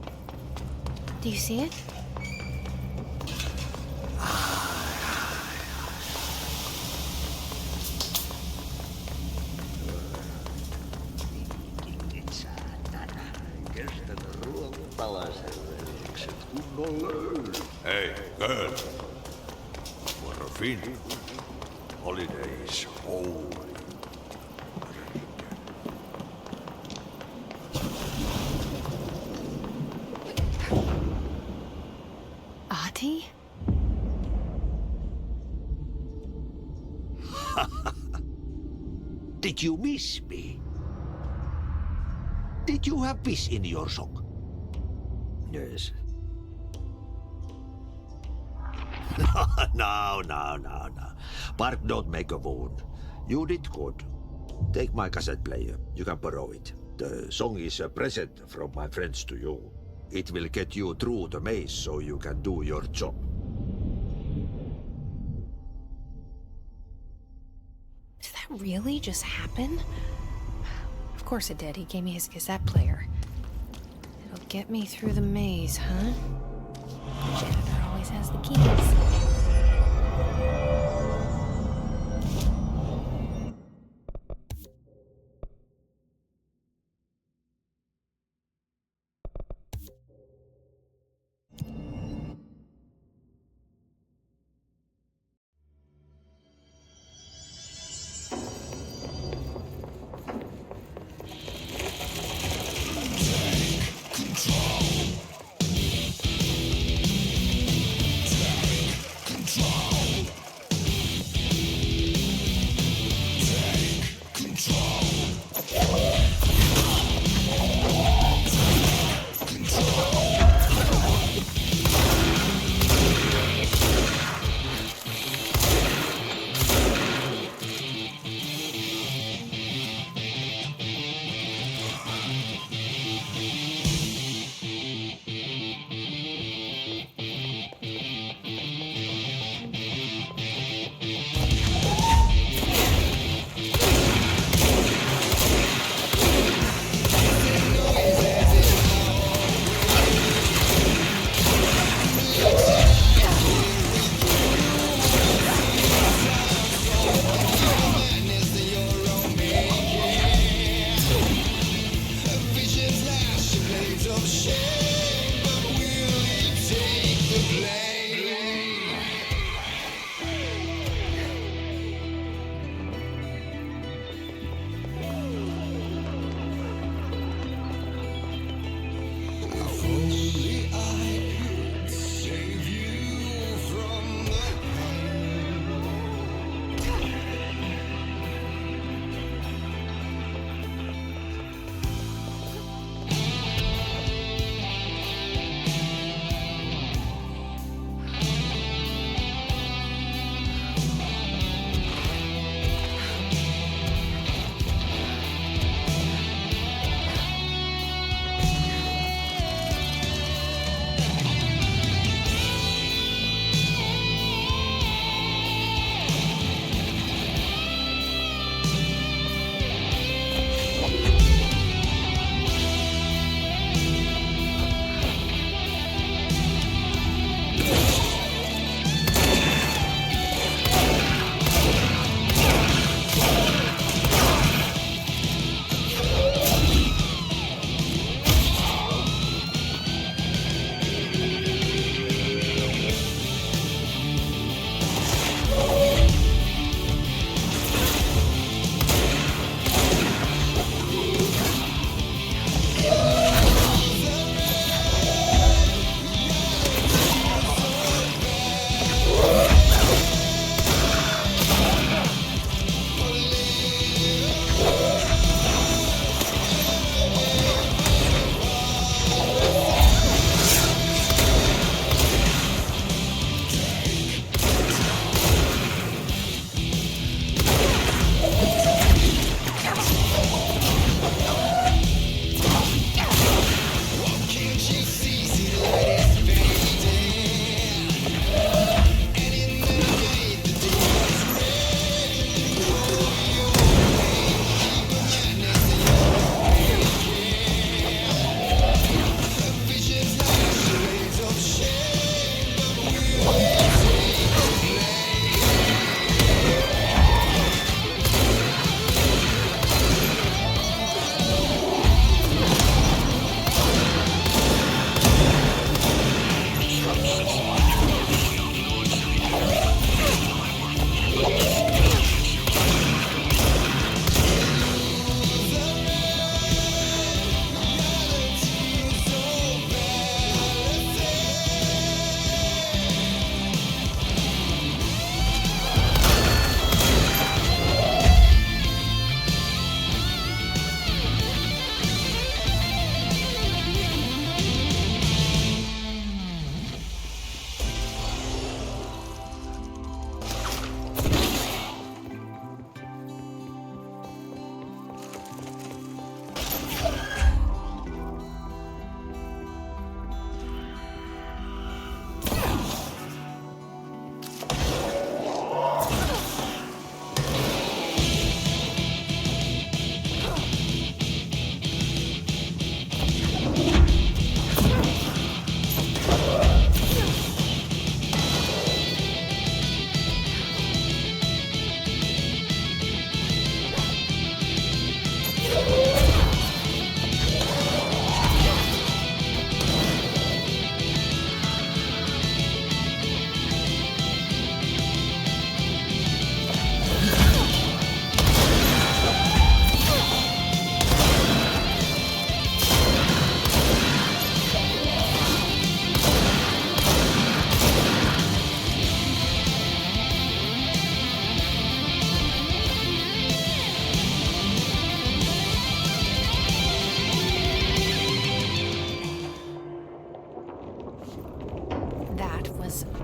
Do you see it? Hey, girl. For a fin. Holidays home. Ati? Did you miss me? Did you have fish in your song? Yes. No. Bark don't make a wound. You did good. Take my cassette player. You can borrow it. The song is a present from my friends to you. It will get you through the maze so you can do your job. Did that really just happen? Of course it did. He gave me his cassette player. It'll get me through the maze, huh? The janitor always has the keys.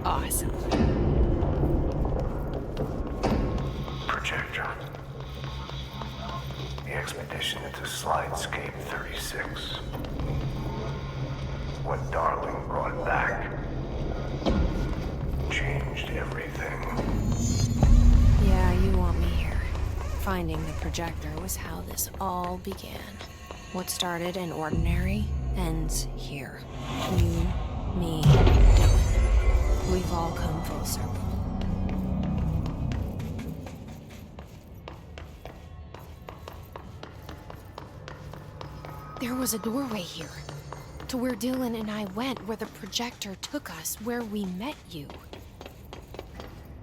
Awesome. Projector. The expedition into Slidescape 36. What Darling brought back changed everything. Yeah, you want me here. Finding the projector was how this all began. What started in ordinary ends here. You, me, Dylan. We've all come full circle. There was a doorway here. To where Dylan and I went, where the projector took us, where we met you.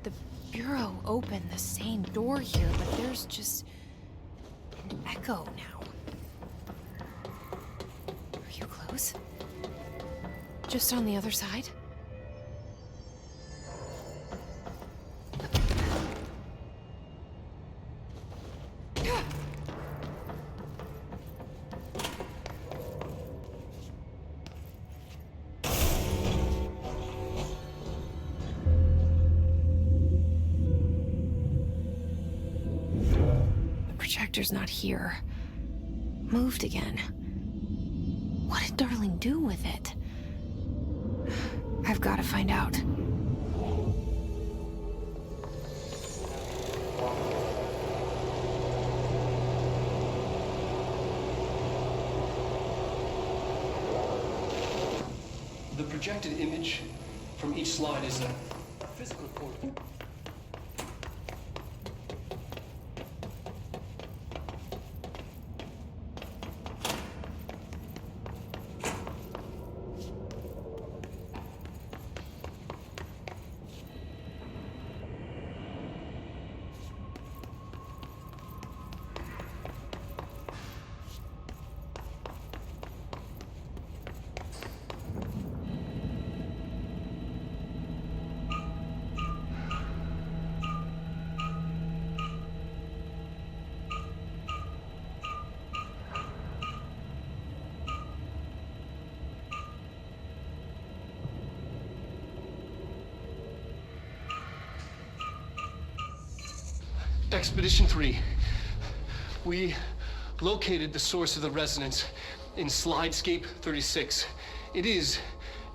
The Bureau opened the same door here, but there's just an echo now. Are you close? Just on the other side? Projector's not here. Moved again. What did Darling do with it? I've got to find out. The projected image from each slide is a physical portal. Expedition 3. We located the source of the resonance in Slidescape 36. It is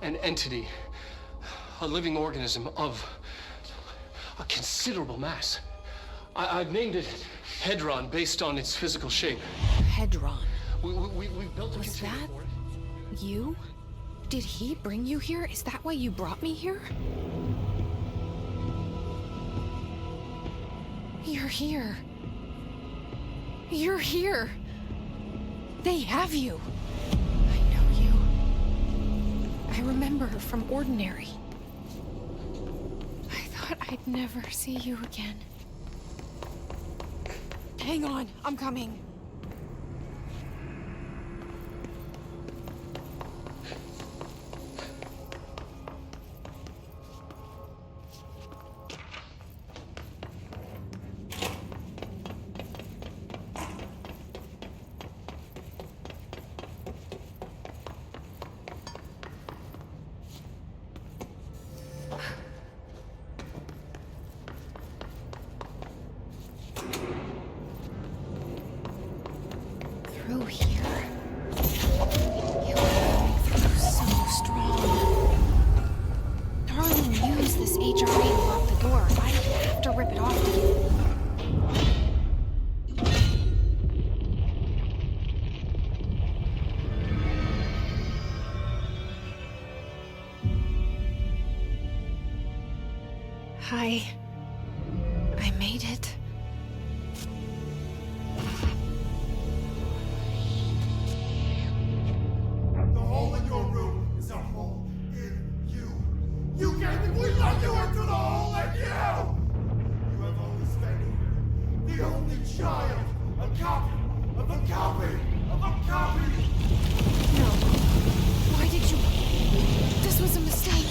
an entity, a living organism of a considerable mass. I've named it Hedron based on its physical shape. Hedron. We built a Was container that for it. you? Did he bring you here? Is that why you brought me here? You're here. You're here. They have you. I know you. I remember from Ordinary. I thought I'd never see you again. Hang on, I'm coming. Through here. You were coming through so strong. Darling used this HRA to lock the door. I have to rip it off to get it. Hi. I made it. The hole in your room is a hole in you. You gave me, we let you into the hole in you! You have always been here. The only child. A copy of a copy of a copy. No. Why did you... This was a mistake.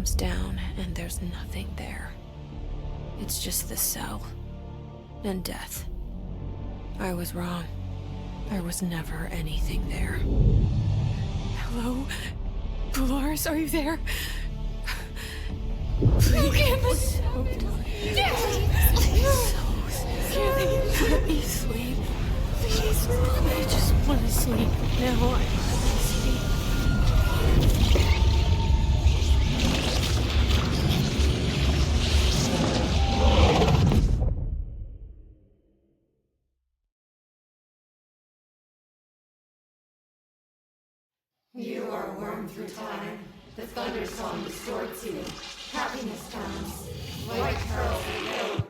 comes down and there's nothing there. It's just the cell. And death. I was wrong. There was never anything there. Hello? Dolores, are you there? Please. Please, let me sleep. Please, I just want to sleep. Now I want to sleep. You are wormed through time. The thunderstorm distorts you. Happiness comes. White pearls reveal.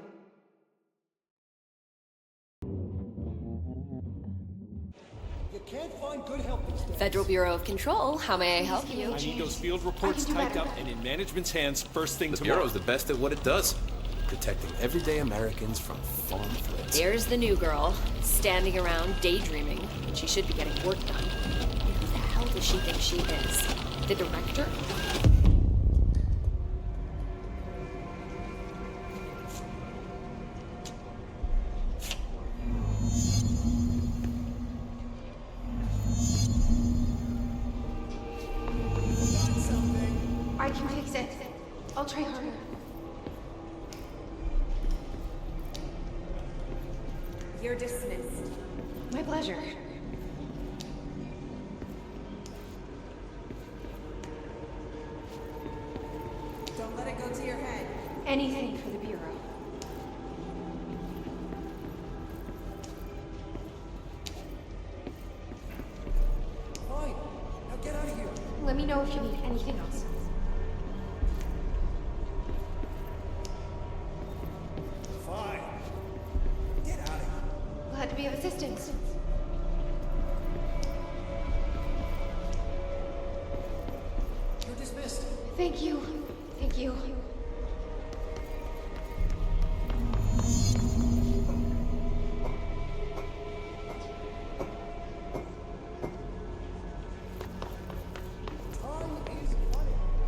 You can't find good help these days. Federal Bureau of Control, how may I help you? I need those field reports typed up and in management's hands first thing tomorrow. The Bureau's the best at what it does. Protecting everyday Americans from foreign threats. There's the new girl, standing around daydreaming when she should be getting work done. Who the hell does she think she is? The director? I can fix it. I'll try harder. You're dismissed. My pleasure. Don't let it go to your head. Anything for the Bureau. Fine. Now get out of here. Let me know if you need anything else. Fine. Get out of here. Glad to be of assistance. You're dismissed. Thank you. Thank you.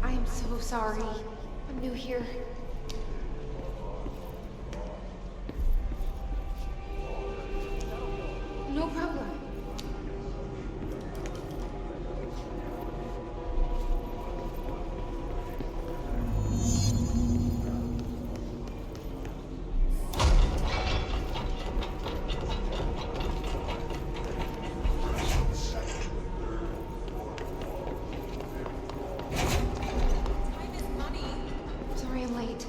I am so sorry. I'm new here. No problem. Sorry I'm late.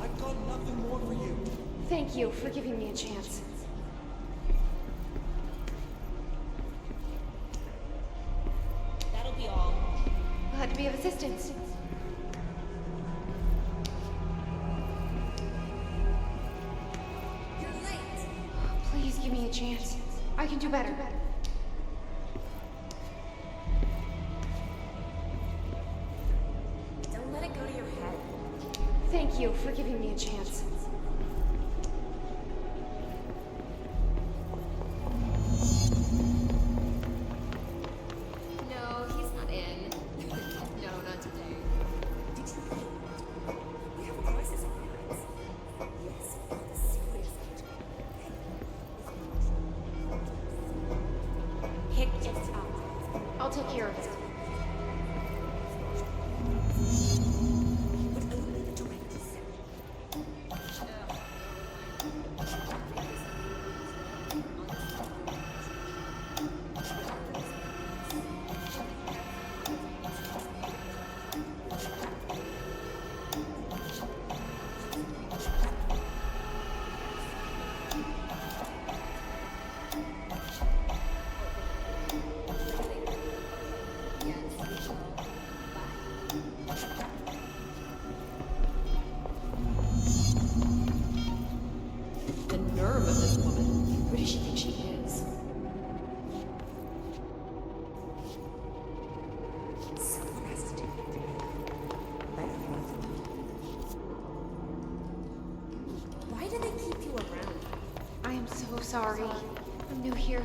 I've got nothing more for you. Thank you for giving me a chance. That'll be all. Glad to be of assistance. You're late. Please give me a chance. I can do better. Don't let it go to your head. Thank you for giving me a chance. No, he's not in. No, not today. Did you know? We have a crisis on our hands. Yes, the serious Hit it out. I'll take care of it. But only the director said. The nerve of this woman. Who does she think she is? Someone has to do it. Better one of them. Why do they keep you around? I am so sorry. I'm new here.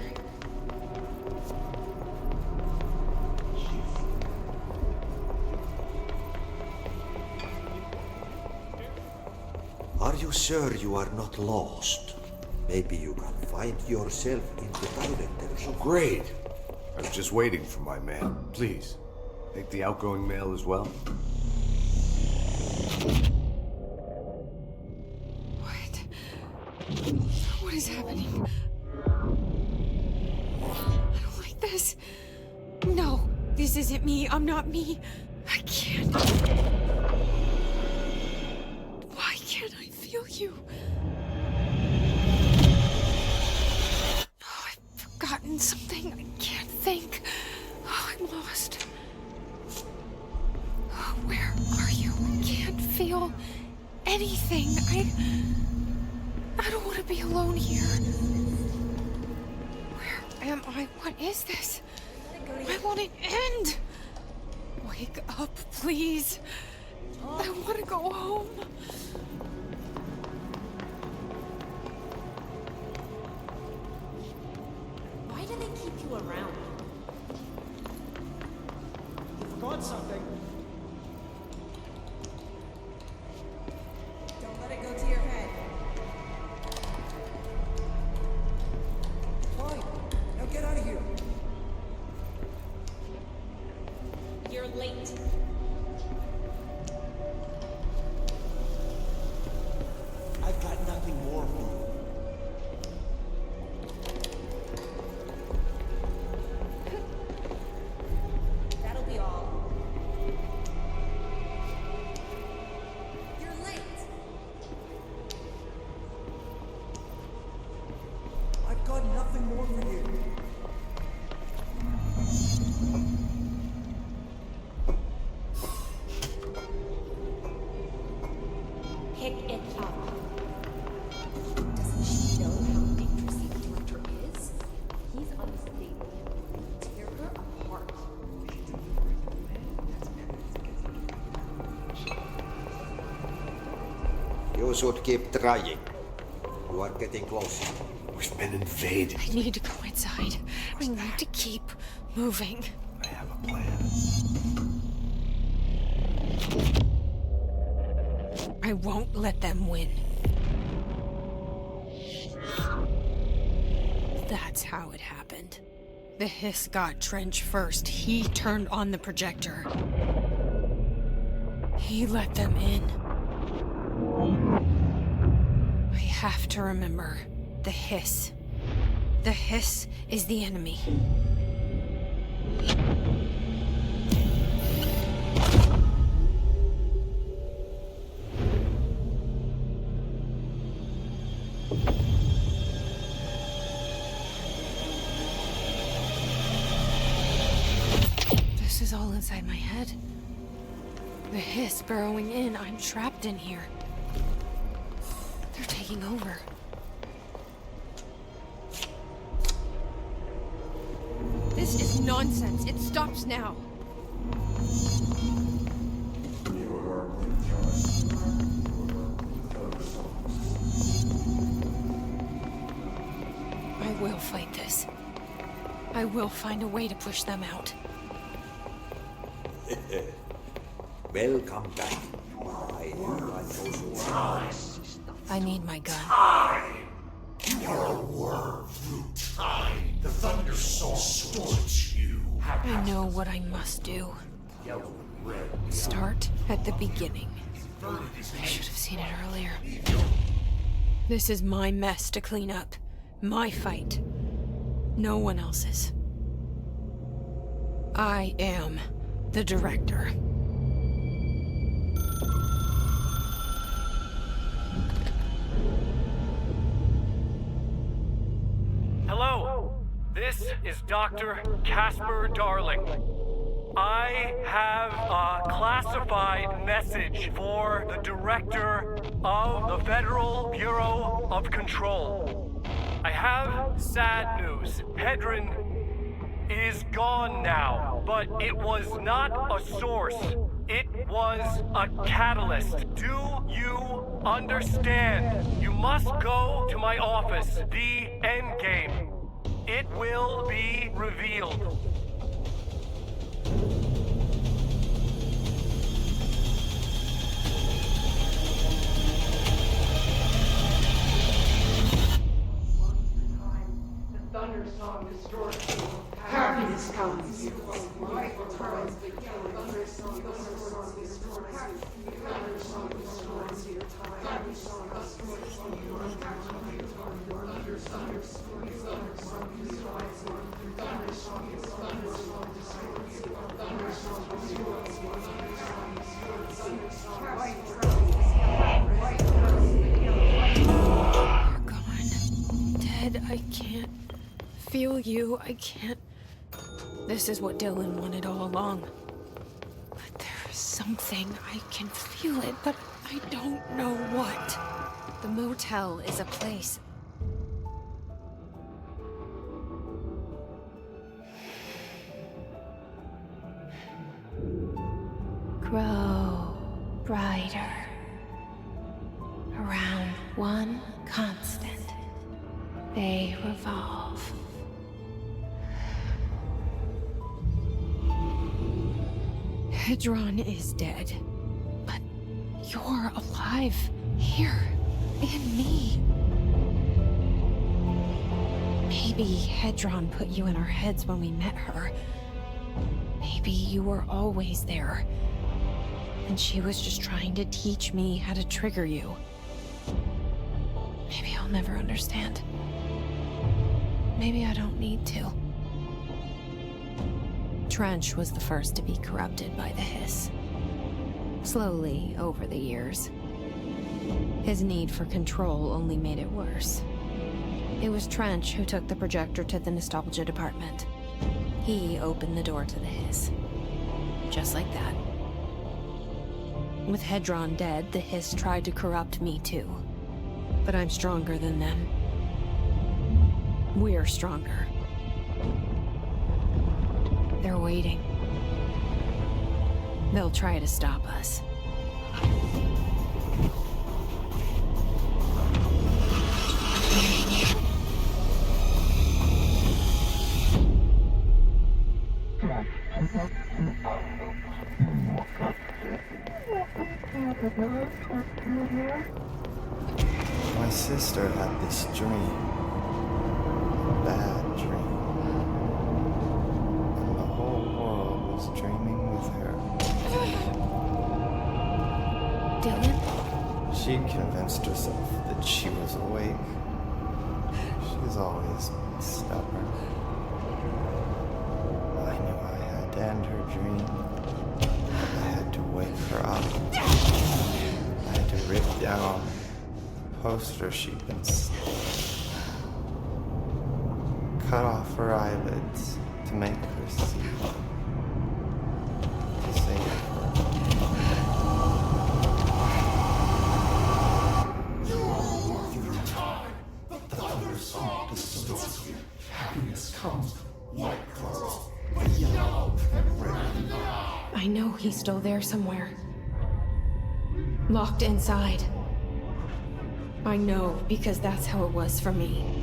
Are you sure you are not lost? Maybe you can find yourself in the director's. Oh, great. I was just waiting for my man. Please, take the outgoing mail as well. What is happening? I don't like this. No, this isn't me. I'm not me. I can't. Why can't I feel you? Oh, I've forgotten something. I can't think. Oh, I'm lost. Oh, where are you? I can't feel anything. I don't want to be alone here. Where am I? What is this? I want it end. Wake up, please. I want to go home. Why do they keep you around? You forgot something. Don't let it go to your head. Fine. Now get out of here. You're late. I've got nothing more for you. That'll be all. You're late. I've got nothing more for you. Pick it up. Doesn't she know how dangerous the director is? He's unstable. Tear her apart. You should keep trying. You are getting closer. We've been invaded. I need to go inside. I need to keep moving. I have a plan. I won't let them win. That's how it happened. The hiss got Trench first. He turned on the projector. He let them in. I have to remember the hiss. The hiss is the enemy. This is all inside my head. The hiss burrowing in. I'm trapped in here. They're taking over. This is nonsense. It stops now. I will fight this. I will find a way to push them out. Welcome back. I need my gun. You are a worm through time. The thunder soul distorts you. I know what I must do. Start at the beginning. I should have seen it earlier. This is my mess to clean up. My fight. No one else's. I am the director. Hello, this is Dr. Casper Darling. I have a classified message for the director of the Federal Bureau of Control. I have sad news. Hedron is gone now, but it was not a source. It was a catalyst. Do you understand? You must go to my office, the Endgame. It will be revealed. I can't feel you. I can't. This is what Dylan wanted all along. But there's something. I can feel it, but I don't know what. The motel is a place. Grow brighter. Around one constant. They revolve. Hedron is dead, but you're alive here in me. Maybe Hedron put you in our heads when we met her. Maybe you were always there, and she was just trying to teach me how to trigger you. Maybe I'll never understand. Maybe I don't need to. Trench was the first to be corrupted by the hiss. Slowly, over the years. His need for control only made it worse. It was Trench who took the projector to the nostalgia department. He opened the door to the hiss. Just like that. With Hedron dead, the hiss tried to corrupt me too. But I'm stronger than them. We're stronger. They're waiting. They'll try to stop us. My sister had this dream. Bad dream. And the whole world was dreaming with her. Dylan? She convinced herself that she was awake. She's always been stubborn. I knew I had to end her dream. I had to wake her up. I had to rip down the poster she'd been cut off her eyelids to make her see. To save her. You are worth your time. The thunder song distorts you. Happiness comes, white pearls, but yellow and red now. I know he's still there somewhere. Locked inside. I know, because that's how it was for me.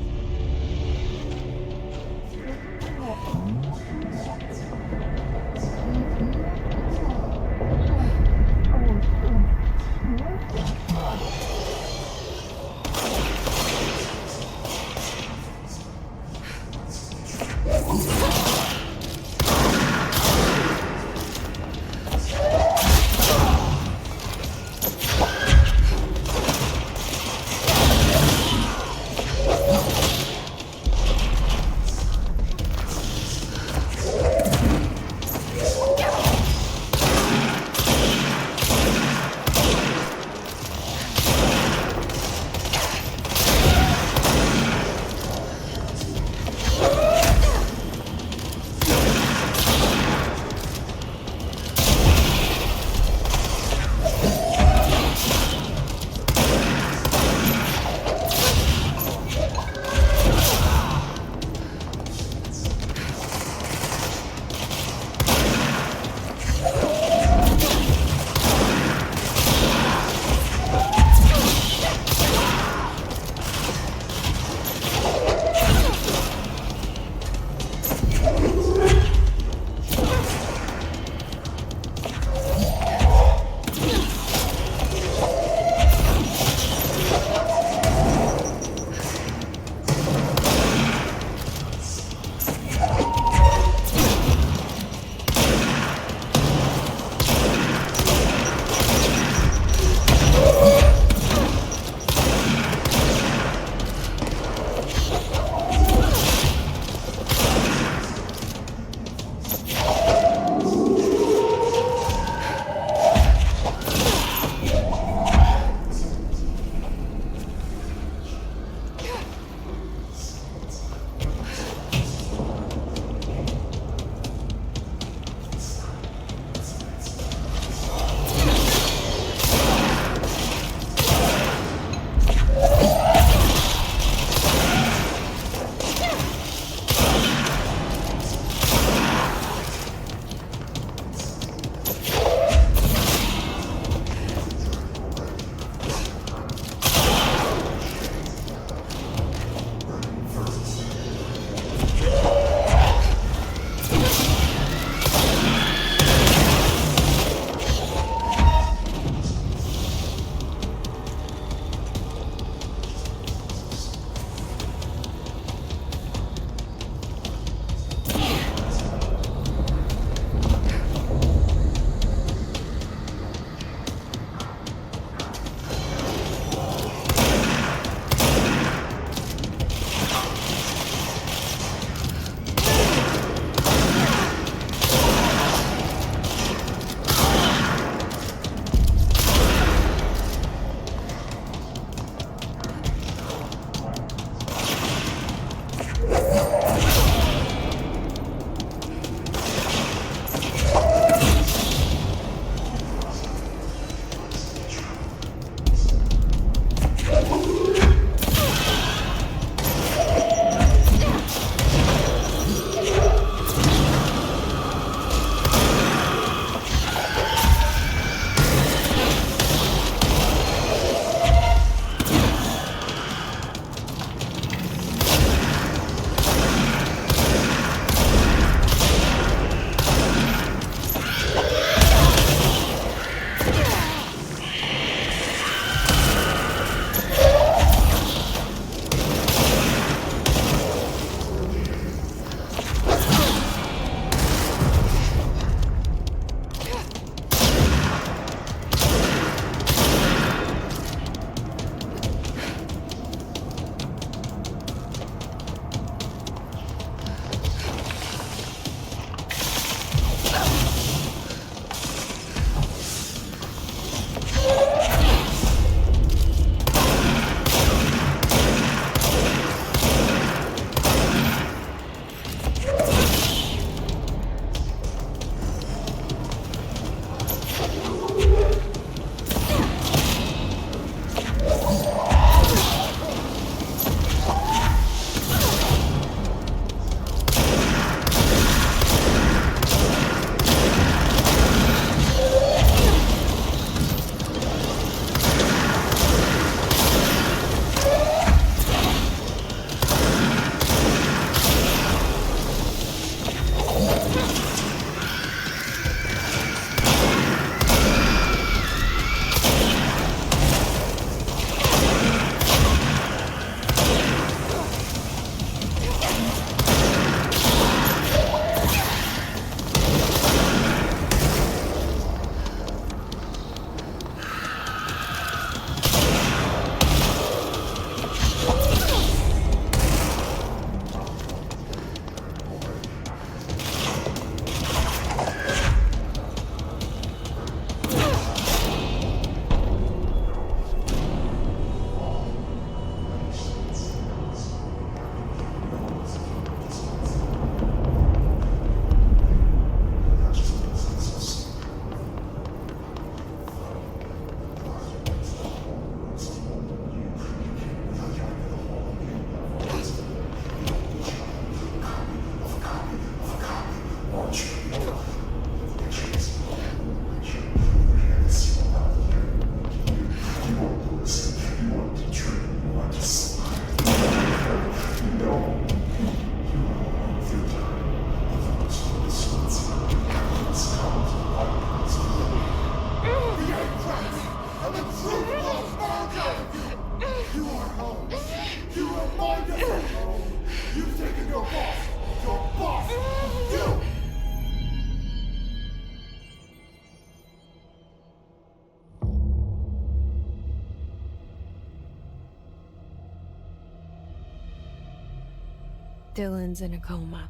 Dylan's in a coma.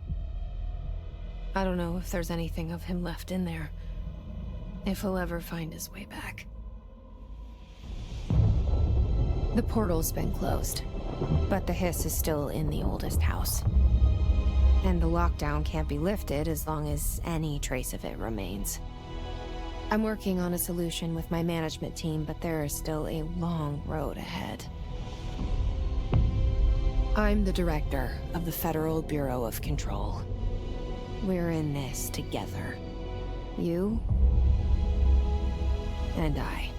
I don't know if there's anything of him left in there. If he'll ever find his way back. The portal's been closed, but the hiss is still in the oldest house. And the lockdown can't be lifted as long as any trace of it remains. I'm working on a solution with my management team, but there is still a long road ahead. I'm the director of the Federal Bureau of Control. We're in this together. You and I.